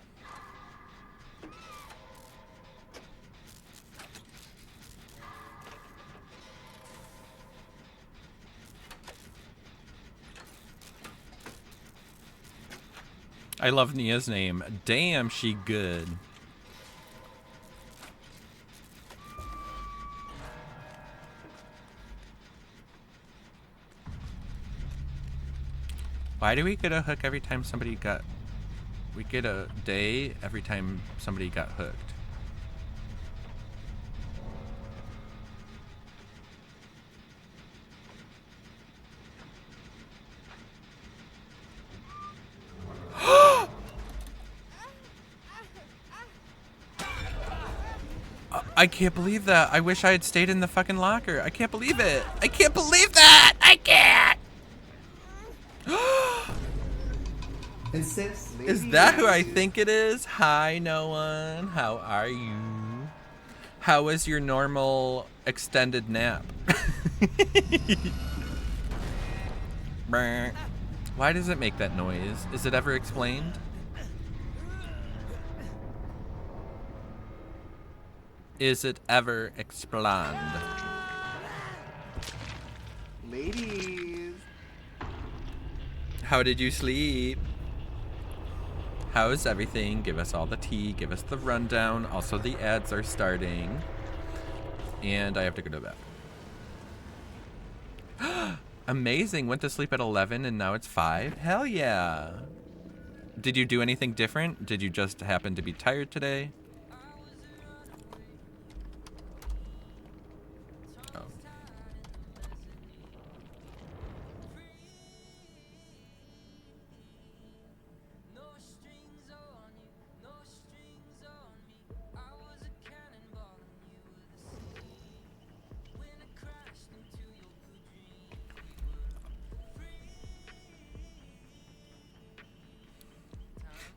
I love Nia's name. Damn, she good. Why do we get a hook every time somebody got... We get a day every time somebody got hooked. I can't believe that. I wish I had stayed in the fucking locker. I can't believe it. I can't believe that. I can't. Is that who I think it is? Hi, no one. How are you? How was your normal extended nap? Brr. Why does it make that noise? Is it ever explained? Is it ever explained? Ladies. How did you sleep? How is everything? Give us all the tea. Give us the rundown. Also, the ads are starting. And I have to go to bed. Amazing. Went to sleep at 11 and now it's 5. Hell yeah. Did you do anything different? Did you just happen to be tired today?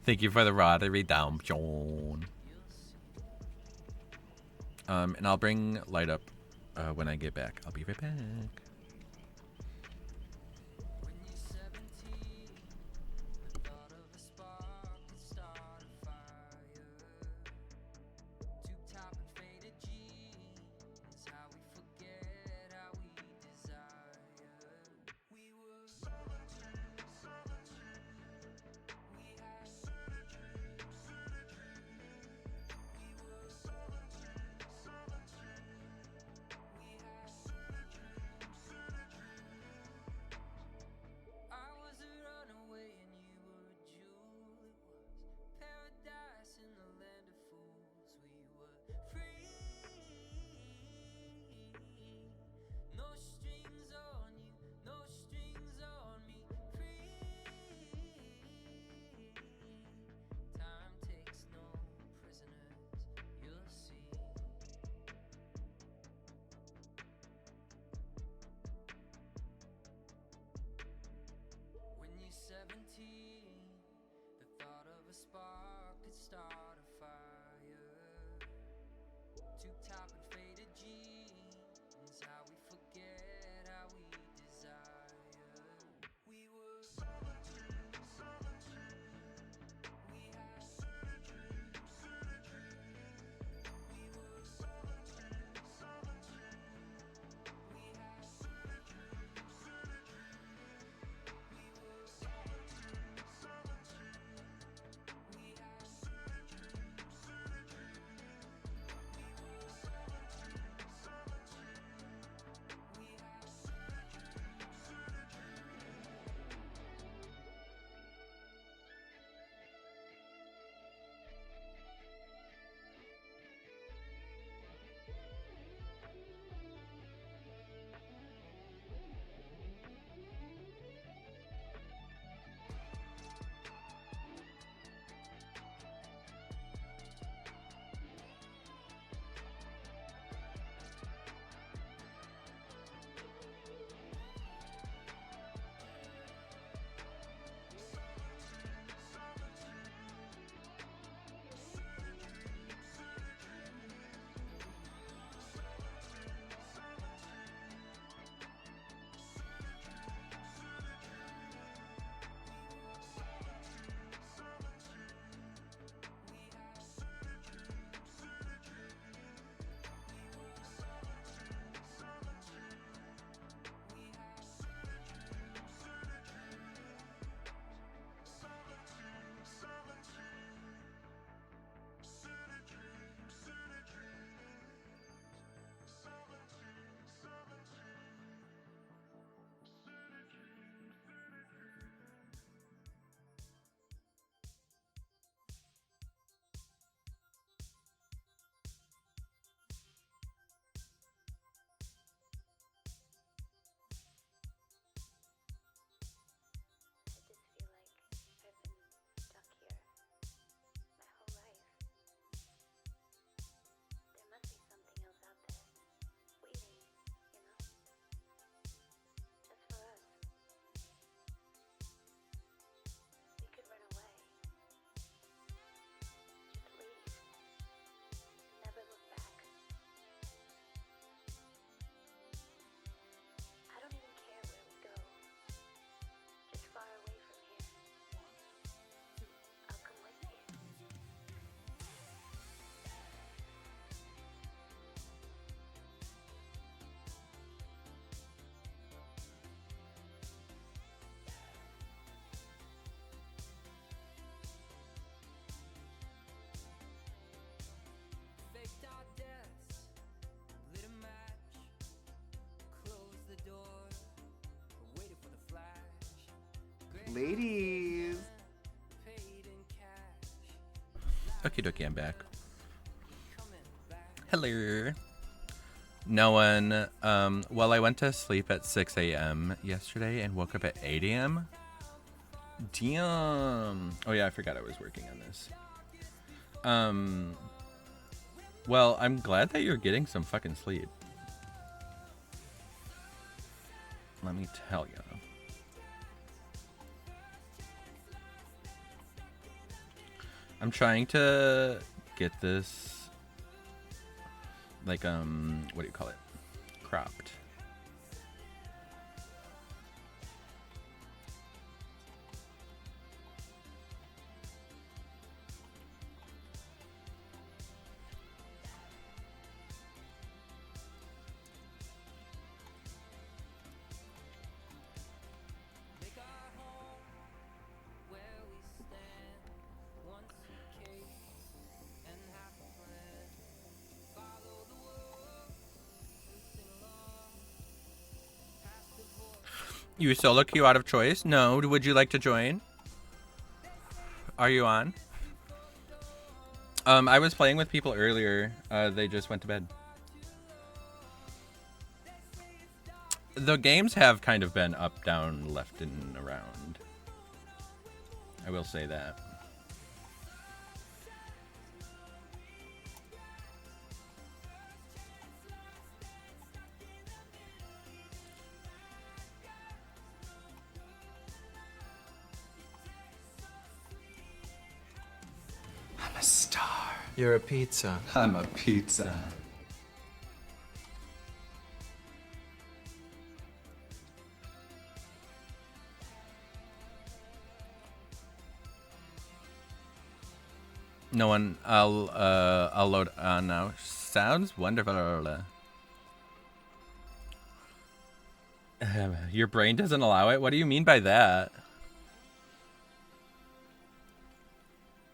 Thank you for the rod redemption. And I'll bring light up when I get back. I'll be right back. Ladies. Okie dokie, I'm back. Hello. No one. Well, I went to sleep at 6 a.m. yesterday and woke up at 8 a.m. Damn. Oh yeah, I forgot I was working on this. Well, I'm glad that you're getting some fucking sleep. Let me tell you. I'm trying to get this, like, what do you call it? Cropped. You solo queue out of choice? No. Would you like to join? Are you on? I was playing with people earlier. They just went to bed. The games have kind of been up, down, left, and around. I will say that. I'm a star. You're a pizza. I'm a pizza. No one. I'll load on now. Sounds wonderful. Your brain doesn't allow it? What do you mean by that?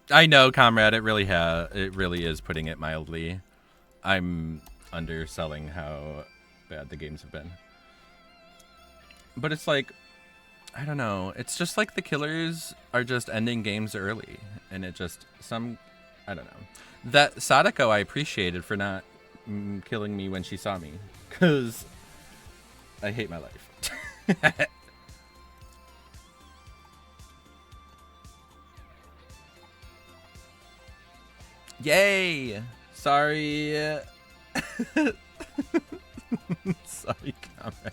I know, comrade. It really is, putting it mildly. I'm underselling how bad the games have been. But it's like, I don't know. It's just like the killers are just ending games early, and it just I don't know. That Sadako I appreciated for not killing me when she saw me, because I hate my life. Yay! Sorry. Sorry, comrade.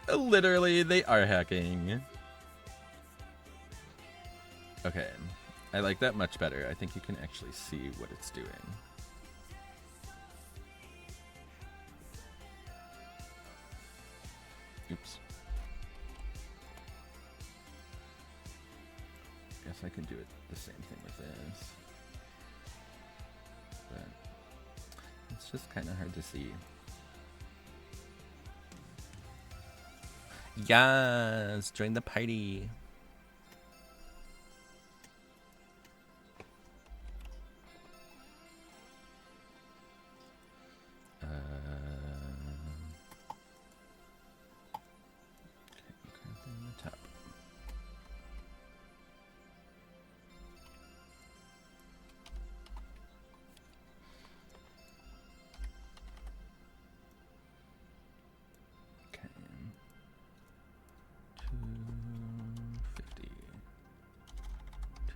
Literally, they are hacking. Okay. I like that much better. I think you can actually see what it's doing. Oops. Guess I can do it the same thing with this. But it's just kind of hard to see. Yes, join the party. Okay.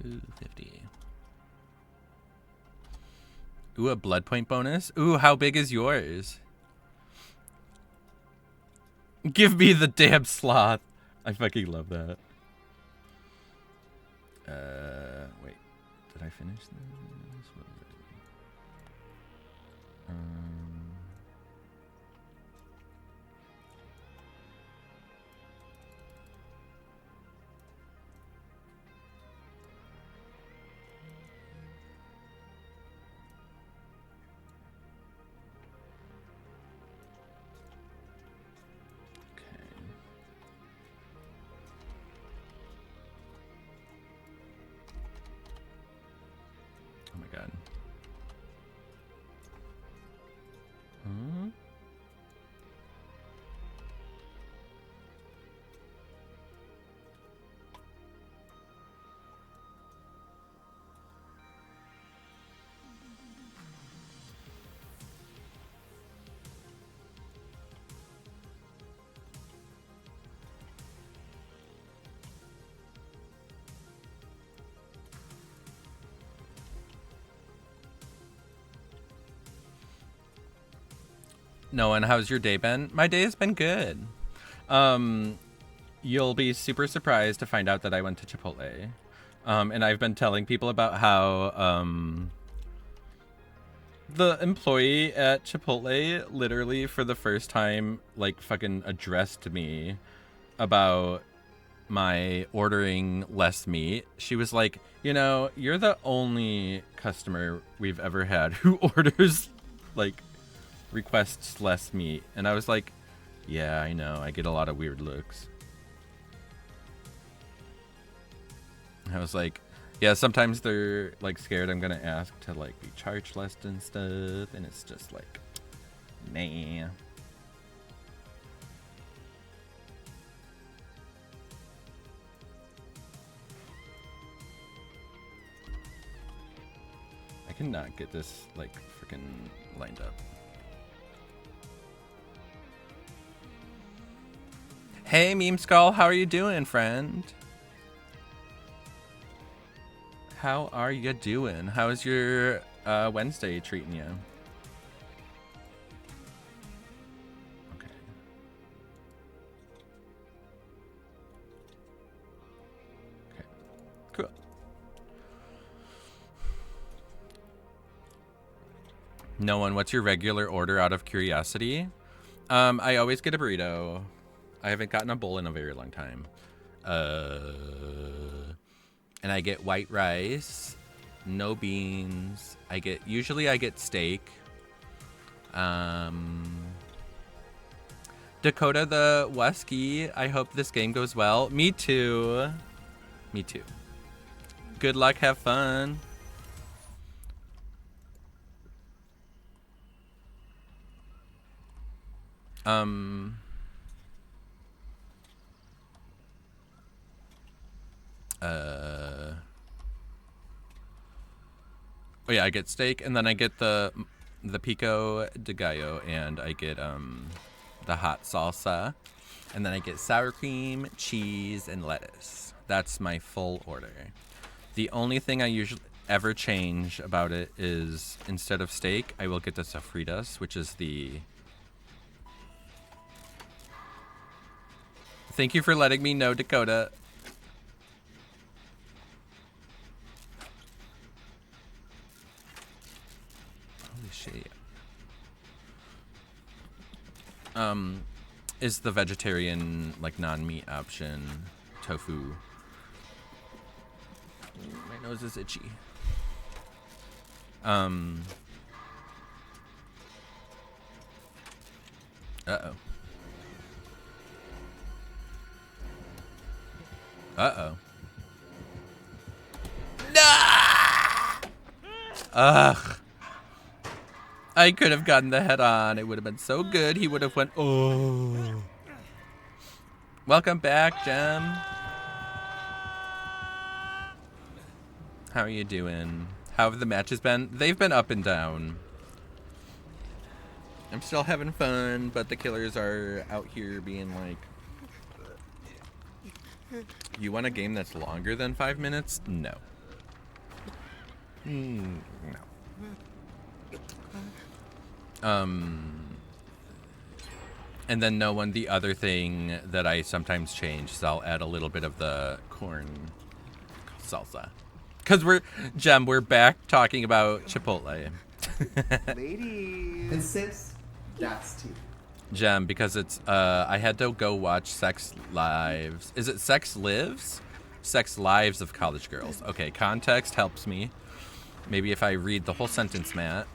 250. Ooh, a blood point bonus. Ooh, how big is yours? Give me the damn sloth. I fucking love that. Wait. Did I finish this? What was it? Oh my god. Noah, how's your day been? My day has been good. You'll be super surprised to find out that I went to Chipotle. And I've been telling people about how the employee at Chipotle literally for the first time like fucking addressed me about my ordering less meat. She was like, you know, you're the only customer we've ever had who orders like requests less meat. And I was like, yeah, I know, I get a lot of weird looks. I was like, yeah, sometimes they're like scared I'm gonna ask to like be charged less and stuff, and it's just like, nah. I cannot get this like freaking lined up. Hey, Meme Skull, how are you doing, friend? How are you doing? How's your Wednesday treating you? Okay. Okay. Cool. No one, what's your regular order out of curiosity? I always get a burrito. I haven't gotten a bowl in a very long time. And I get white rice, no beans. Usually I get steak. Dakota the Wusky, I hope this game goes well. Me too. Me too. Good luck, have fun. Oh yeah, I get steak, and then I get the pico de gallo, and I get the hot salsa, and then I get sour cream, cheese, and lettuce. That's my full order. The only thing I usually ever change about it is instead of steak, I will get the sofritas, which is the... Thank you for letting me know, Dakota. Holy shit. Is the vegetarian, like, non-meat option tofu. My nose is itchy. Uh-oh. Uh-oh. Nah! Ugh. I could have gotten the head on. It would have been so good. He would have went, oh. Welcome back, Jem. How are you doing? How have the matches been? They've been up and down. I'm still having fun, but the killers are out here being like, you want a game that's longer than 5 minutes? No. No. And then no one, the other thing that I sometimes change is I'll add a little bit of the corn salsa. Because we're back talking about Chipotle. Ladies. And sis, that's tea. Jem, because it's, I had to go watch Sex Lives. Is it Sex Lives? Sex Lives of College Girls. Okay, context helps me. Maybe if I read the whole sentence, Matt.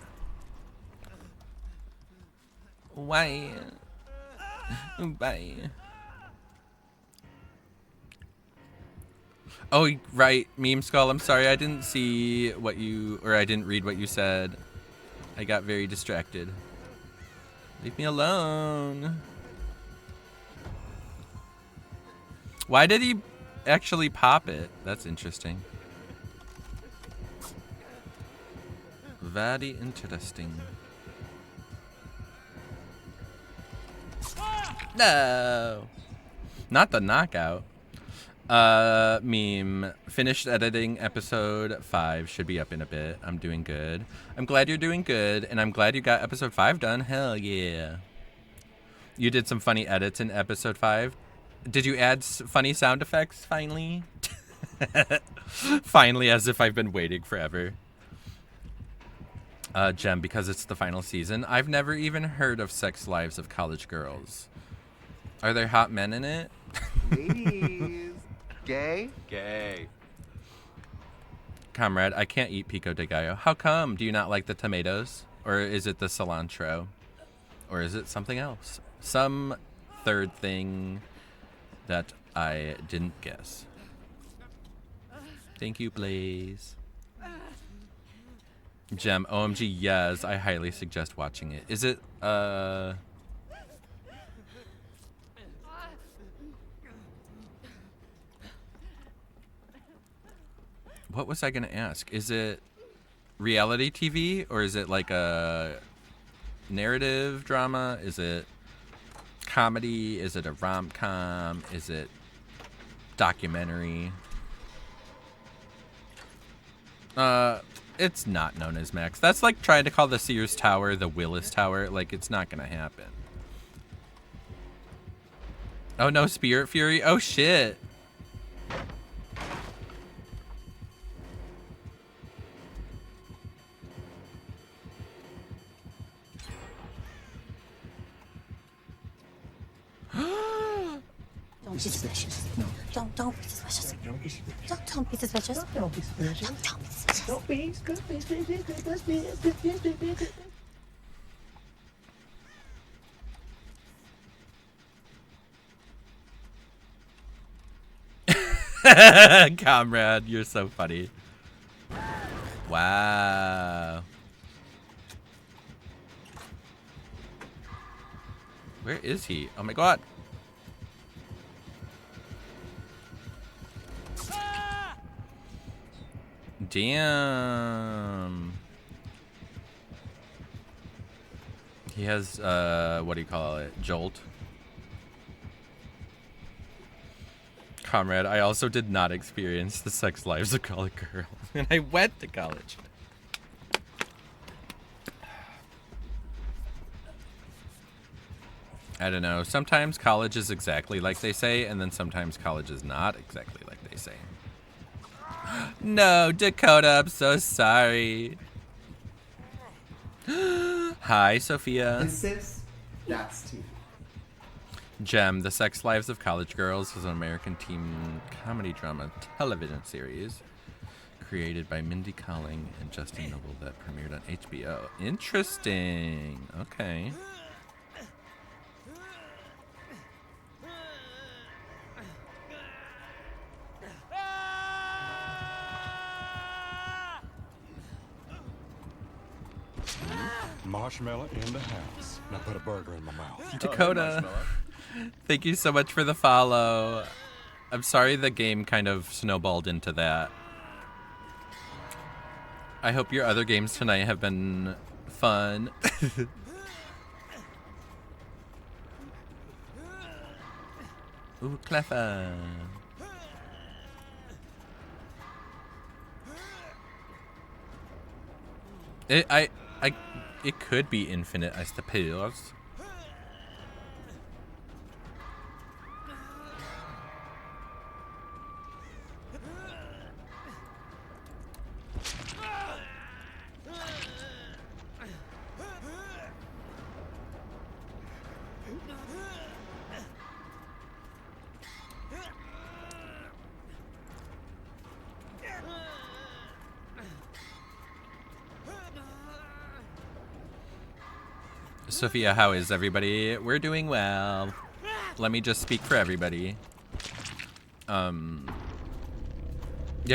Why? Bye. Oh, right, Meme Skull. I'm sorry, I didn't see what you, or I didn't read what you said. I got very distracted. Leave me alone. Why did he actually pop it? That's interesting. Very interesting. No. Not the knockout. Meme. Finished editing episode 5. Should be up in a bit. I'm doing good. I'm glad you're doing good, and I'm glad you got episode 5 done. Hell yeah. You did some funny edits in episode 5. Did you add funny sound effects finally? Finally, as if I've been waiting forever. Jem, because it's the final season. I've never even heard of Sex Lives of College Girls. Are there hot men in it? Ladies. Gay? Gay. Comrade, I can't eat pico de gallo. How come? Do you not like the tomatoes? Or is it the cilantro? Or is it something else? Some third thing that I didn't guess. Thank you, Blaze. Gem, OMG, yes, I highly suggest watching it. Is it, what was I gonna ask? Is it reality TV, or is it like a narrative drama? Is it comedy? Is it a rom-com? Is it documentary? It's not known as Max. That's like trying to call the Sears Tower the Willis Tower. Like, it's not gonna happen. Oh no, Spirit Fury. Oh shit. Don't be suspicious. No. Don't be suspicious. Don't be suspicious. Don't be suspicious. Don't be suspicious. Don't be suspicious. Comrade, you're so funny. Wow. Where is he? Oh my god. Damn. He has, what do you call it? Jolt. Comrade, I also did not experience the sex lives of college girls. And I went to college. I don't know. Sometimes college is exactly like they say, and then sometimes college is not exactly like they say. No, Dakota, I'm so sorry. Hi, Sophia. And sis, that's tea. Gem, The Sex Lives of College Girls is an American teen comedy drama television series created by Mindy Kaling and Justin Noble that premiered on HBO. Interesting. Okay. Marshmallow in the house. Now put a burger in my mouth. Dakota, thank you so much for the follow. I'm sorry the game kind of snowballed into that. I hope your other games tonight have been fun. Ooh, clever. It could be infinite, I suppose. Sophia, how is everybody? We're doing well. Let me just speak for everybody. Yeah,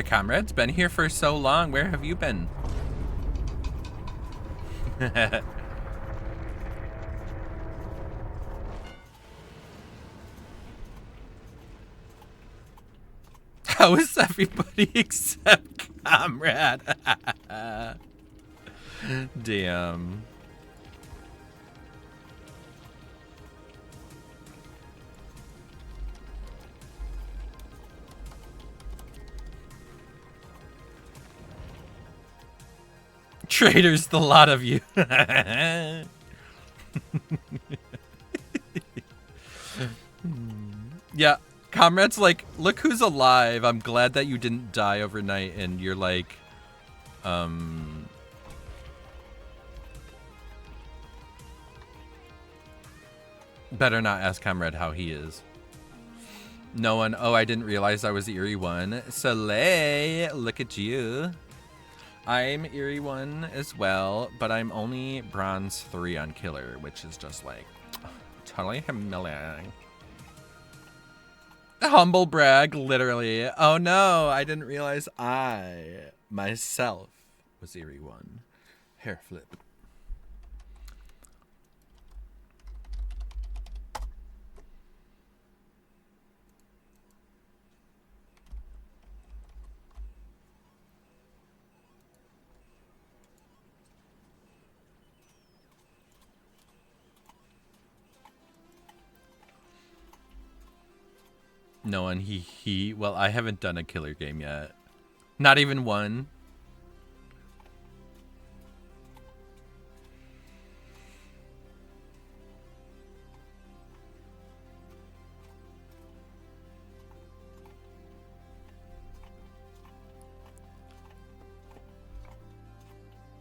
Comrade's been here for so long. Where have you been? How is everybody except Comrade? Damn. Traitors, the lot of you. Yeah, Comrade's like, look who's alive. I'm glad that you didn't die overnight. And you're like, better not ask Comrade how he is. No one. Oh, I didn't realize I was Eerie 1. Soleil, look at you. I'm Eerie 1 as well, but I'm only Bronze 3 on Killer, which is just like totally humiliating. Humble brag, literally. Oh no, I didn't realize I, myself, was Eerie 1. Hair flip. No one, well, I haven't done a killer game yet. Not even one.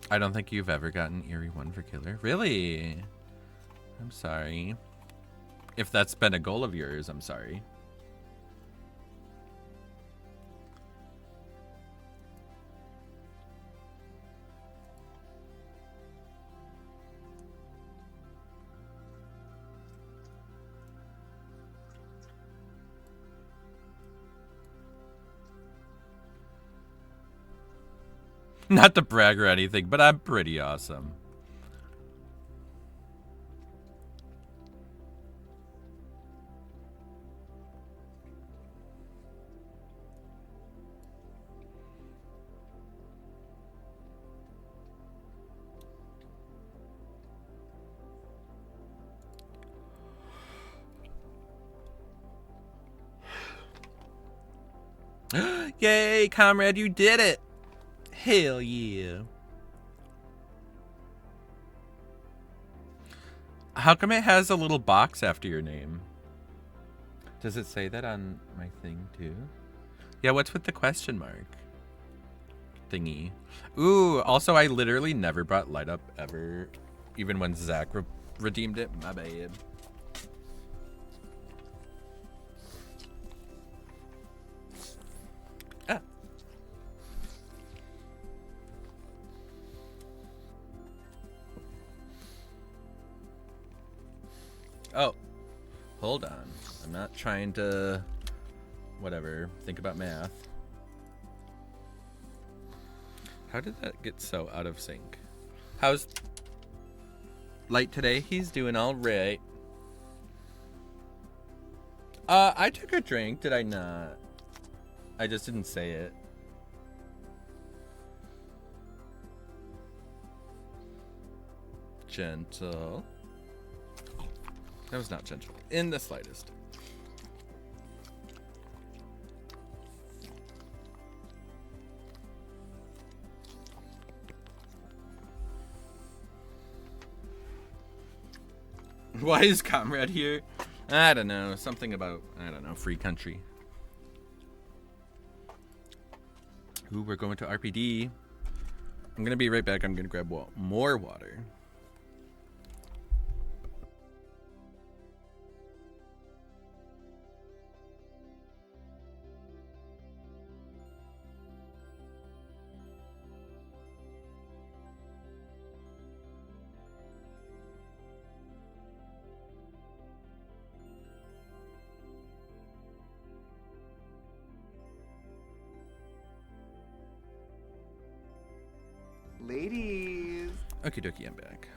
I don't think you've ever gotten Eerie 1 for killer. Really? I'm sorry. If that's been a goal of yours, I'm sorry. Not to brag or anything, but I'm pretty awesome. Yay, Comrade, you did it! Hell yeah. How come it has a little box after your name? Does it say that on my thing too? Yeah, what's with the question mark thingy? Ooh, also I literally never brought light up ever, even when Zach redeemed it. My bad. Oh, hold on. I'm not trying to, whatever, think about math. How did that get so out of sync? How's Light today? He's doing all right. I took a drink, did I not? I just didn't say it. Gentle. That was not gentle in the slightest. Why is Comrade here? I don't know. Something about, I don't know, free country. Ooh, we're going to RPD. I'm going to be right back. I'm going to grab more water. Ladies. Okie dokie, I'm back.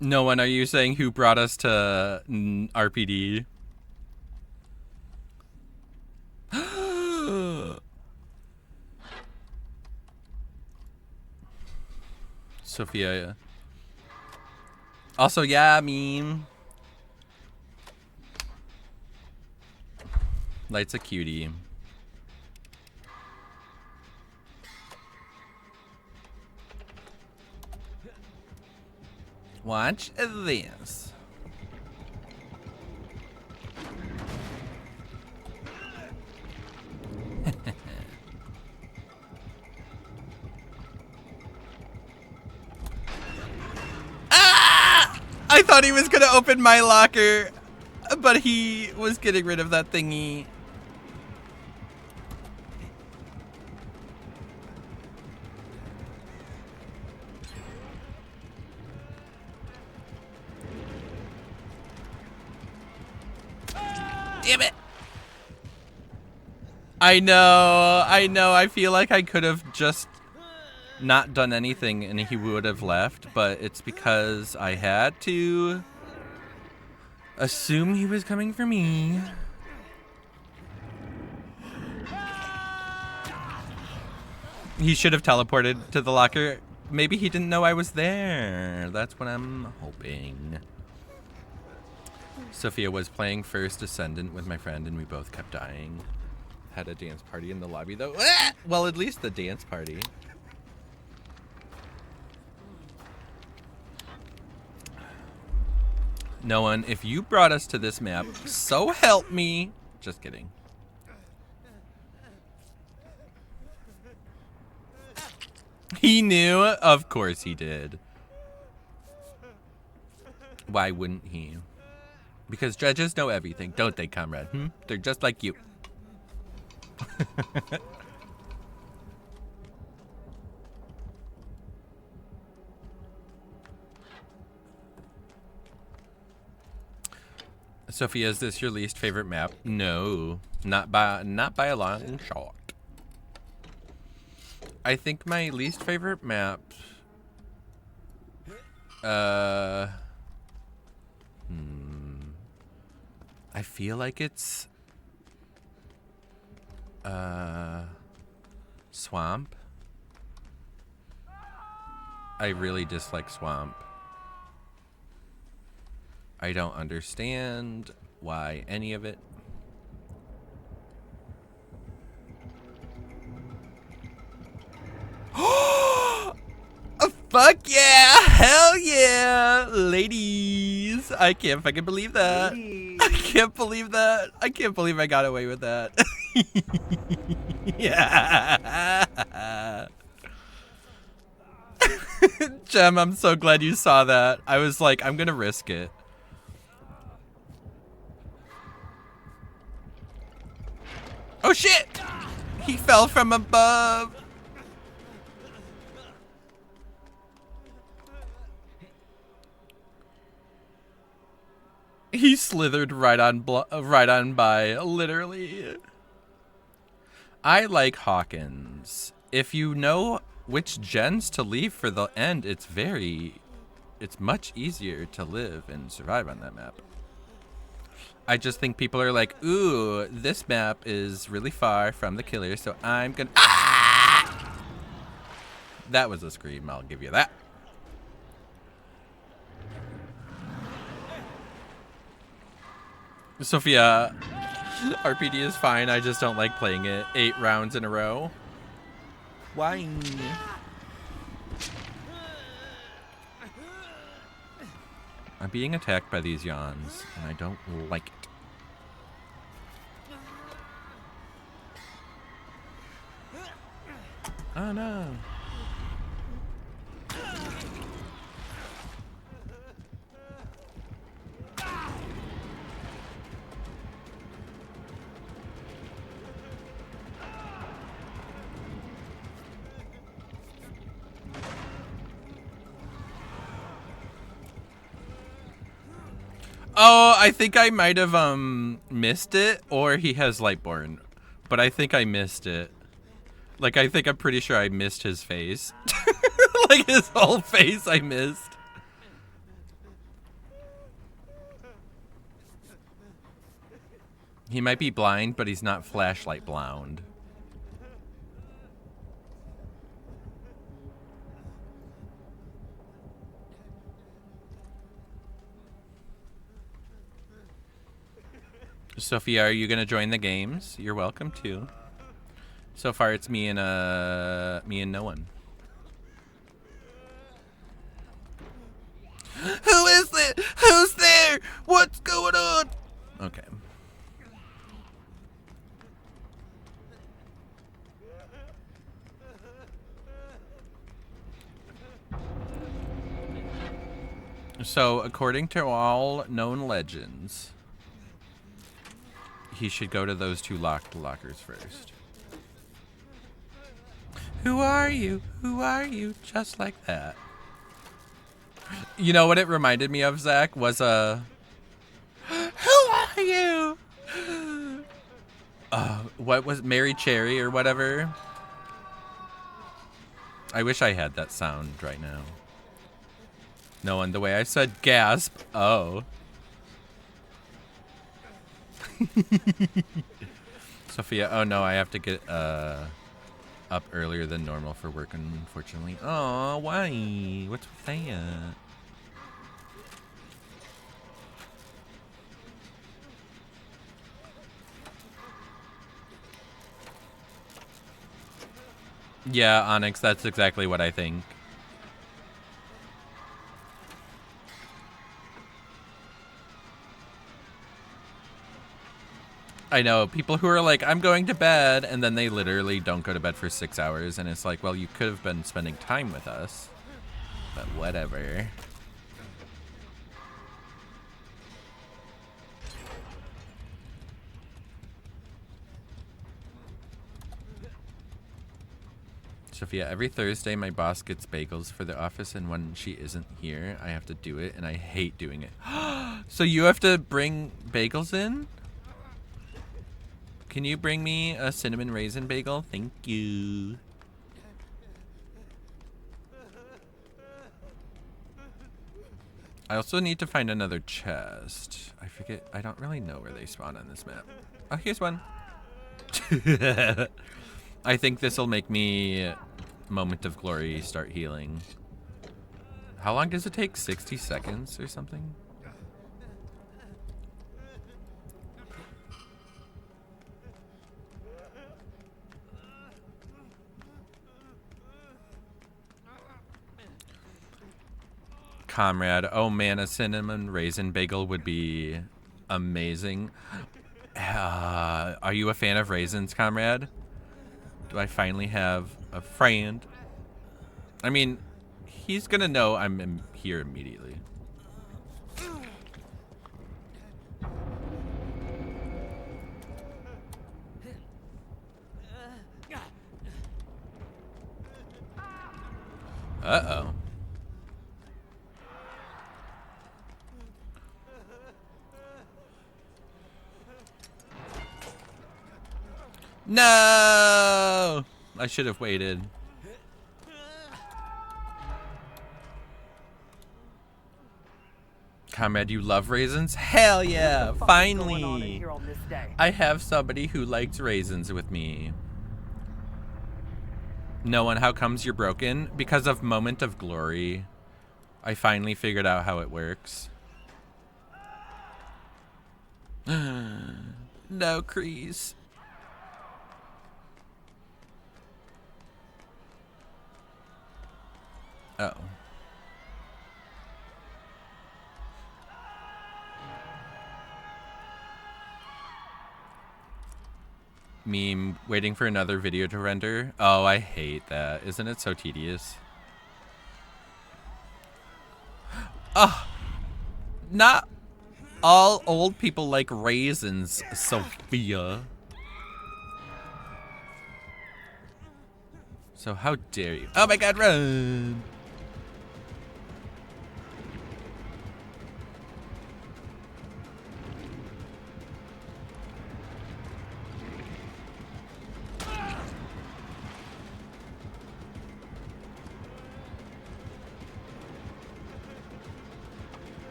No one, are you saying who brought us to RPD? Sophia. Also, yeah, meme. Light's a cutie. Watch this. Ah! I thought he was gonna open my locker, but he was getting rid of that thingy. Damn it. I know. I feel like I could have just not done anything and he would have left, but it's because I had to assume he was coming for me. He should have teleported to the locker. Maybe he didn't know I was there. That's what I'm hoping. Sophia was playing First Ascendant with my friend and we both kept dying. Had a dance party in the lobby though. Ah! Well, at least the dance party. No one, if you brought us to this map, so help me. Just kidding. He knew? Of course he did. Why wouldn't he? Because judges know everything, don't they, comrade? They're just like you. Sophia, is this your least favorite map? No, not by a long shot. I think my least favorite map, I feel like it's Swamp. I really dislike Swamp. I don't understand why any of it. Fuck yeah! Hell yeah! Ladies! I can't fucking believe that. Ladies. I can't believe that. I can't believe I got away with that. Yeah. Jem, I'm so glad you saw that. I was like, I'm gonna risk it. Oh shit! He fell from above. He slithered right on by, literally. I like Hawkins. If you know which gens to leave for the end, it's much easier to live and survive on that map. I just think people are like, ooh, this map is really far from the killer, so I'm gonna... Ah! That was a scream, I'll give you that. Sophia, RPD is fine, I just don't like playing it 8 rounds in a row. Why? I'm being attacked by these yawns, and I don't like it. Oh no. Oh, I think I might have missed it, or he has Lightborn, but I think I missed it. Like, I'm pretty sure I missed his face. Like, his whole face I missed. He might be blind, but he's not flashlight blind. Sophia, are you gonna join the games? You're welcome to. So far, it's me and no one. Who is it? Who's there? What's going on? Okay. So, according to all known legends, he should go to those two locked lockers first. Who are you? Who are you? Just like that. You know what it reminded me of, Zach? Was who are you? What was Mary Cherry or whatever? I wish I had that sound right now. No one, the way I said gasp. Oh. Sophia, oh no, I have to get up earlier than normal for work, unfortunately. Oh, why? What's with that? Yeah, Onyx, that's exactly what I think. I know, people who are like, I'm going to bed, and then they literally don't go to bed for 6 hours, and it's like, well, you could have been spending time with us. But whatever. Sophia, every Thursday my boss gets bagels for the office, and when she isn't here, I have to do it, and I hate doing it. So you have to bring bagels in? Can you bring me a cinnamon raisin bagel? Thank you. I also need to find another chest. I forget. I don't really know where they spawn on this map. Oh, here's one. I think this will make me Moment of Glory start healing. How long does it take? 60 seconds or something? Comrade. Oh man, a cinnamon raisin bagel would be amazing. Are you a fan of raisins, Comrade? Do I finally have a friend? I mean, he's gonna know I'm here immediately. Uh-oh. No! I should have waited. Comrade, you love raisins? Hell yeah! Finally! I have somebody who likes raisins with me. No one, how comes you're broken? Because of Moment of Glory. I finally figured out how it works. No, Kreese. Oh. Meme, waiting for another video to render. Oh, I hate that. Isn't it so tedious? Oh, not all old people like raisins, Sophia. So how dare you? Oh my god, run!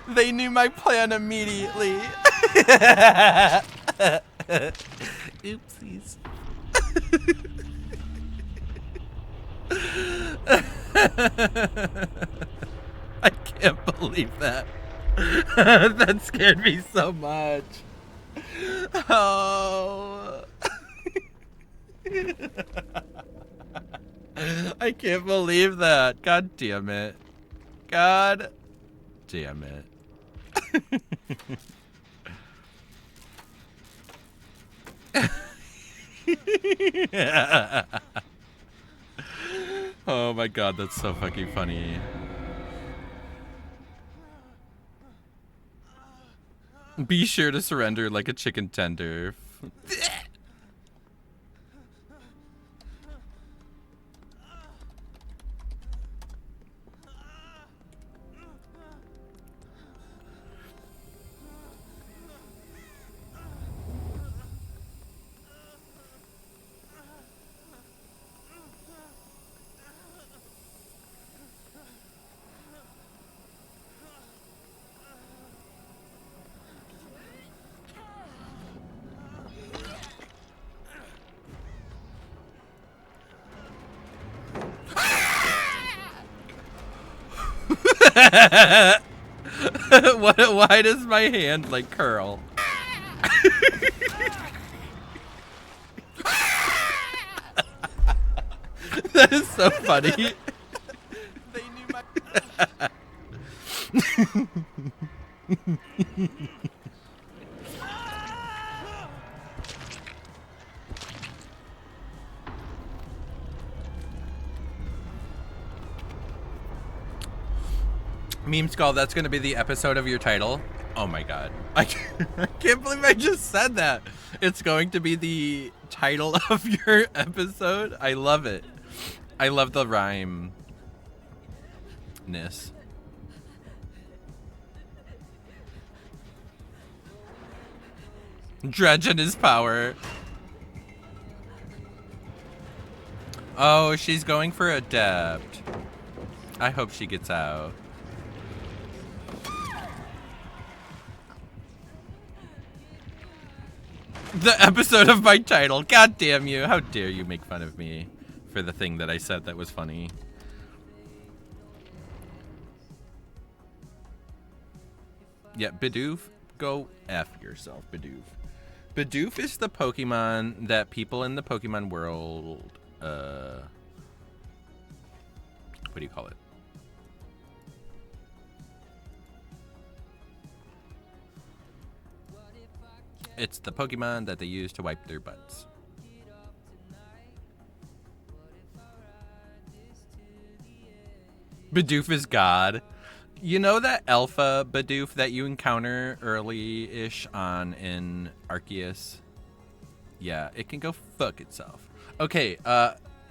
They knew my plan immediately. Oopsies. I can't believe that. That scared me so much. Oh. I can't believe that. God damn it. God damn it. Oh my god, that's so fucking funny. Be sure to surrender like a chicken tender. Why does my hand like curl? That is so funny. They knew my Meme Skull, that's going to be the episode of your title. Oh my god. I can't believe I just said that. It's going to be the title of your episode. I love it. I love the rhyme-ness. Dredge and his power. Oh, she's going for Adept. I hope she gets out. The episode of my title. God damn you. How dare you make fun of me for the thing that I said that was funny. Yeah, Bidoof, go F yourself, Bidoof. Bidoof is the Pokemon that people in the Pokemon world, what do you call it? It's the Pokemon that they use to wipe their butts. Bidoof is God. You know that alpha Bidoof that you encounter early-ish on in Arceus? Yeah, it can go fuck itself. Okay,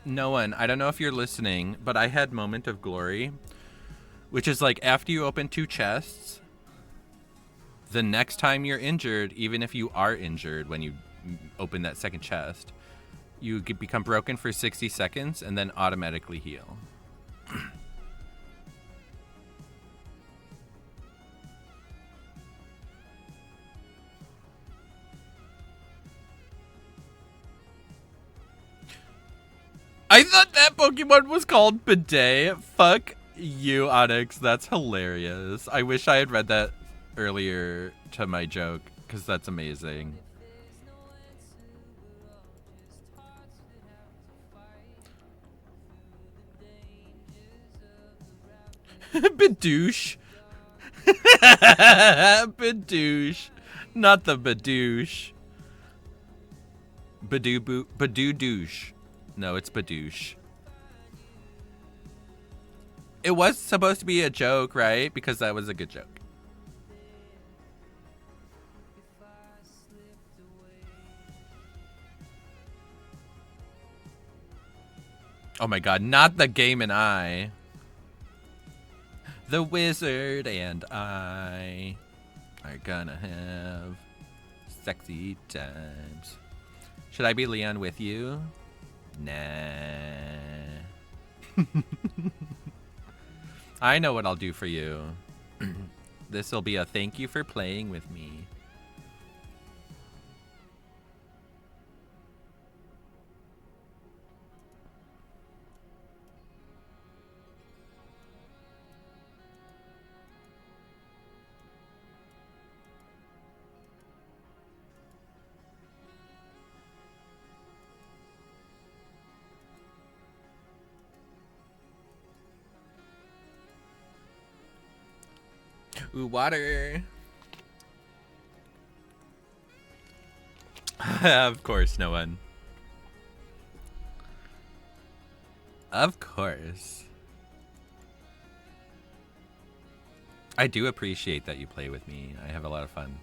no one, I don't know if you're listening, but I had Moment of Glory, which is like after you open 2 chests, the next time you're injured, even if you are injured when you open that second chest, you become broken for 60 seconds and then automatically heal. I thought that Pokemon was called Bidet. Fuck you, Onyx. That's hilarious. I wish I had read that earlier to my joke, because that's amazing. Bidoosh. Bidoosh. Not the Badoosh. Badoo-douche. No, it's Badoosh. It was supposed to be a joke, right? Because that was a good joke. Oh my god, not the Game and I. The wizard and I are gonna have sexy times. Should I be Leon with you? Nah. I know what I'll do for you. This'll be a thank you for playing with me. Ooh, water. Of course, no one. Of course. I do appreciate that you play with me. I have a lot of fun.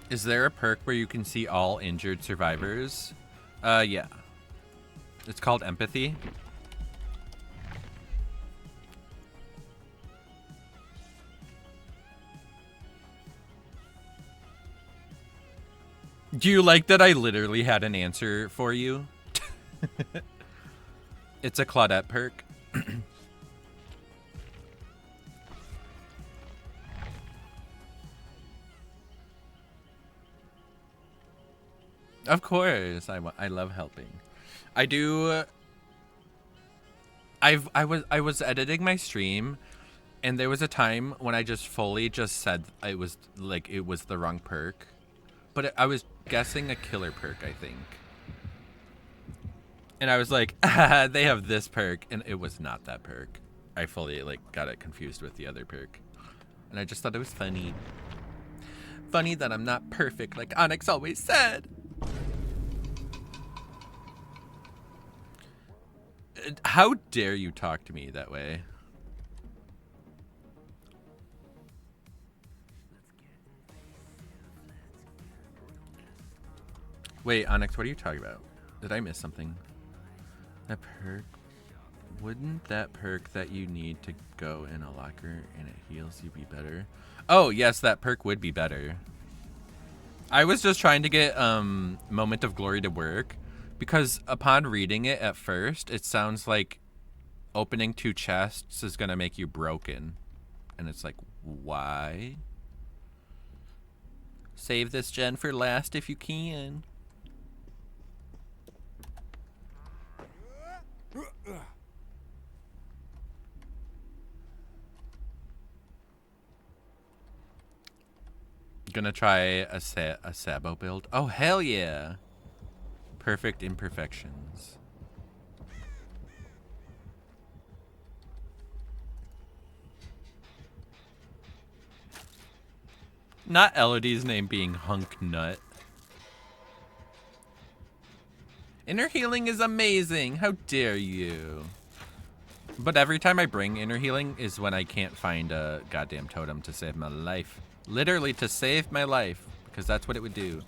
Is there a perk where you can see all injured survivors? Yeah. It's called Empathy. Do you like that I literally had an answer for you? It's a Claudette perk. Of course, I love helping. I do. I was editing my stream, and there was a time when I just fully just said it was the wrong perk, but I was guessing a killer perk, I think. And I was like, they have this perk, and it was not that perk. I fully got it confused with the other perk, and I just thought it was funny. Funny that I'm not perfect, like Onyx always said. How dare you talk to me that way? Wait, Onyx, what are you talking about? Did I miss something? That perk? Wouldn't that perk that you need to go in a locker and it heals you be better? Oh, yes, that perk would be better. I was just trying to get Moment of Glory to work. Because upon reading it at first, it sounds like opening 2 chests is going to make you broken. And it's like, why? Save this gen for last if you can. Gonna try a Sabo build. Oh, hell yeah. Perfect imperfections. Not Elodie's name being Hunk Nut. Inner healing is amazing. How dare you? But every time I bring inner healing is when I can't find a goddamn totem to save my life. Literally to save my life. Because that's what it would do.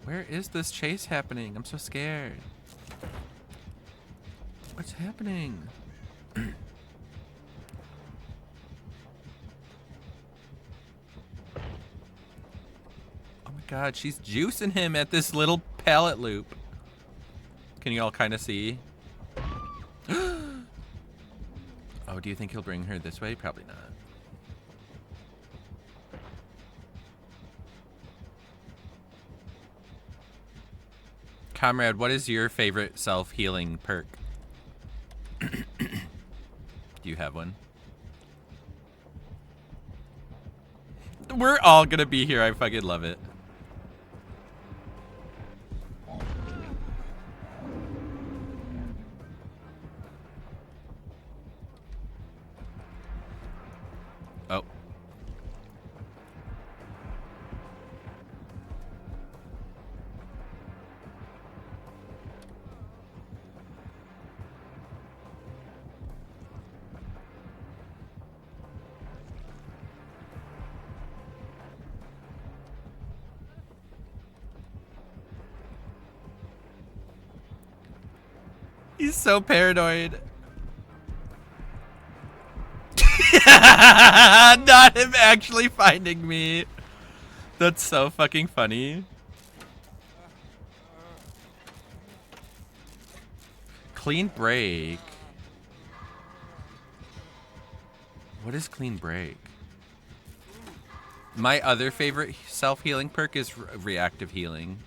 Where is this chase happening? I'm so scared. What's happening? Oh my god, she's juicing him at this little pallet loop. Can you all kind of see? Oh, do you think he'll bring her this way? Probably not. Comrade, what is your favorite self-healing perk? Do you have one? We're all gonna be here. I fucking love it. Oh. He's so paranoid. Not him actually finding me. That's so fucking funny. Clean break. What is clean break? My other favorite self-healing perk is reactive healing.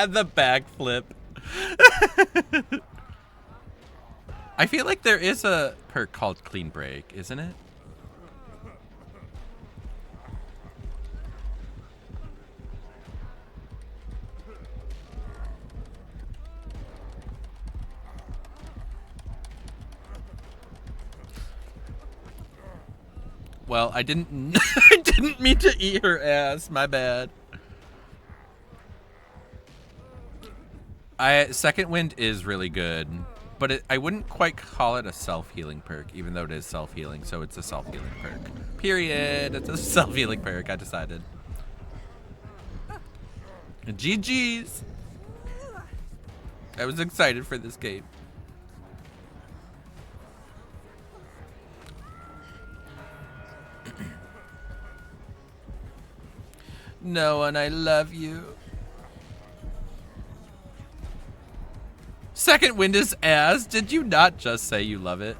The backflip. I feel like there is a perk called Clean Break, isn't it? Well, I didn't I didn't mean to eat her ass. My bad. Second Wind is really good, but I wouldn't quite call it a self-healing perk, even though it is self-healing, so it's a self-healing perk. Period. It's a self-healing perk, I decided. GG's. I was excited for this game. No one, I love you. Second Wind is ass. Did you not just say you love it?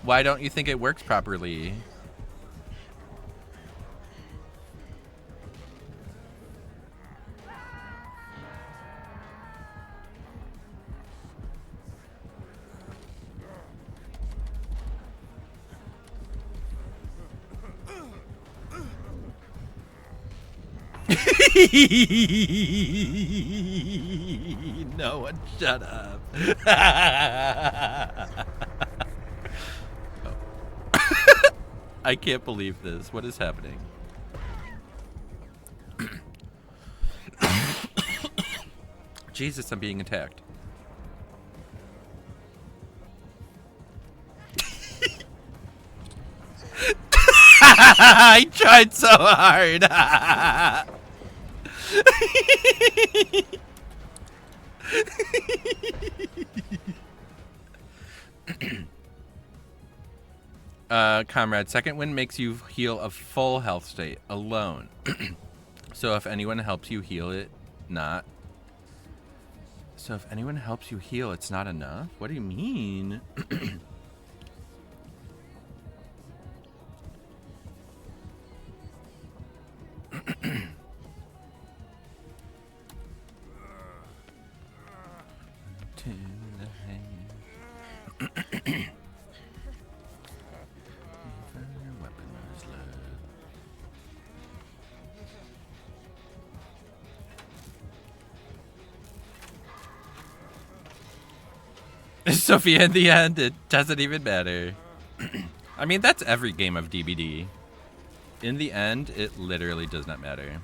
Why don't you think it works properly? No one, shut up. I can't believe this. What is happening? Jesus, I'm being attacked. I tried so hard. Comrade, Second Wind makes you heal a full health state alone. So if anyone helps you heal it, not. So if anyone helps you heal, it's not enough? What do you mean? Sophia, in the end, it doesn't even matter. I mean, that's every game of DBD. In the end, it literally does not matter.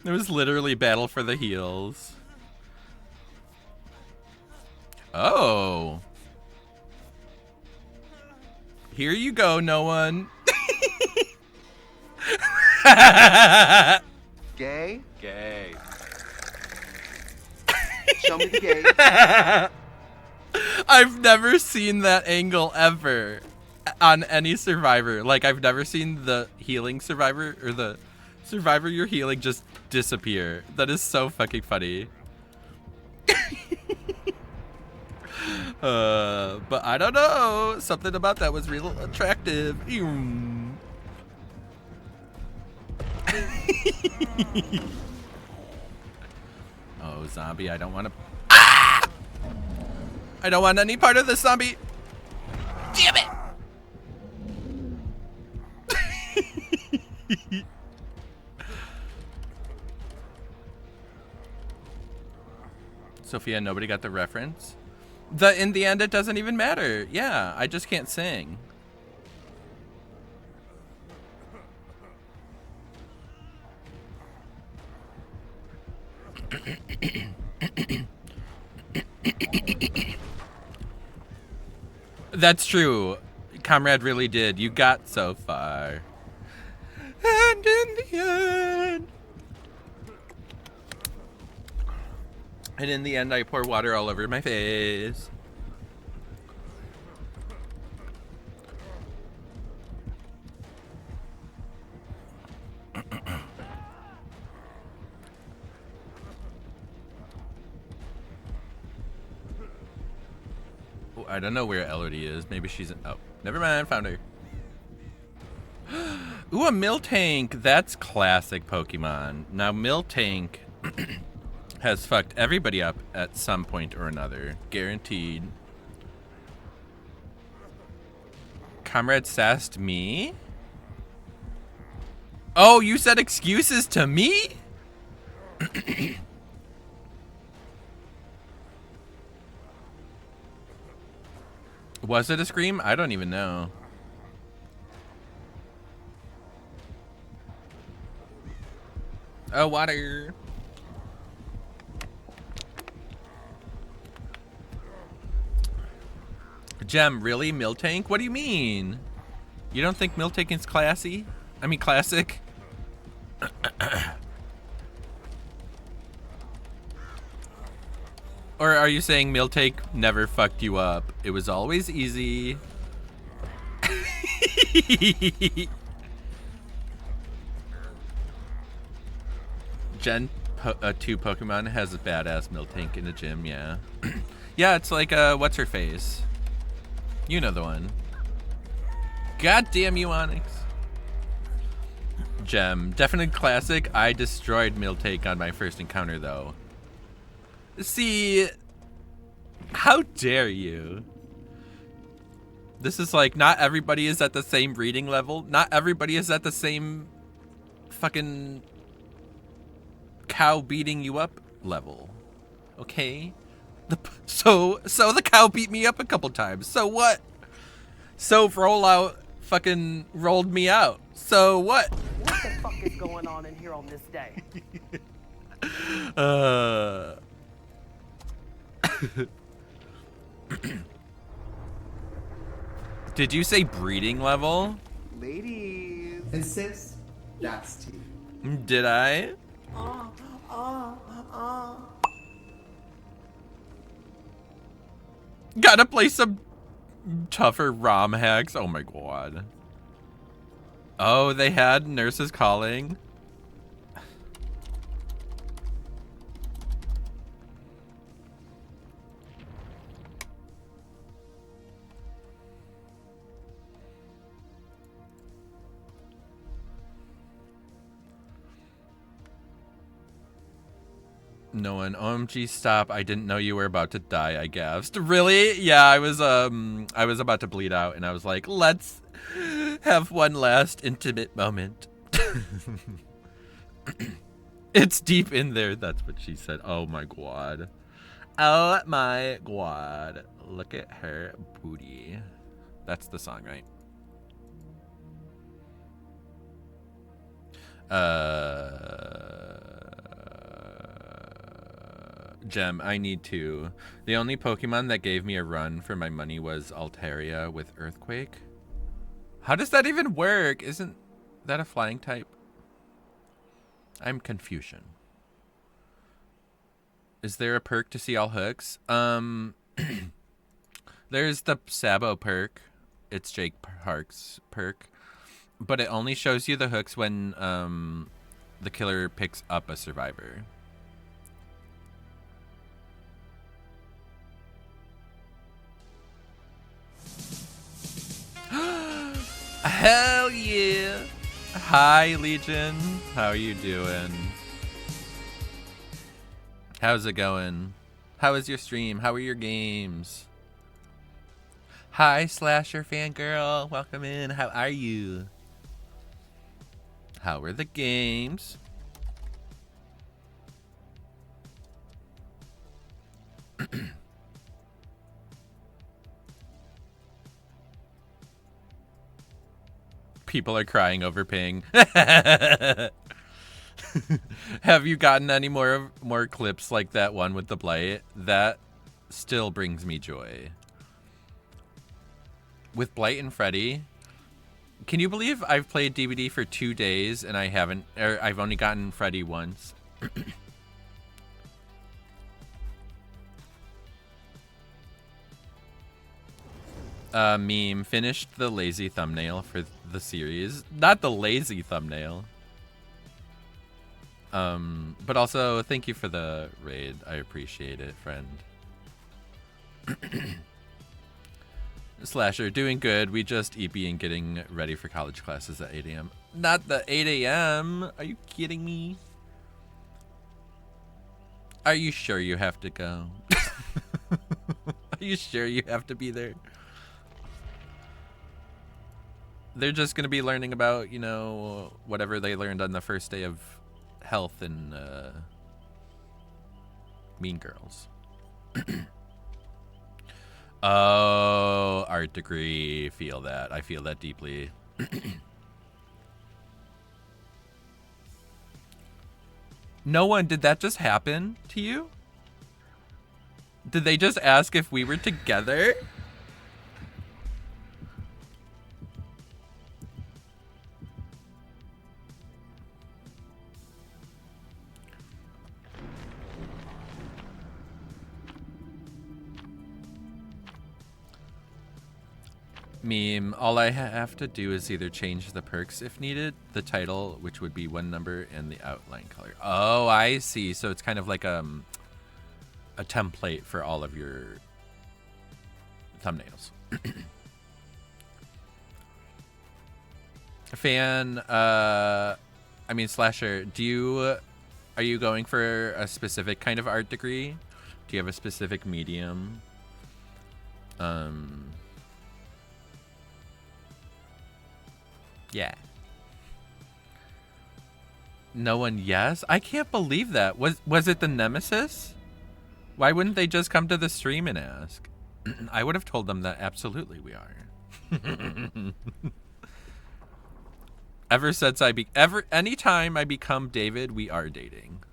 It was literally battle for the heals. Oh. Here you go, no one. Gay? Gay. Show me the gay. I've never seen that angle ever on any survivor. Like, I've never seen the healing survivor or the survivor you're healing just disappear. That is so fucking funny. But I don't know. Something about that was real attractive. Oh, zombie, I don't want to... Ah! I don't want any part of this zombie. Damn it! Sophia, nobody got the reference? In the end, it doesn't even matter. Yeah, I just can't sing. That's true. Comrade really did. You got so far. And in the end... And in the end, I pour water all over my face. I don't know where Elodie is. Maybe she's in... Oh, never mind. Found her. Ooh, a Miltank. That's classic Pokemon. Now, Miltank has fucked everybody up at some point or another. Guaranteed. Comrade sassed me? Oh, you said excuses to me? Was it a scream? I don't even know. Oh, water. Gem, really? Miltank? What do you mean? You don't think Miltank is classy? I mean, classic? Or are you saying Miltank never fucked you up? It was always easy. Gen 2 Pokemon has a badass Miltank in the gym, yeah. Yeah, it's like, what's her face? You know the one. God damn you, Onyx. Gem, definitely classic. I destroyed Miltank on my first encounter, though. See, how dare you? This is like, not everybody is at the same reading level. Not everybody is at the same fucking cow beating you up level. Okay? So the cow beat me up a couple times. So what? So Rollout fucking rolled me out. So what? What the fuck is going on in here on this day? Did you say breeding level? Ladies and sis, that's tea. Did I? Gotta play some tougher ROM hacks. Oh my god. Oh, they had Nurses Calling. No one. OMG, stop. I didn't know you were about to die, I gasped. Really? Yeah, I was about to bleed out and I was like, let's have one last intimate moment. It's deep in there. That's what she said. Oh my god. Oh my god. Look at her booty. That's the song, right? Gem, I need to. The only Pokemon that gave me a run for my money was Altaria with Earthquake. How does that even work? Isn't that a flying type? I'm Confucian. Is there a perk to see all hooks? There's the Sabo perk. It's Jake Park's perk. But it only shows you the hooks when the killer picks up a survivor. Hell yeah! Hi, Legion. How are you doing? How's it going? How is your stream? How are your games? Hi, Slasher Fangirl. Welcome in. How are you? How are the games? People are crying over Ping. Have you gotten any more clips like that one with the Blight? That still brings me joy. With Blight and Freddy, can you believe I've played DBD for 2 days and I've only gotten Freddy once? Meme finished the lazy thumbnail for the series. Not the lazy thumbnail. But also thank you for the raid. I appreciate it, friend. Slasher, doing good. We just EP and getting ready for college classes at 8 a.m. Not the 8 a.m. Are you kidding me? Are you sure you have to go? Are you sure you have to be there? They're just going to be learning about, you know, whatever they learned on the first day of health and Mean Girls. Oh, art degree. Feel that. I feel that deeply. No one, did that just happen to you? Did they just ask if we were together? Meme, all I have to do is either change the perks if needed, the title, which would be one number, and the outline color. Oh, I see. So it's kind of like a template for all of your thumbnails. Slasher, are you going for a specific kind of art degree? Do you have a specific medium? Yeah. No one, yes? I can't believe that. Was it the Nemesis? Why wouldn't they just come to the stream and ask? I would have told them that absolutely we are. Anytime I become David, we are dating.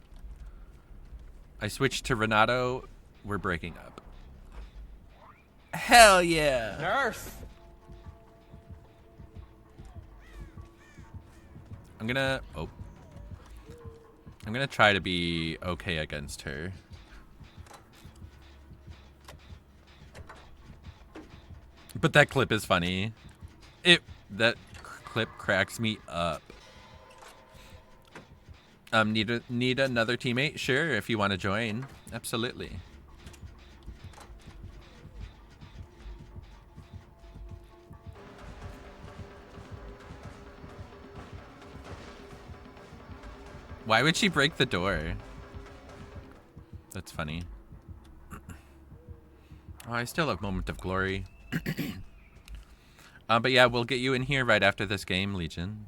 I switched to Renato, we're breaking up. Hell yeah. Nurse. I'm gonna try to be okay against her. But that clip is funny. That clip cracks me up. Need another teammate? Sure, if you want to join. Absolutely. Why would she break the door? That's funny. Oh, I still have Moment of Glory. But yeah, we'll get you in here right after this game, Legion.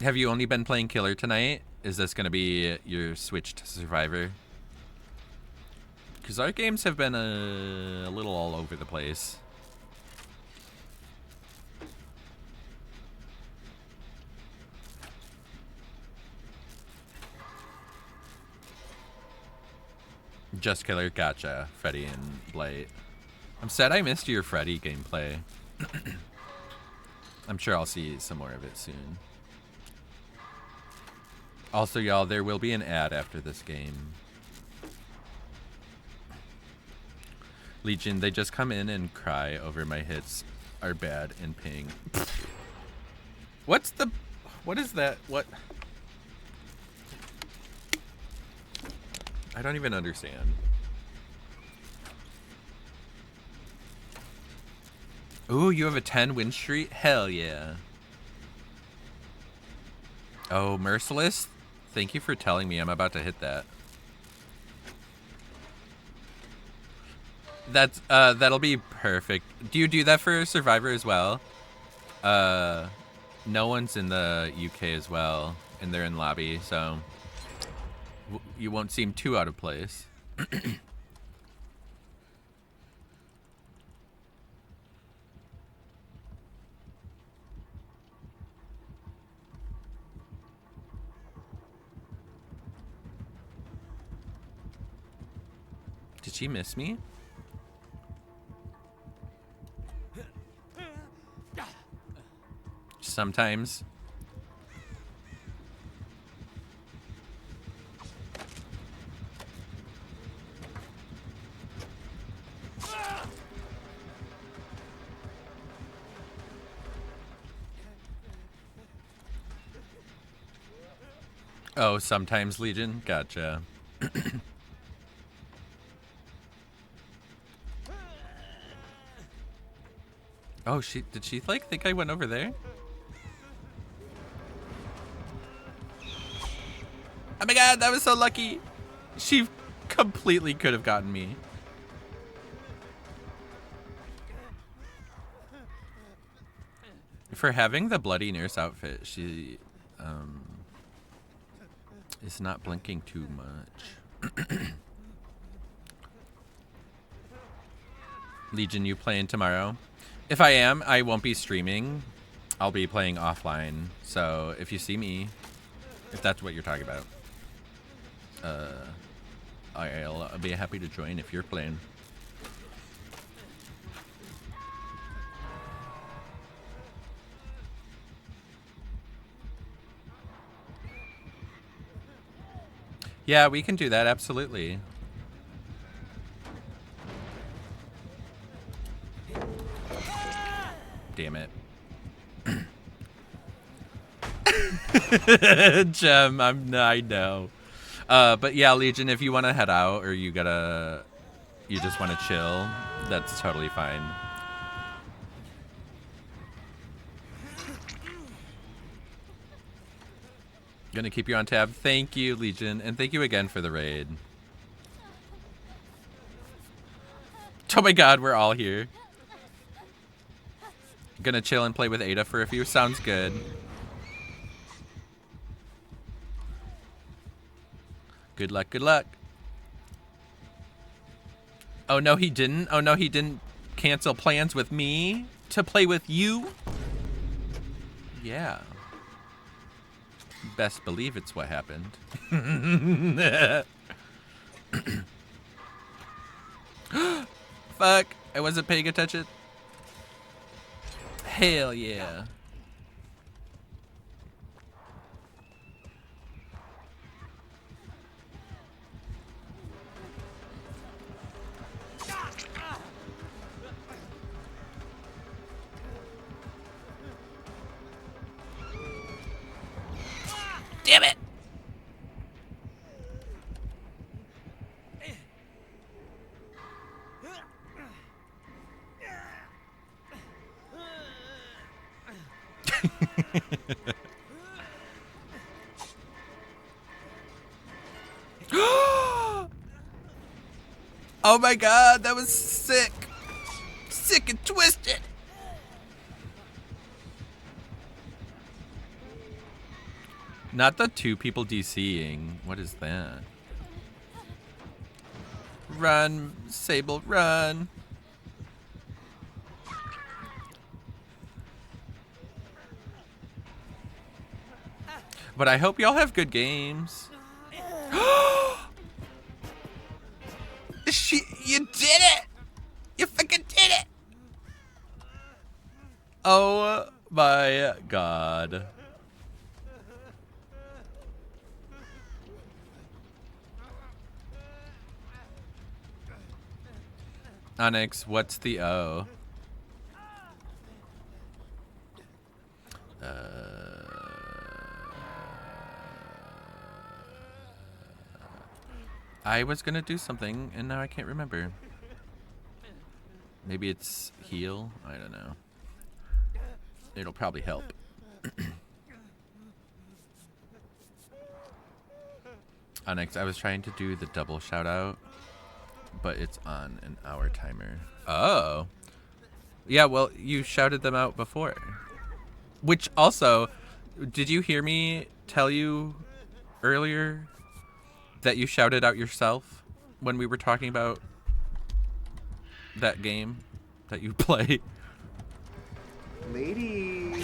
Have you only been playing Killer tonight? Is this going to be your switch to Survivor? Because our games have been a little all over the place. Just Killer, gotcha. Freddy and Blight. I'm sad I missed your Freddy gameplay. I'm sure I'll see some more of it soon. Also, y'all, there will be an ad after this game. Legion, they just come in and cry over my hits are bad and ping. What is that? What? I don't even understand. Ooh, you have a 10 win streak? Hell yeah. Oh, Merciless? Thank you for telling me. I'm about to hit that. That'll be perfect. Do you do that for Survivor as well? No one's in the UK as well, and they're in lobby, so you won't seem too out of place. Did she miss me? Sometimes. Oh, sometimes, Legion? Gotcha. Oh, did she like think I went over there? Oh my god, that was so lucky. She completely could have gotten me. For having the bloody nurse outfit, she is not blinking too much. Legion, you playing tomorrow? If I am, I won't be streaming. I'll be playing offline. So if you see me, if that's what you're talking about, I'll be happy to join if you're playing. Yeah, we can do that, absolutely. Damn it. Gem, I know. But yeah, Legion, if you want to head out or you just want to chill, that's totally fine. Gonna keep you on tab. Thank you, Legion, and thank you again for the raid. Oh my god, we're all here. Gonna chill and play with Ada for a few. Sounds good. Good luck, good luck. Oh no, he didn't. Oh no, he didn't cancel plans with me to play with you. Yeah. Best believe it's what happened. Fuck, I wasn't paying attention. Hell yeah. Damn it! Oh my god, that was sick! Sick and twisted! Not the two people DCing. What is that? Run, Sable, run! But I hope y'all have good games. You did it! You fucking did it! Oh my god. Onyx, what's the O? I was gonna do something and now I can't remember. Maybe it's heal? I don't know. It'll probably help. Onyx, I was trying to do the double shout out, but it's on an hour timer. Oh. Yeah, well, you shouted them out before. Which also, did you hear me tell you earlier that you shouted out yourself when we were talking about that game that you play? Lady.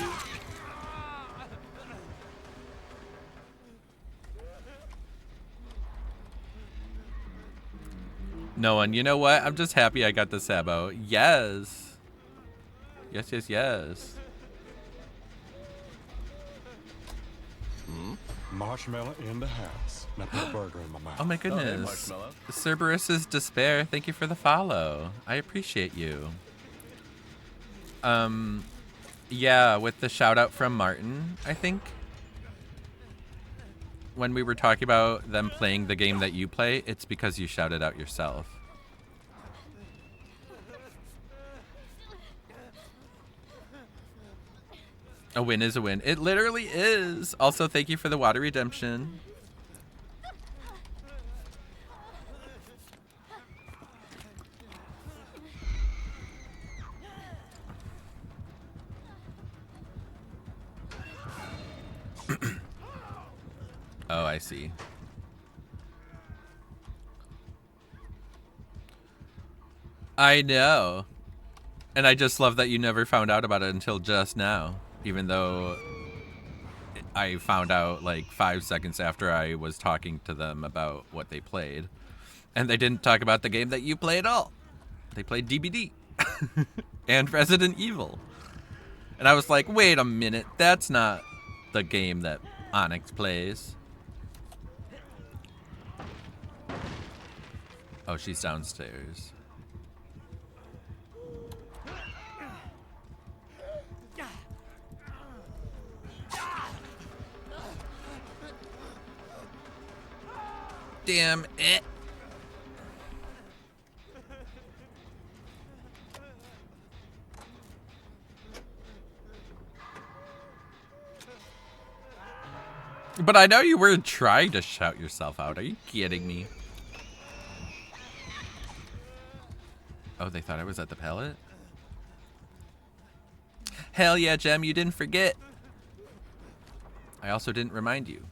No one. You know what? I'm just happy I got the Sabo. Yes. Yes, yes, yes. Marshmallow in the house. Now put a burger in my mouth. Oh my goodness. Cerberus's Despair, thank you for the follow. I appreciate you. Yeah, with the shout out from Martin, I think. When we were talking about them playing the game that you play, it's because you shouted out yourself. A win is a win. It literally is. Also, thank you for the water redemption. Oh, I see. I know. And I just love that you never found out about it until just now. Even though I found out like 5 seconds after I was talking to them about what they played. And they didn't talk about the game that you play at all. They played DBD. And Resident Evil. And I was like, wait a minute. That's not the game that Onyx plays. Oh, she's downstairs. Damn it. But I know you were trying to shout yourself out. Are you kidding me? Oh, they thought I was at the pallet? Hell yeah, Jem, you didn't forget. I also didn't remind you.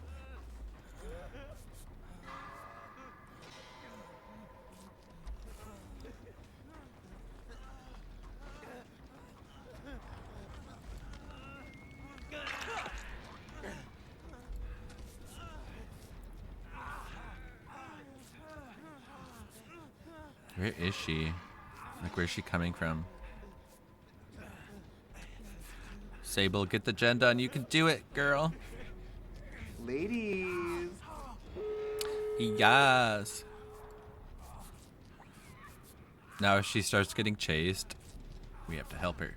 Where is she? Like, where's she coming from? Sable, get the gen done. You can do it, girl. Ladies. Yes. Now if she starts getting chased, we have to help her.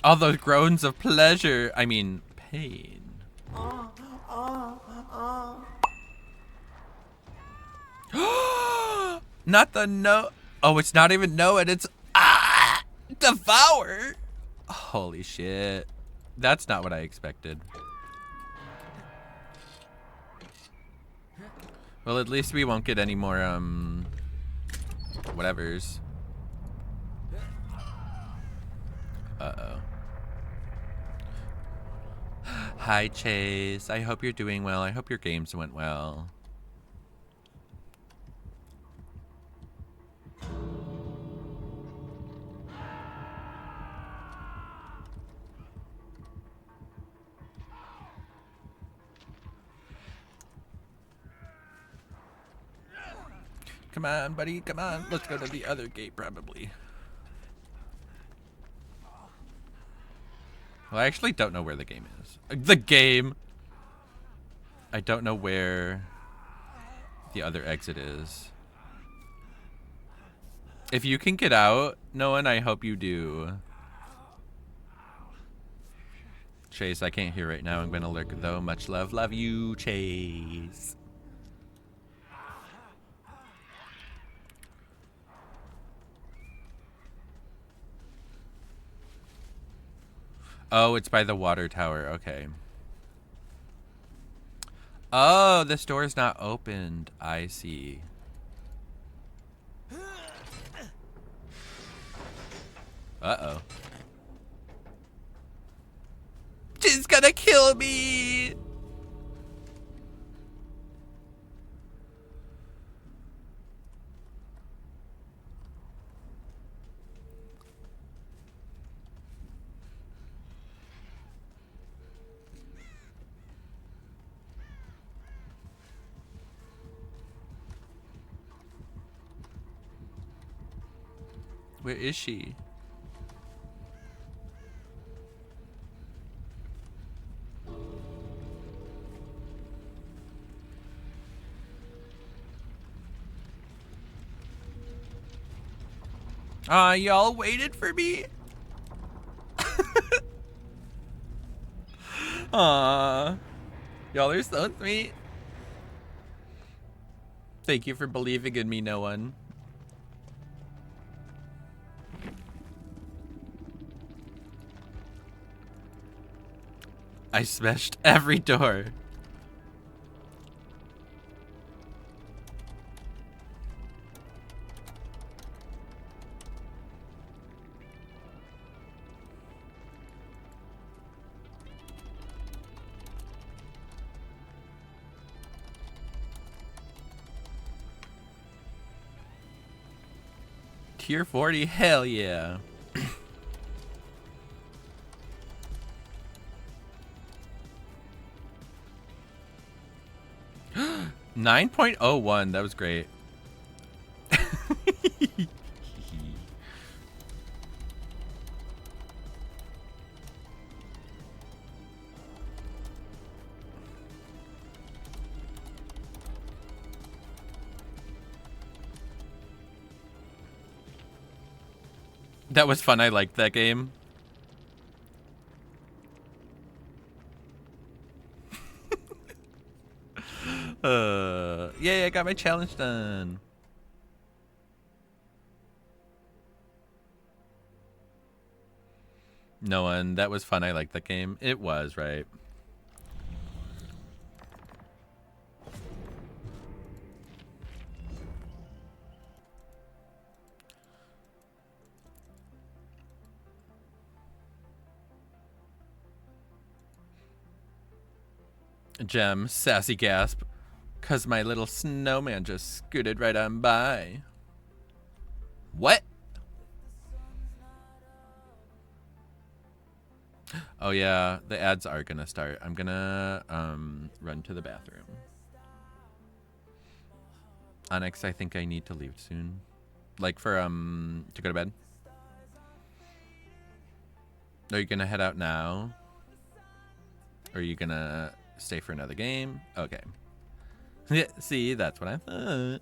All those groans of pleasure. I mean, pain. Not the no. Oh, it's not even no, and it's devour. Holy shit. That's not what I expected. Well, at least we won't get any more, whatevers. Uh-oh. Hi, Chase. I hope you're doing well. I hope your games went well. Come on, buddy. Come on. Let's go to the other gate, probably. Well, I actually don't know where the game is. The game! I don't know where the other exit is. If you can get out, Noah, I hope you do. Chase, I can't hear right now. I'm gonna lurk though. Much love. Love you, Chase. Oh, it's by the water tower. Okay. Oh, this door is not opened. I see. Uh-oh. She's gonna kill me! Where is she? Aw, y'all waited for me? Aw. Y'all are so sweet. Thank you for believing in me, no one. I smashed every door. Tier 40, hell yeah. 9.01, that was great. That was fun. I liked that game. Yay, I got my challenge done. No one. That was fun. I liked that game. It was, right? Gem, sassy gasp, cause my little snowman just scooted right on by. What? Oh yeah, the ads are gonna start. I'm gonna run to the bathroom. Onyx, I think I need to leave soon. Like for to go to bed. Are you gonna head out now? Or are you gonna stay for another game? Okay. Yeah, see, that's what I thought.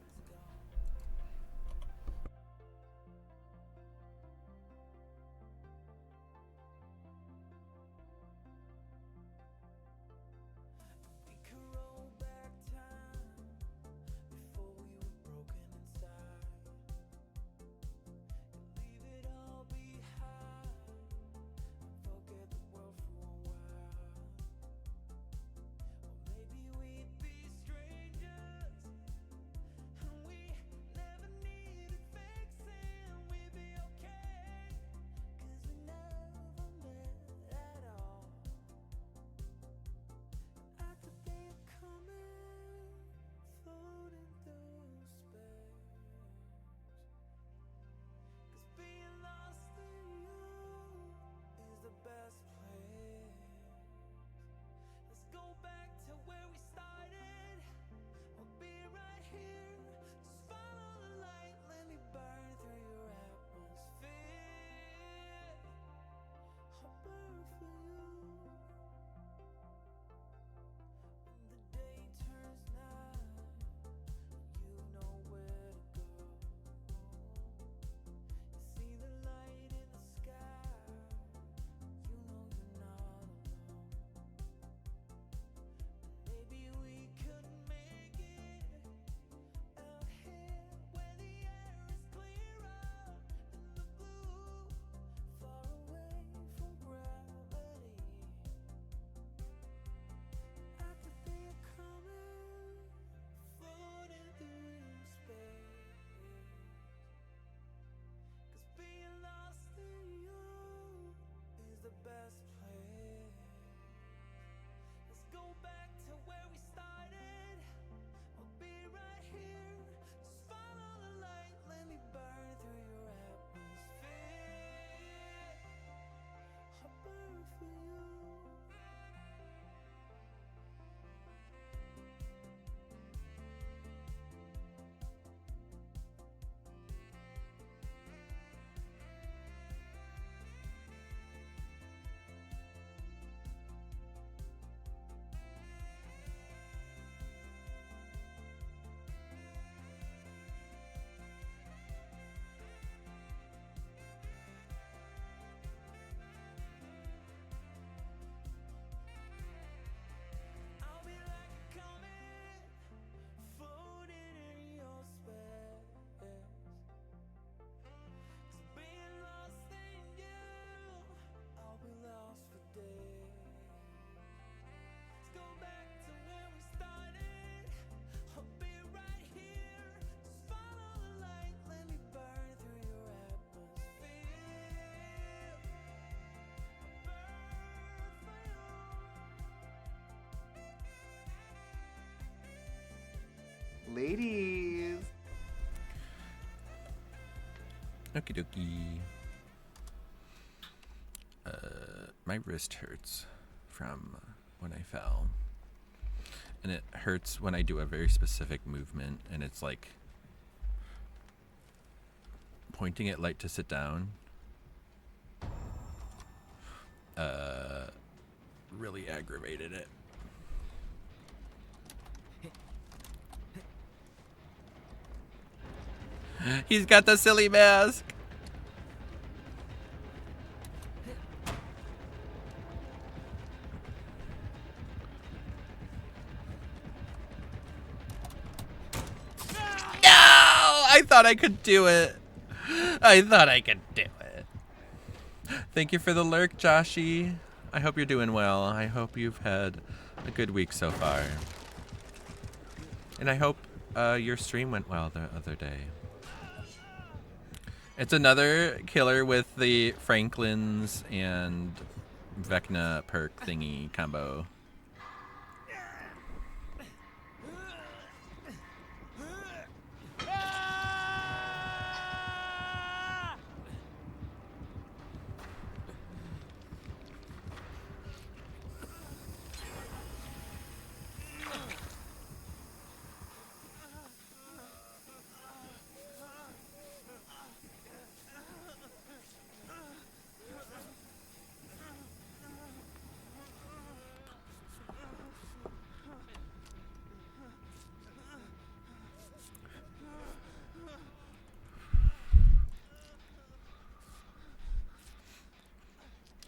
Ladies. Okie dokie. My wrist hurts from when I fell. And it hurts when I do a very specific movement, and it's like pointing at light to sit down. Really aggravated it. He's got the silly mask. No! I thought I could do it. I thought I could do it. Thank you for the lurk, Joshy. I hope you're doing well. I hope you've had a good week so far. And I hope your stream went well the other day. It's another killer with the Franklin's and Vecna perk thingy combo.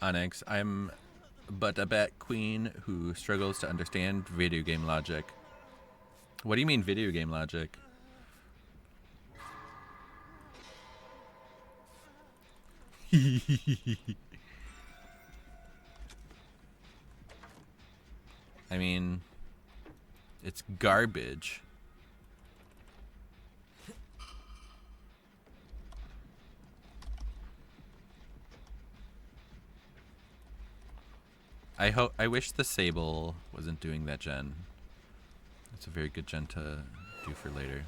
Onyx, I'm but a bat queen who struggles to understand video game logic. What do you mean video game logic? I mean, it's garbage. I wish the Sable wasn't doing that gen. It's a very good gen to do for later.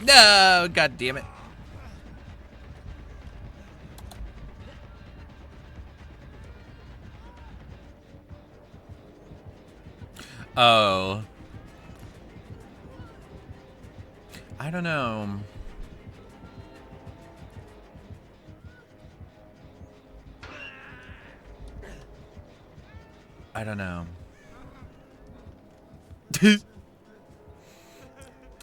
No, god damn it. Oh. I don't know. I don't know.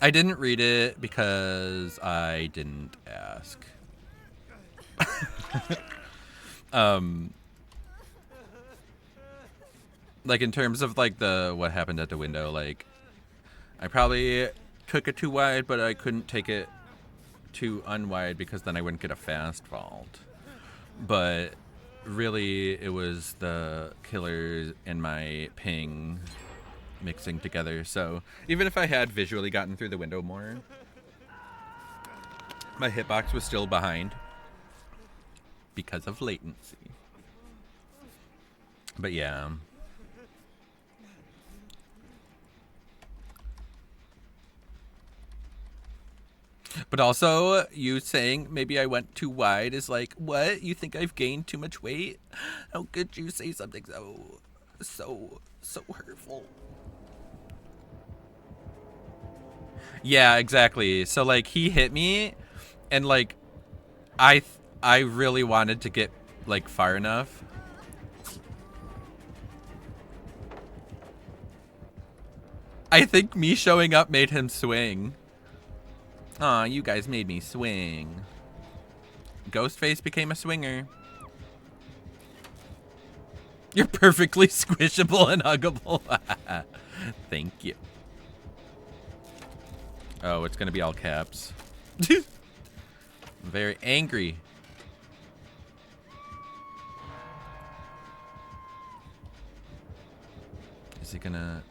I didn't read it because I didn't ask. Like in terms of like what happened at the window, like I probably took it too wide, but I couldn't take it too unwide because then I wouldn't get a fast vault. But really it was the killers and my ping mixing together. So even if I had visually gotten through the window more, my hitbox was still behind because of latency. But yeah. But also, you saying maybe I went too wide is like, what? You think I've gained too much weight? How could you say something so hurtful? Yeah, exactly. So like he hit me, and like I really wanted to get like far enough. I think me showing up made him swing. Aw, you guys made me swing. Ghostface became a swinger. You're perfectly squishable and huggable. Thank you. Oh, it's gonna be all caps. I'm very angry. Is he gonna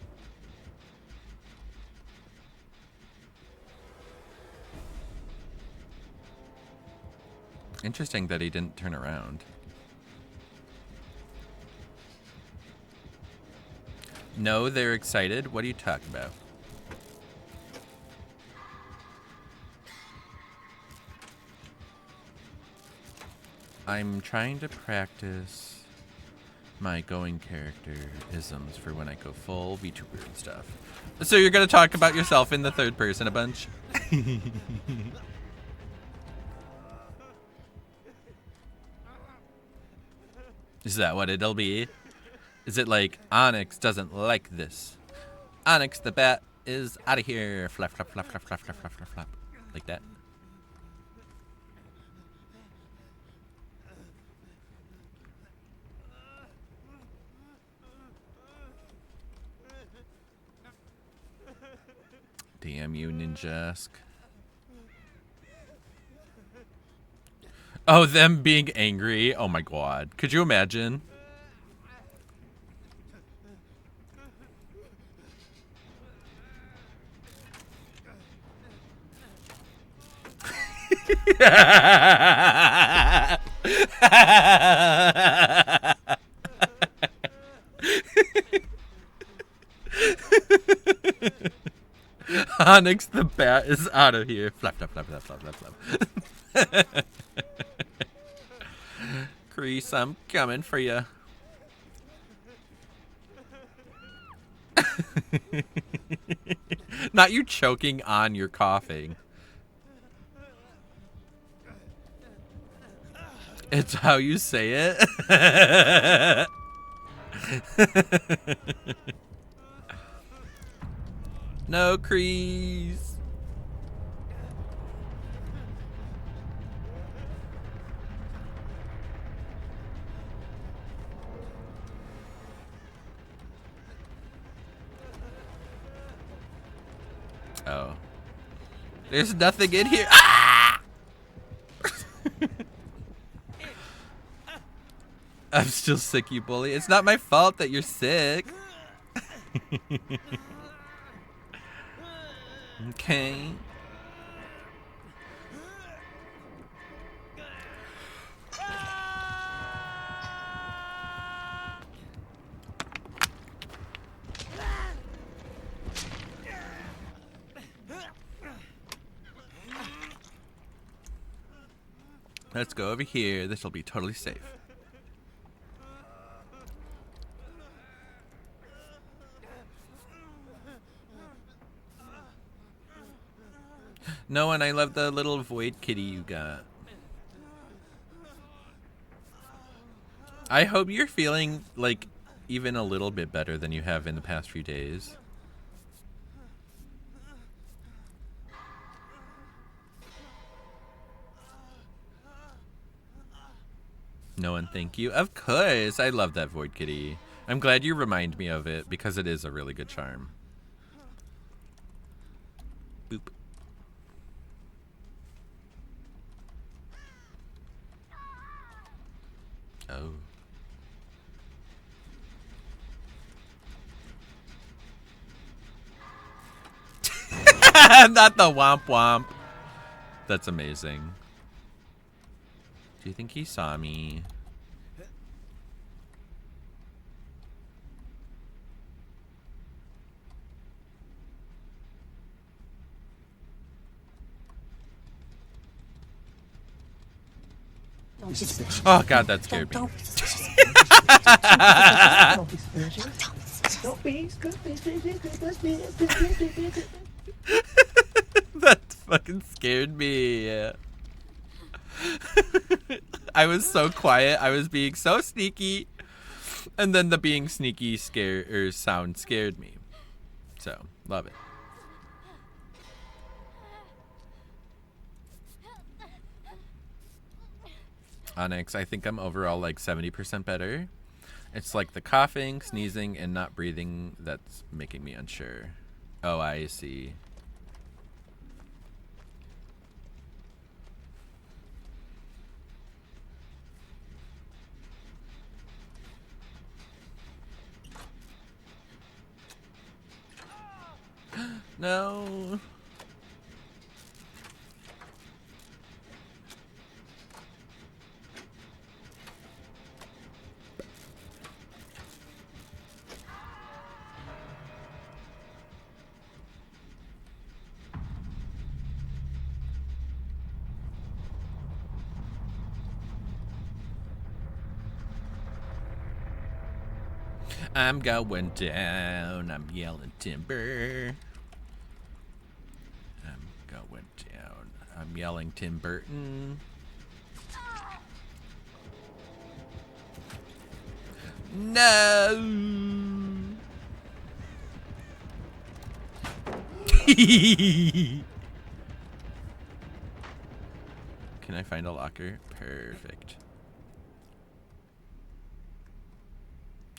Interesting that he didn't turn around. No, they're excited. What are you talking about? I'm trying to practice my going character isms for when I go full VTuber and stuff. So you're gonna talk about yourself in the third person a bunch? Is that what it'll be? Is it like Onyx doesn't like this? Onyx the bat is out of here. Flap, flap, flap, flap, flap, flap, flap, flap, flap. Like that. Damn you, Ninjask. Oh, them being angry. Oh my god. Could you imagine? Onyx the bat is out of here. Flap, flap, flap, flap, flap, flap, flap. Crease, I'm coming for you. Not you choking on your coughing. It's how you say it. No, Crease. Oh. There's nothing in here. Ah! I'm still sick, you bully. It's not my fault that you're sick. Okay. Let's go over here. This will be totally safe. No, and I love the little void kitty you got. I hope you're feeling like even a little bit better than you have in the past few days. No one, thank you. Of course, I love that void kitty. I'm glad you remind me of it because it is a really good charm. Boop. Oh. Not the womp womp. That's amazing. Do you think he saw me? Don't be suspicious. Oh god, that scared me. Don't be suspicious. Don't be suspicious. Don't be suspicious. That fucking scared me. I was so quiet. I was being so sneaky. And then the being sneaky sound scared me. So, love it. Onyx, I think I'm overall like 70% better. It's like the coughing, sneezing, and not breathing that's making me unsure. Oh, I see. No. I'm going down. I'm yelling timber. I'm going down. I'm yelling Tim Burton. No. Can I find a locker? Perfect.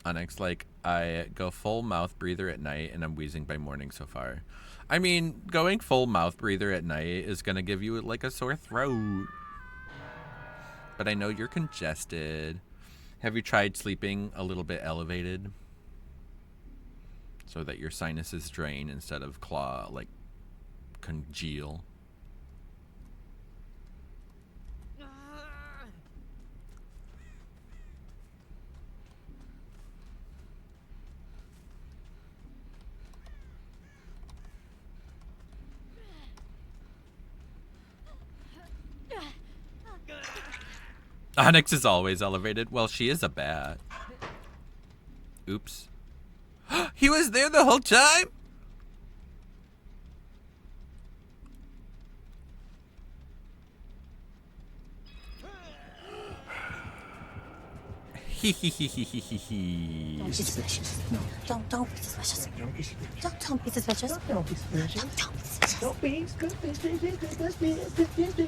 Onyx, like, I go full mouth breather at night and I'm wheezing by morning so far. I mean, going full mouth breather at night is gonna give you like a sore throat. But I know you're congested. Have you tried sleeping a little bit elevated? So that your sinuses drain instead of congeal. Onyx is always elevated. Well, she is a bat. Oops. He was there the whole time? Don't be suspicious. No. Don't be suspicious. Don't be suspicious. Don't be suspicious. Don't be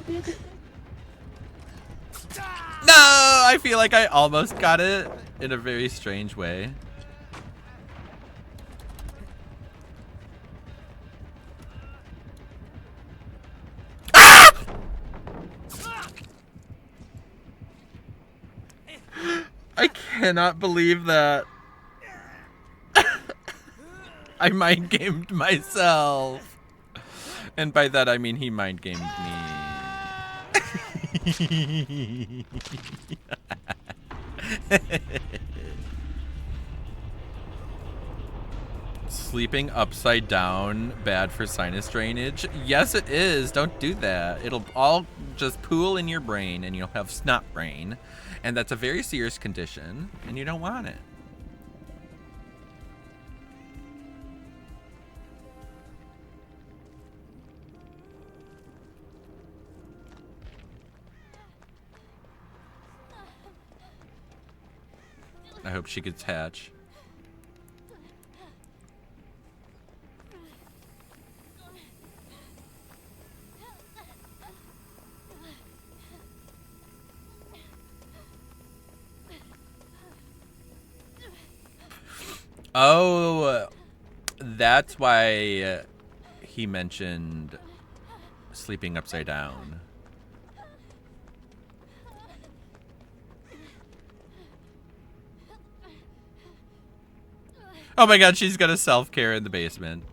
suspicious. No, I feel like I almost got it in a very strange way. Ah! I cannot believe that. I mind gamed myself. And by that I mean he mind gamed me. Sleeping upside down bad for sinus drainage? Yes, it is. Don't do that. It'll all just pool in your brain and you'll have snot brain. And that's a very serious condition and you don't want it. I hope she gets hatch. Oh, that's why he mentioned sleeping upside down. Oh my god, she's got a self-care in the basement.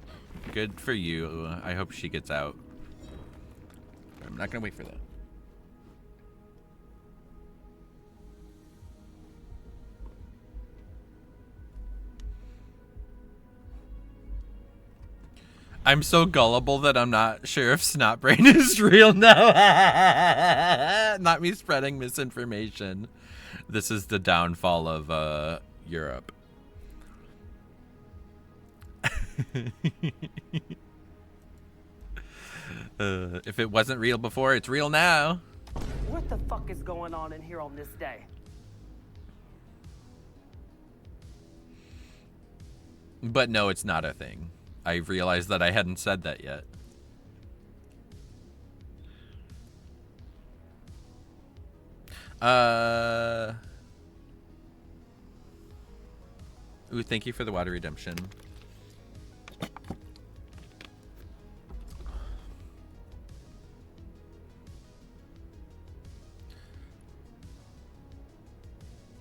Good for you. I hope she gets out. I'm not gonna wait for that. I'm so gullible that I'm not sure if Snotbrain is real now. Not me spreading misinformation. This is the downfall of Europe. If it wasn't real before, it's real now. What the fuck is going on in here on this day? But no, it's not a thing. I realized that I hadn't said that yet. Ooh, thank you for the water redemption.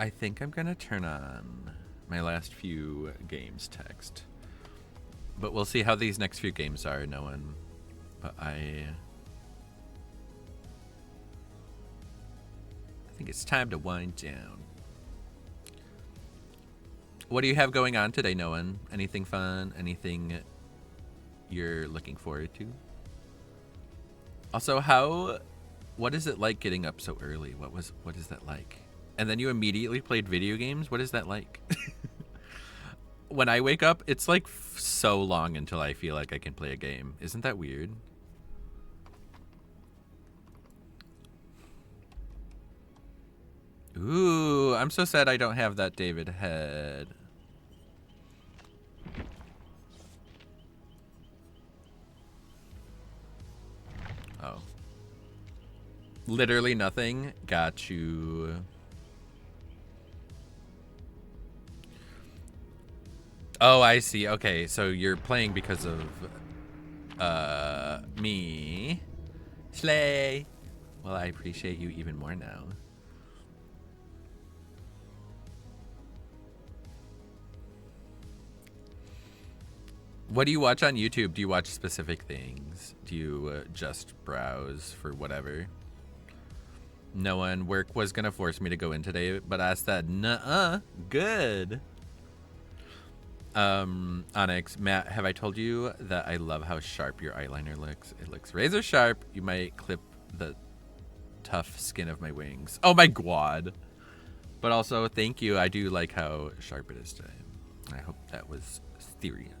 I think I'm gonna turn on my last few games text. But we'll see how these next few games are, no one. But I think it's time to wind down. What do you have going on today, no one? Anything fun? Anything you're looking forward to? Also, what is it like getting up so early? What is that like? And then you immediately played video games? What is that like? when I wake up, it's like so long until I feel like I can play a game. Isn't that weird? Ooh, I'm so sad I don't have that David head. Oh. Literally nothing. Got you. Oh, I see. Okay, so you're playing because of me. Slay. Well, I appreciate you even more now. What do you watch on YouTube? Do you watch specific things? Do you just browse for whatever? No one. Work was gonna force me to go in today, but I said, nuh-uh. Good. Onyx, Matt, have I told you that I love how sharp your eyeliner looks? It looks razor sharp. You might clip the tough skin of my wings. Oh my god. But also, thank you. I do like how sharp it is today. I hope that was serious.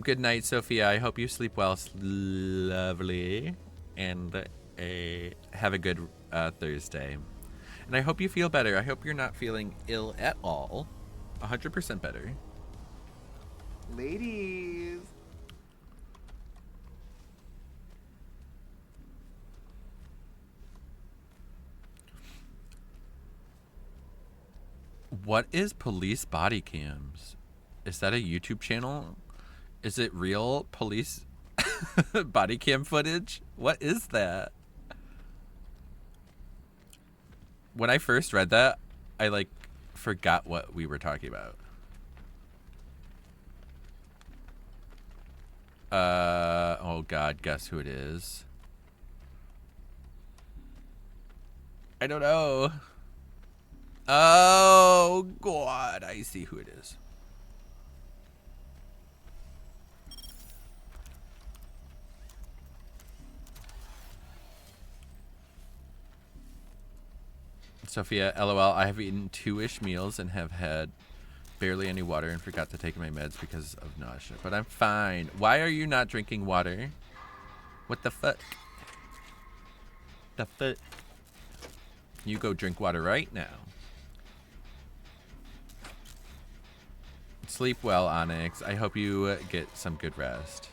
Good night, Sophia. I hope you sleep well, lovely, and have a good Thursday. And I hope you feel better. I hope you're not feeling ill at all. 100% better. Ladies. What is police body cams? Is that a YouTube channel? Is it real police body cam footage? What is that? When I first read that, I like forgot what we were talking about. Oh god, guess who it is? I don't know. Oh god, I see who it is. Sophia, LOL, I have eaten 2-ish meals and have had barely any water and forgot to take my meds because of nausea. But I'm fine. Why are you not drinking water? What the fuck? The fuck? You go drink water right now. Sleep well, Onyx. I hope you get some good rest.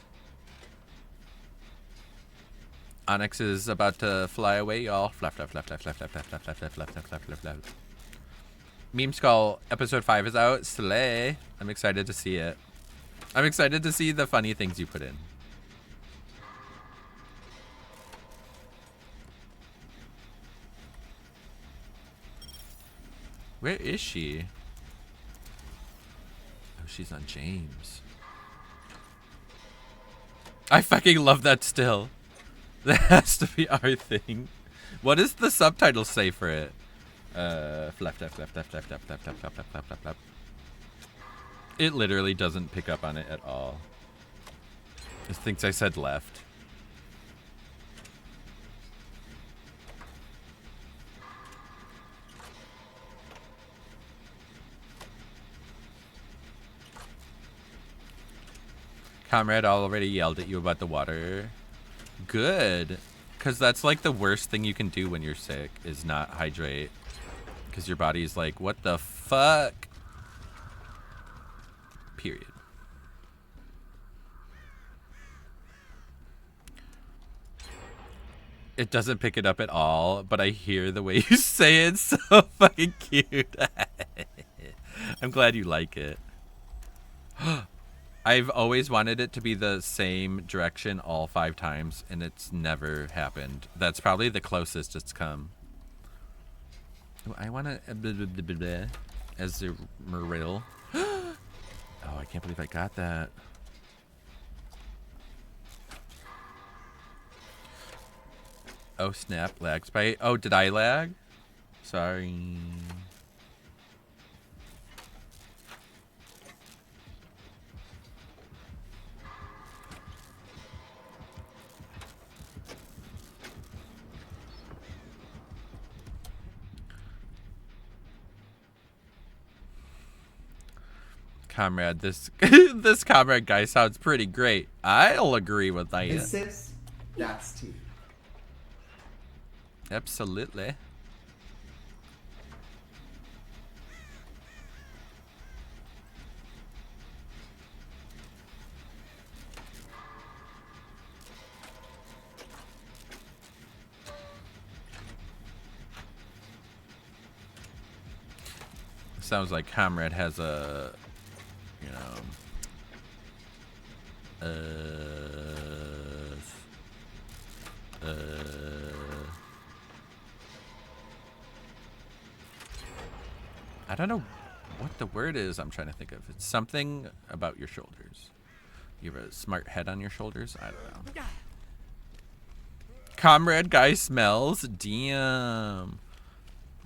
Onyx is about to fly away, y'all. Flap, flap, flap, flap, flap, flap, flap, flap, flap, flap, flap, flap, flap, flap, flap. Meme Skull episode 5 is out. Slay. I'm excited to see it. I'm excited to see the funny things you put in. Where is she? Oh, she's on James. I fucking love that still. That has to be our thing. What does the subtitle say for it? Flap, flap, flap, flap, flap, flap, flap, flap, flap, flap, flap, flap, flap. It literally doesn't pick up on it at all. It thinks I said left. Comrade already yelled at you about the water. Good. Because that's like the worst thing you can do when you're sick is not hydrate. Because your body's like, what the fuck? Period. It doesn't pick it up at all, but I hear the way you say it. It's so fucking cute. I'm glad you like it. I've always wanted it to be the same direction all 5 times, and it's never happened. That's probably the closest it's come. Oh, I want to... As a Merrill. Oh, I can't believe I got that. Oh, snap. Lag spike. Oh, did I lag? Sorry. Comrade, this this comrade guy sounds pretty great. I'll agree with that. And sis, that's T. Absolutely. Sounds like Comrade has a, you know, I don't know what the word is I'm trying to think of. It's something about your shoulders. You have a smart head on your shoulders? I don't know. Comrade guy smells? Damn.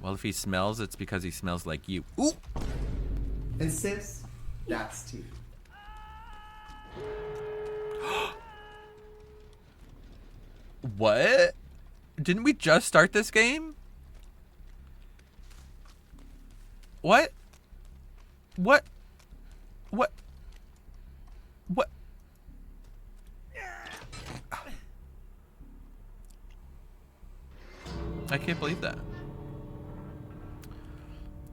Well, if he smells, it's because he smells like you. Ooh! And sis, that's T. What? Didn't we just start this game? What? What? What? What? I can't believe that.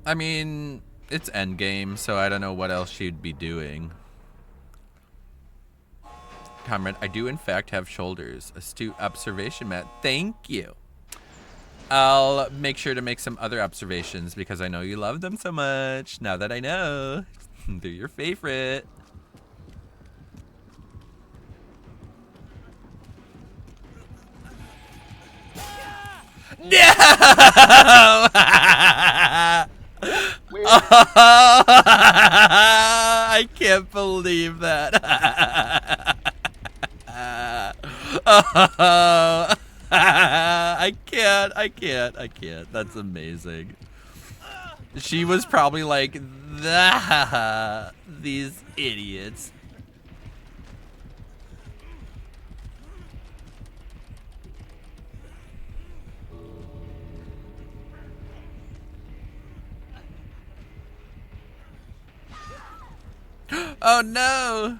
I mean, it's endgame, so I don't know what else she'd be doing. Comrade, I do in fact have shoulders. Astute observation, Matt. Thank you. I'll make sure to make some other observations because I know you love them so much. Now that I know, they're your favorite. No! I can't believe that. I can't. That's amazing. She was probably like, these idiots. Oh no!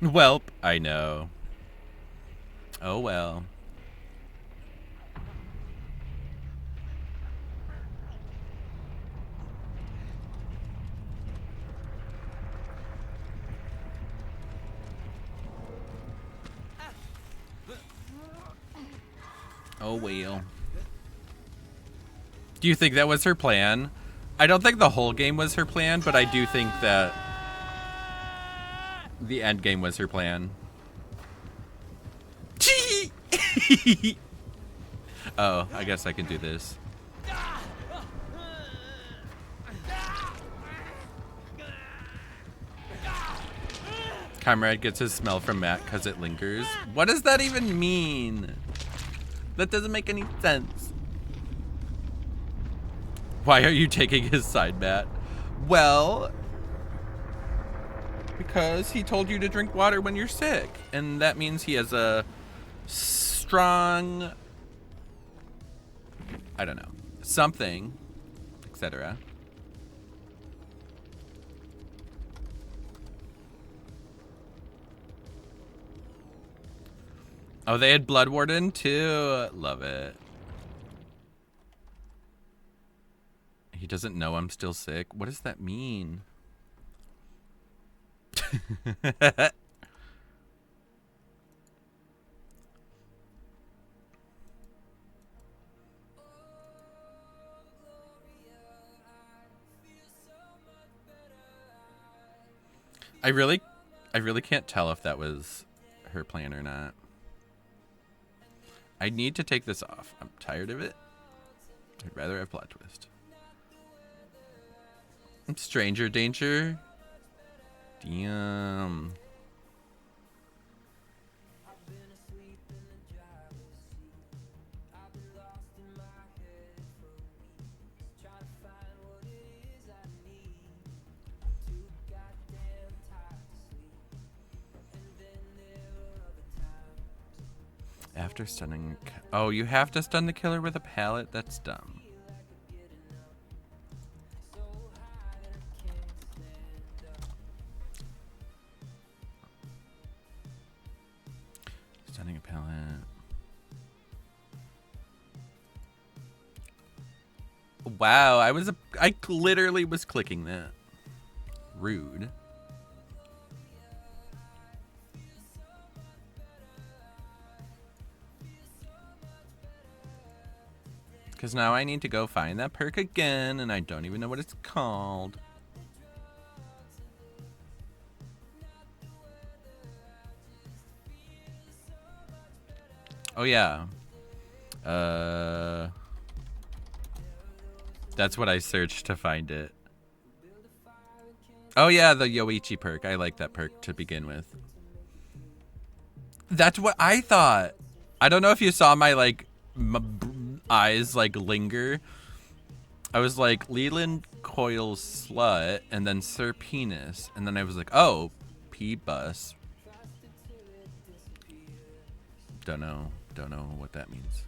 Welp, I know. Oh well. Oh well. Do you think that was her plan? I don't think the whole game was her plan, but I do think that the end game was her plan. Oh, I guess I can do this. Comrade gets his smell from Matt because it lingers. What does that even mean? That doesn't make any sense. Why are you taking his side, Matt? Well, because he told you to drink water when you're sick. And that means he has a strong, I don't know, something, etc. Oh, they had Blood Warden too. Love it. He doesn't know I'm still sick. What does that mean? I really can't tell if that was her plan or not. I need to take this off. I'm tired of it. I'd rather have plot twist. Stranger danger. Damn. After stunning... Oh, you have to stun the killer with a pallet? That's dumb. Stunning a pallet. Wow, I literally was clicking that. Rude. Because now I need to go find that perk again, and I don't even know what it's called. Oh, yeah. That's what I searched to find it. Oh, yeah, the Yoichi perk. I like that perk to begin with. That's what I thought. I don't know if you saw my, like, eyes, like, linger. I was like, Leland Coil's slut, and then Sir Penis. And then I was like, oh, P-bus. Don't know what that means.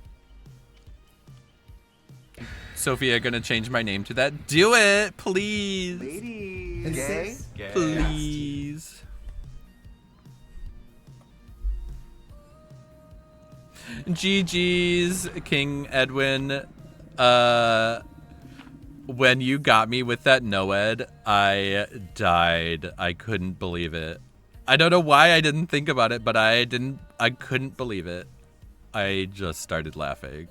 Sophia gonna change my name to that. Do it, please. Ladies. Gay? Sis. Gay. Please. GG's, King Edwin. When you got me with that Noed, I died. I couldn't believe it. I don't know why I didn't think about it, but I couldn't believe it. I just started laughing.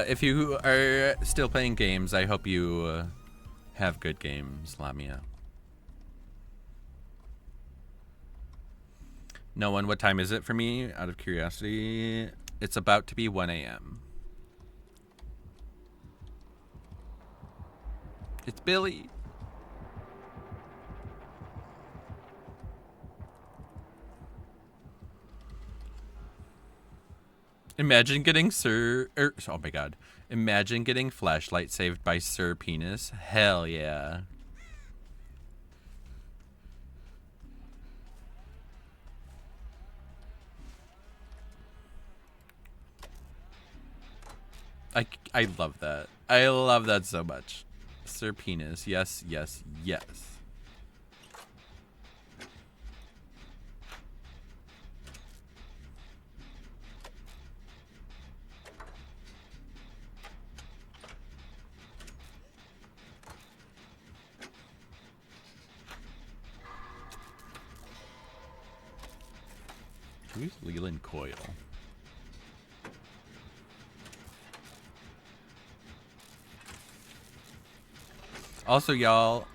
If you are still playing games, I hope you have good games, Lamia. No one, what time is it for me? Out of curiosity, it's about to be 1 a.m. It's Billy. Imagine getting oh my god. Imagine getting flashlight saved by Sir Penis. Hell yeah. I love that. I love that so much. Sir Penis. Yes, yes, yes. Who's Leland Coil? Also, y'all,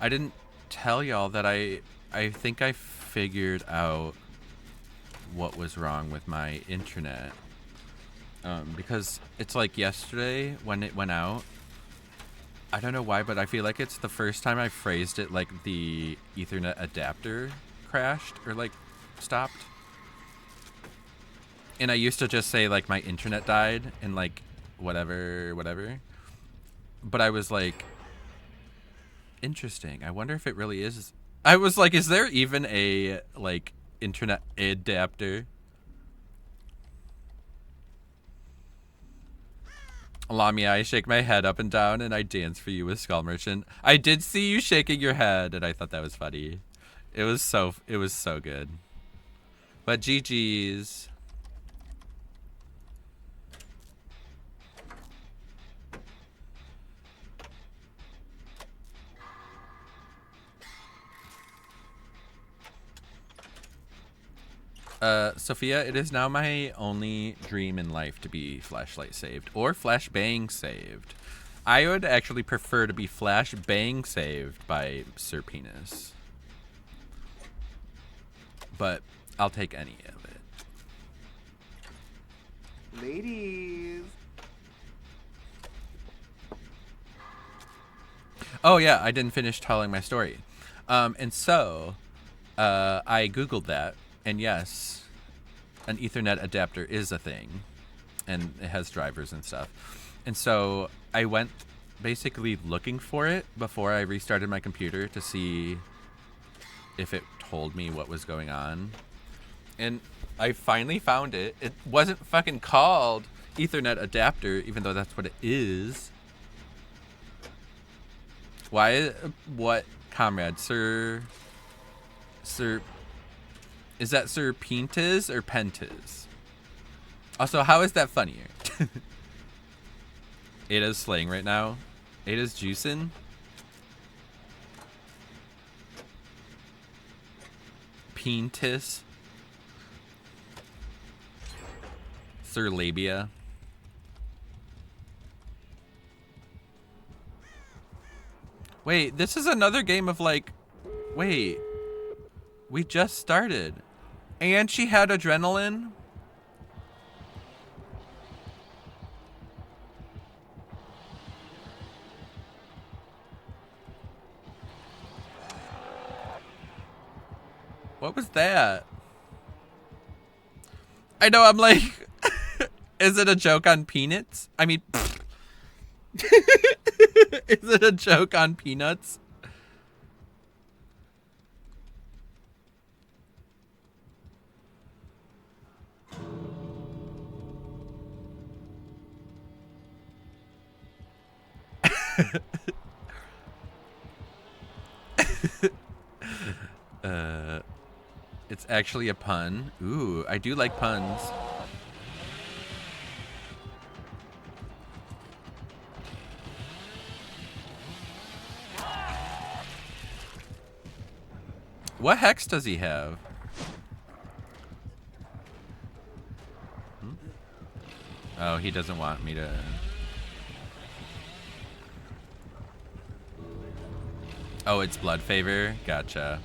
I didn't tell y'all that I think I figured out what was wrong with my internet. Because it's like yesterday when it went out. I don't know why, but I feel like it's the first time I phrased it like the Ethernet adapter crashed or like stopped. And I used to just say like my internet died and like whatever. But I was like, interesting. I wonder if it really is. I was like, is there even a like internet adapter? Lamia, I shake my head up and down and I dance for you with Skull Merchant. I did see you shaking your head and I thought that was funny. It was so good. But GG's. Sophia, it is now my only dream in life to be flashlight saved or flashbang saved. I would actually prefer to be flashbang saved by Sir Penis. But I'll take any of it. Ladies. Oh yeah, I didn't finish telling my story. And so I Googled that, and yes, an Ethernet adapter is a thing, and it has drivers and stuff. And so I went basically looking for it before I restarted my computer to see if it told me what was going on. And I finally found it. It wasn't fucking called Ethernet adapter, even though that's what it is. Why? What, comrade? Sir, is that Sir Pintas or Pentas? Also, how is that funnier? Ada's slaying right now. Ada's juicing. Pintas. Sir Labia. Wait, this is another game of like, wait, we just started. And she had adrenaline? What was that? I know, I'm like, is it a joke on peanuts? I mean, is it a joke on peanuts? It's actually a pun. Ooh, I do like puns. What hex does he have? Oh, he doesn't want me to... Oh, it's blood favor? Gotcha.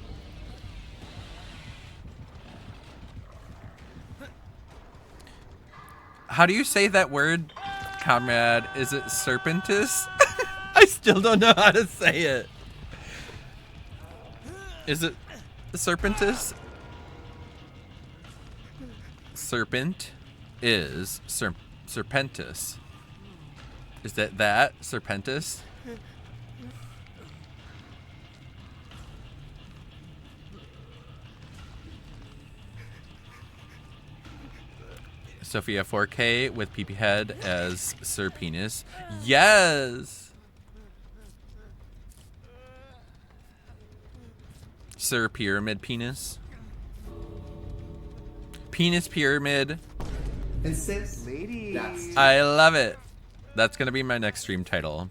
How do you say that word, comrade? Is it serpentis? I still don't know how to say it. Is it serpentis? Serpent is serpentis. Is that serpentis? Sophia 4K with PP Head as Sir Penis. Yes! Sir Pyramid Penis. Penis Pyramid. And sis, that's I love it. That's gonna be my next stream title.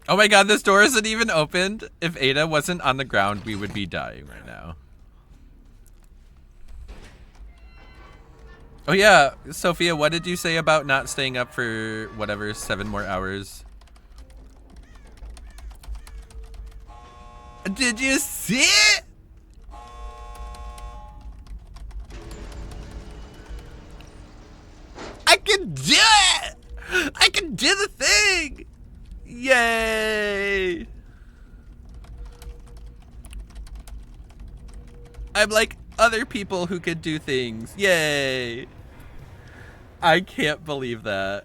Oh my god, this door isn't even opened. If Ada wasn't on the ground, we would be dying right now. Oh yeah, Sophia, what did you say about not staying up for whatever 7 more hours? Did you see it? I can do it! I can do the thing! Yay! I'm like other people who could do things. Yay! I can't believe that.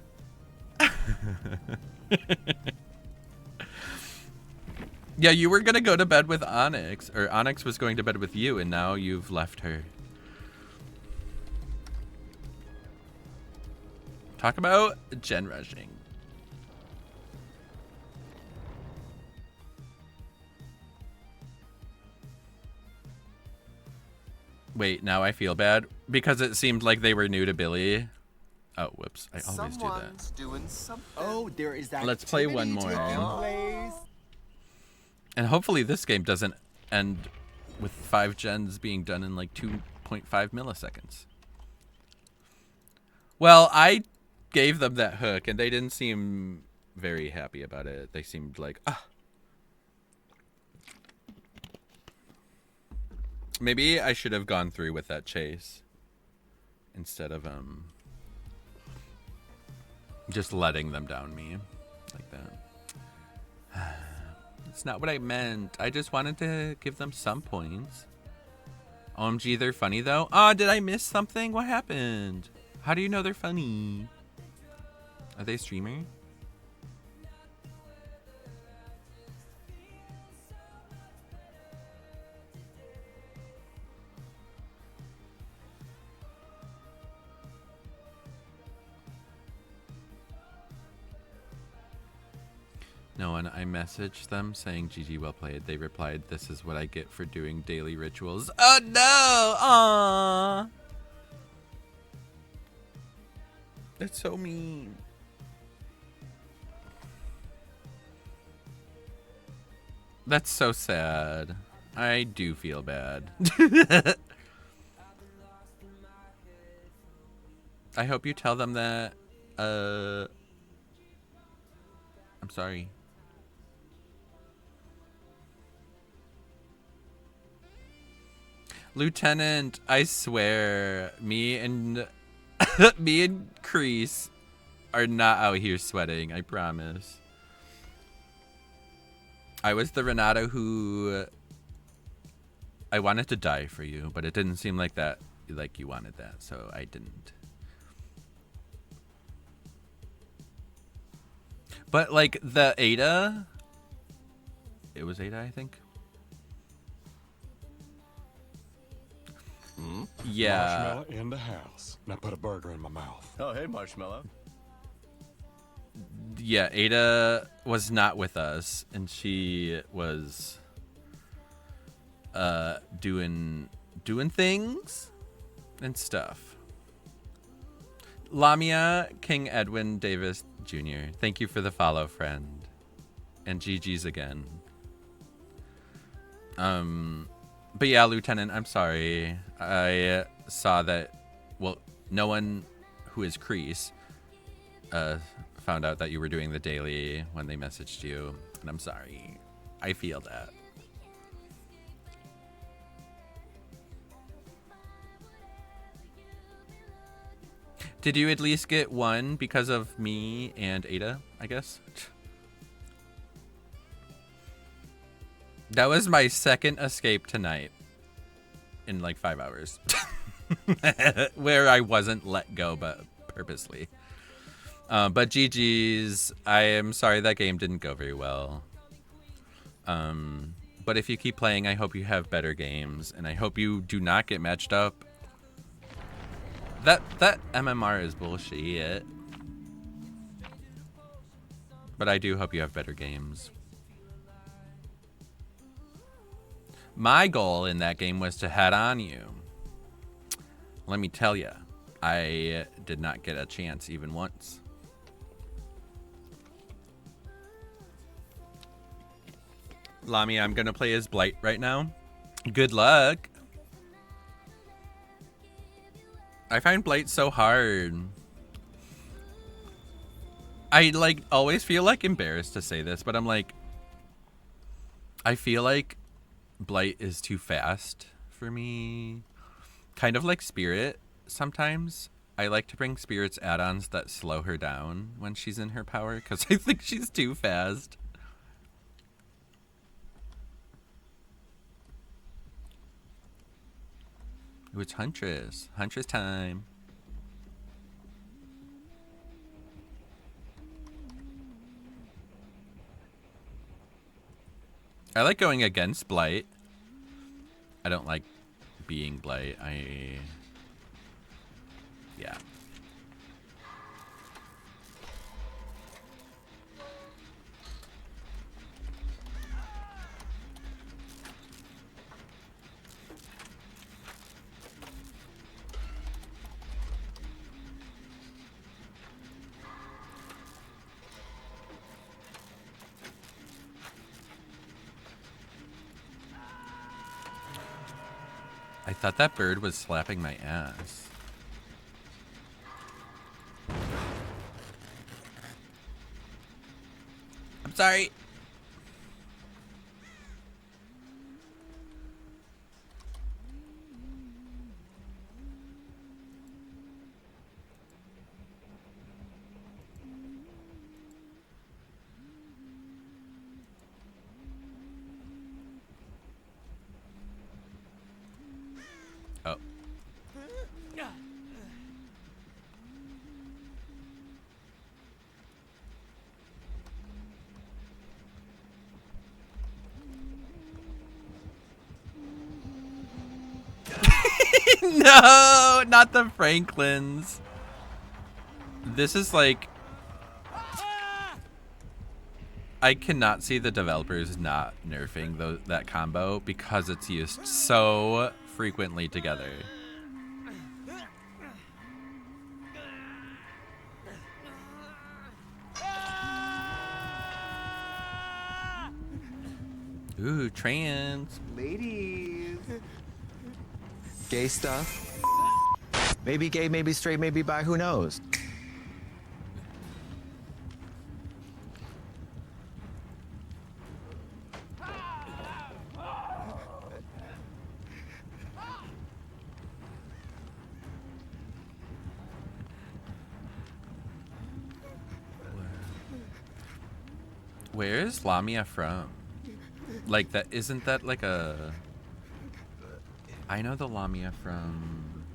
Yeah, you were gonna go to bed with Onyx, or Onyx was going to bed with you, and now you've left her. Talk about gen rushing. Wait, now I feel bad because it seemed like they were new to Billy. Oh, whoops. I always do that. doing something. Oh, there is that. Let's play one more. And hopefully this game doesn't end with 5 gens being done in like 2.5 milliseconds. Well, I gave them that hook and they didn't seem very happy about it. They seemed like, ah. Maybe I should have gone through with that chase instead of just letting them down me like that. It's not what I meant. I just wanted to give them some points. OMG, they're funny though. Oh, did I miss something? What happened? How do you know they're funny? Are they a streamer? No, and I messaged them saying GG well played. They replied, "This is what I get for doing daily rituals." Oh no! Aww. That's so mean. That's so sad. I do feel bad. I hope you tell them that I'm sorry. Lieutenant, I swear, me and Crease are not out here sweating, I promise. I was the Renato who I wanted to die for you, but it didn't seem like that, like you wanted that, so I didn't. But like the Ada, it was Ada, I think. Yeah. Marshmallow in the house. Now put a burger in my mouth. Oh, hey, Marshmallow. Yeah, Ada was not with us, and she was doing things and stuff. Lamia King Edwin Davis Jr., thank you for the follow, friend. And GG's again. But yeah, Lieutenant, I'm sorry. I saw that, well, no one who is Crease found out that you were doing the daily when they messaged you, and I'm sorry. I feel that. Did you at least get one because of me and Ada, I guess? That was my second escape tonight in like 5 hours. Where I wasn't let go, but purposely. But GG's, I am sorry that game didn't go very well. But if you keep playing, I hope you have better games, and I hope you do not get matched up. That MMR is bullshit. But I do hope you have better games. My goal in that game was to head on you. Let me tell you, I did not get a chance even once. Lamia, I'm gonna play as Blight right now. Good luck. I find Blight so hard. I like always feel like embarrassed to say this, but I'm like, I feel like Blight is too fast for me. Kind of like Spirit sometimes. I like to bring Spirit's add-ons that slow her down when she's in her power, because I think she's too fast. Ooh, it's Huntress. Huntress time. I like going against Blight. I don't like being Blight. Yeah. I thought that bird was slapping my ass. I'm sorry. No, not the Franklins. This is like... I cannot see the developers not nerfing that combo because it's used so frequently together. Ooh, trans. Ladies. Gay stuff. Maybe gay, maybe straight, maybe bi, who knows? Where is Lamia from? Like that, isn't that like a... I know the Lamia from...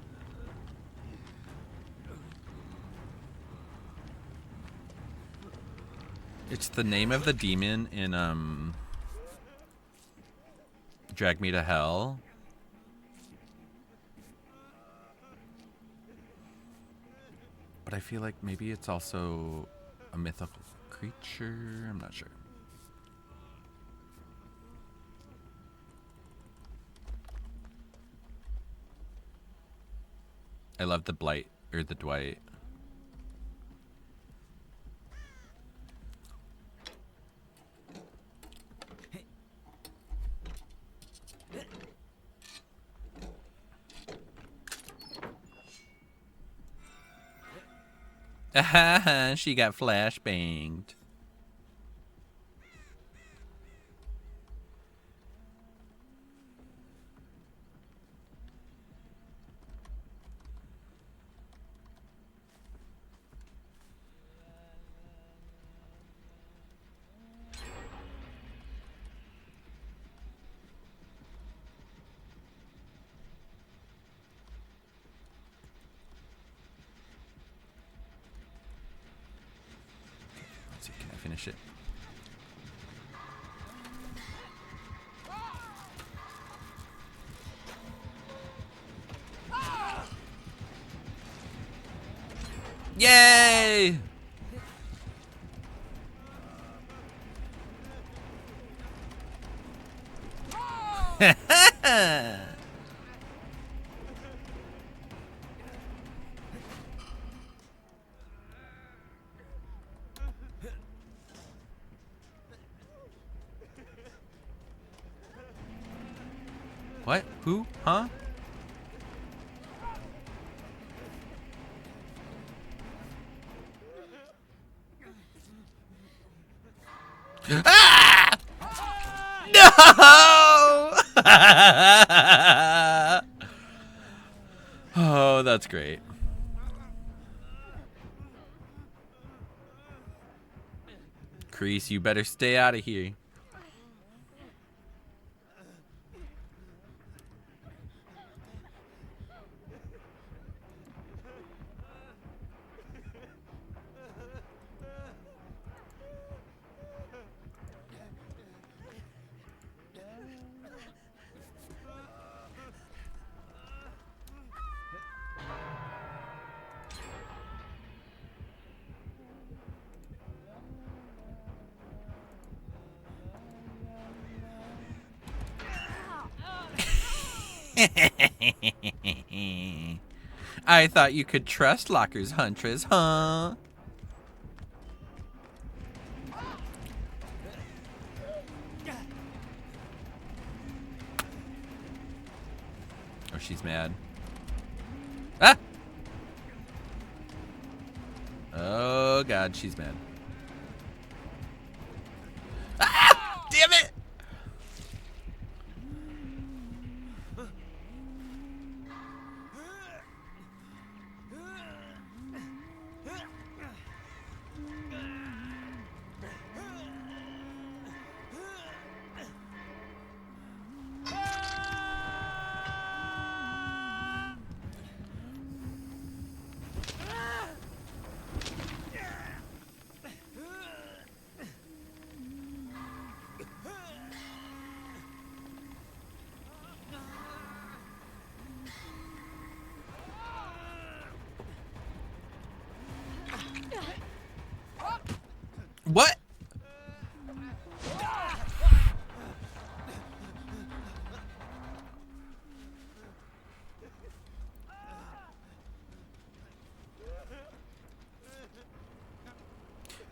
It's the name of the demon in, Drag Me to Hell. But I feel like maybe it's also a mythical creature. I'm not sure. I love the Blight, or the Dwight. She got flashbanged. Let's see, can I finish it? Yay! What? Who? Huh? Ah! No! Oh, that's great. Crease, you better stay out of here. I thought you could trust Lockers Huntress, huh? Oh, she's mad. Ah! Oh, God, she's mad. Ah! Damn it!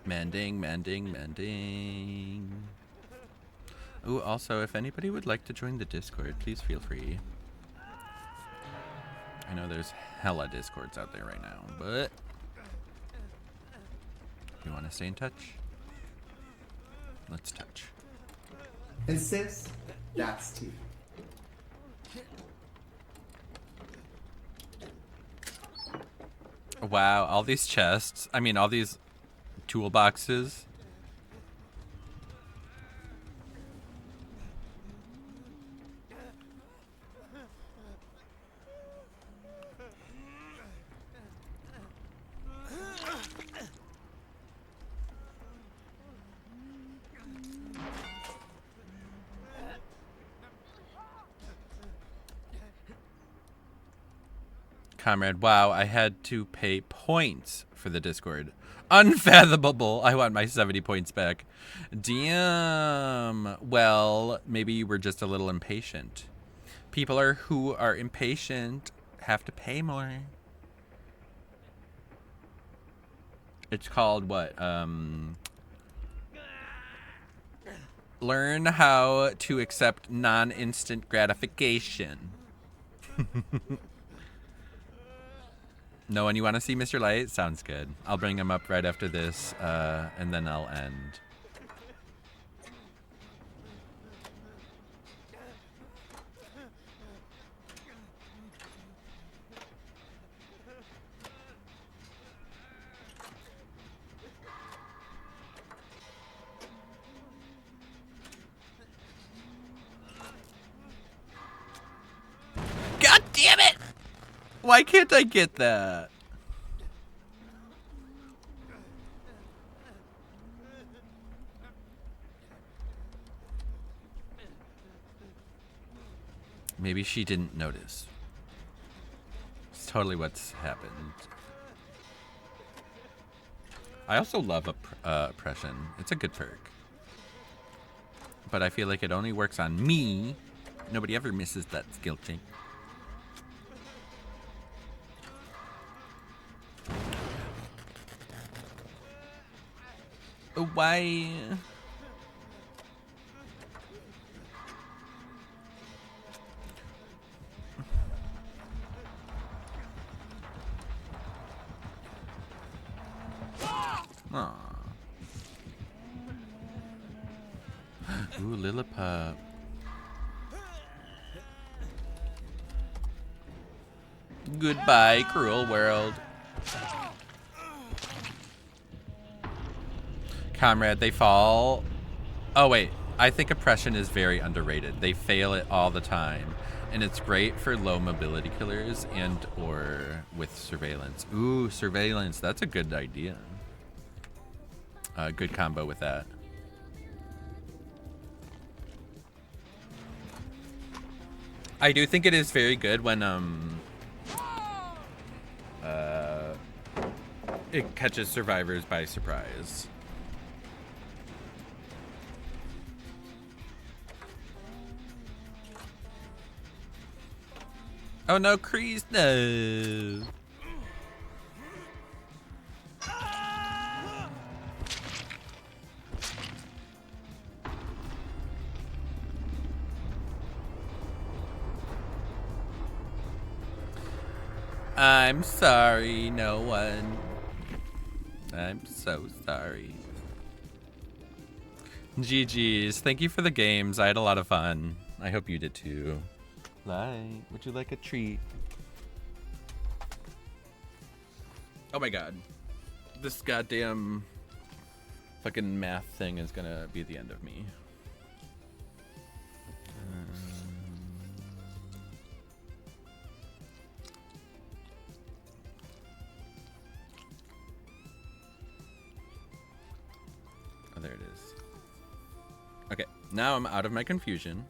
Mending, mending, mending. Ooh, also, if anybody would like to join the Discord, please feel free. I know there's hella Discords out there right now, but if you want to stay in touch, let's touch. And sis, that's tea. Wow, all these chests. I mean, all these toolboxes. Comrade, wow, I had to pay points for the Discord. Unfathomable. I want my 70 points back. Damn. Well, maybe you were just a little impatient. People who are impatient have to pay more. It's called what? Learn how to accept non-instant gratification. No one you want to see, Mr. Light? Sounds good. I'll bring him up right after this, and then I'll end. God damn it! Why can't I get that? Maybe she didn't notice. It's totally what's happened. I also love oppression. It's a good perk. But I feel like it only works on me. Nobody ever misses that skill check. Why? Aww. Ooh, Lilliput. Goodbye, cruel world. Comrade, they fall. Oh, wait. I think oppression is very underrated. They fail it all the time. And it's great for low mobility killers and or with surveillance. Ooh, surveillance. That's a good idea. Good combo with that. I do think it is very good when it catches survivors by surprise. Oh no, Kreese, no. I'm sorry, no one. I'm so sorry. GG's. Thank you for the games. I had a lot of fun. I hope you did too. Light, would you like a treat? Oh my god. This goddamn fucking math thing is gonna be the end of me. Oh, there it is. Okay, now I'm out of my confusion.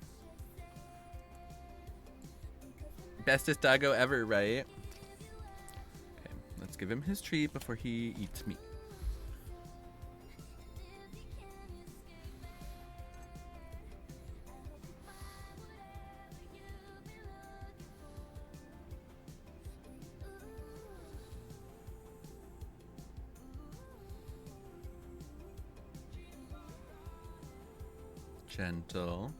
Bestest doggo ever, right? Okay, let's give him his treat before he eats me. gentle.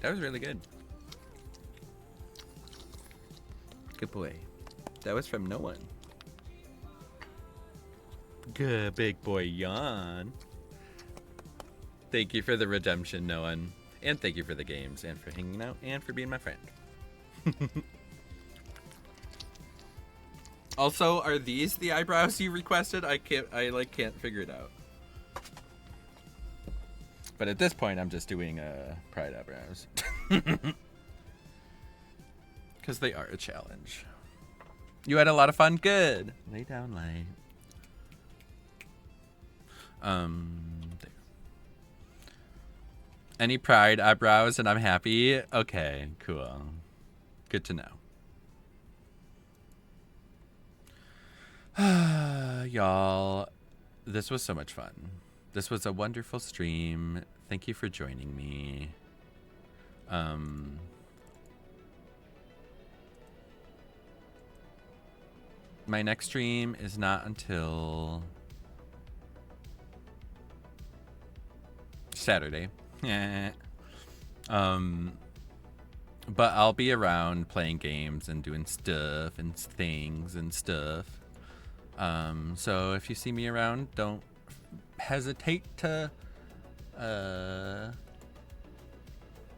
That was really good. Good boy. That was from no one. Good big boy yawn. Thank you for the redemption, no one. And thank you for the games and for hanging out and for being my friend. Also, are these the eyebrows you requested? I can't figure it out. But at this point, I'm just doing pride eyebrows. Because they are a challenge. You had a lot of fun? Good. Lay down light. There. Any pride eyebrows and I'm happy? Okay, cool. Good to know. Y'all, this was so much fun. This was a wonderful stream. Thank you for joining me. My next stream is not until Saturday. But I'll be around playing games and doing stuff and things and stuff. So if you see me around, don't hesitate to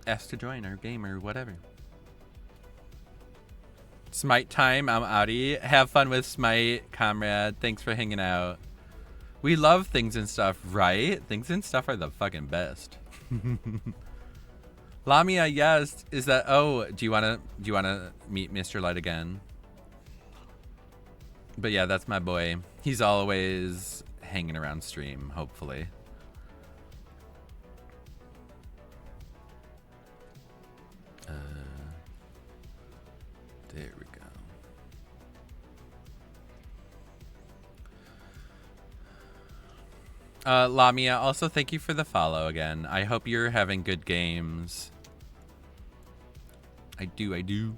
ask to join our game or whatever. Smite time, I'm outie. Have fun with Smite, comrade. Thanks for hanging out. We love things and stuff, right? Things and stuff are the fucking best. Lamia, yes. Is that? Oh, do you wanna meet Mr. Light again? But yeah, that's my boy. He's always hanging around stream, hopefully. There we go. Lamia, also thank you for the follow again. I hope you're having good games. I do.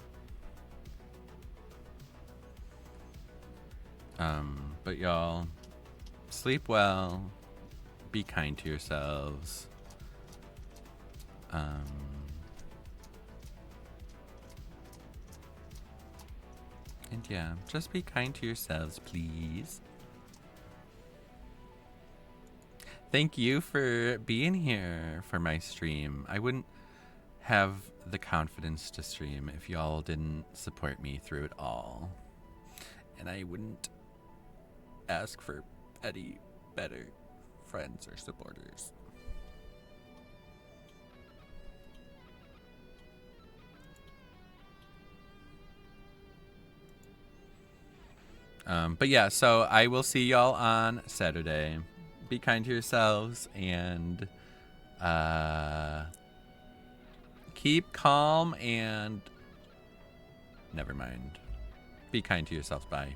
But y'all, sleep well. Be kind to yourselves. And yeah, just be kind to yourselves, please. Thank you for being here for my stream. I wouldn't have the confidence to stream if y'all didn't support me through it all. And I wouldn't ask for any better friends or supporters. But yeah, so I will see y'all on Saturday. Be kind to yourselves and keep calm and never mind. Be kind to yourselves. Bye.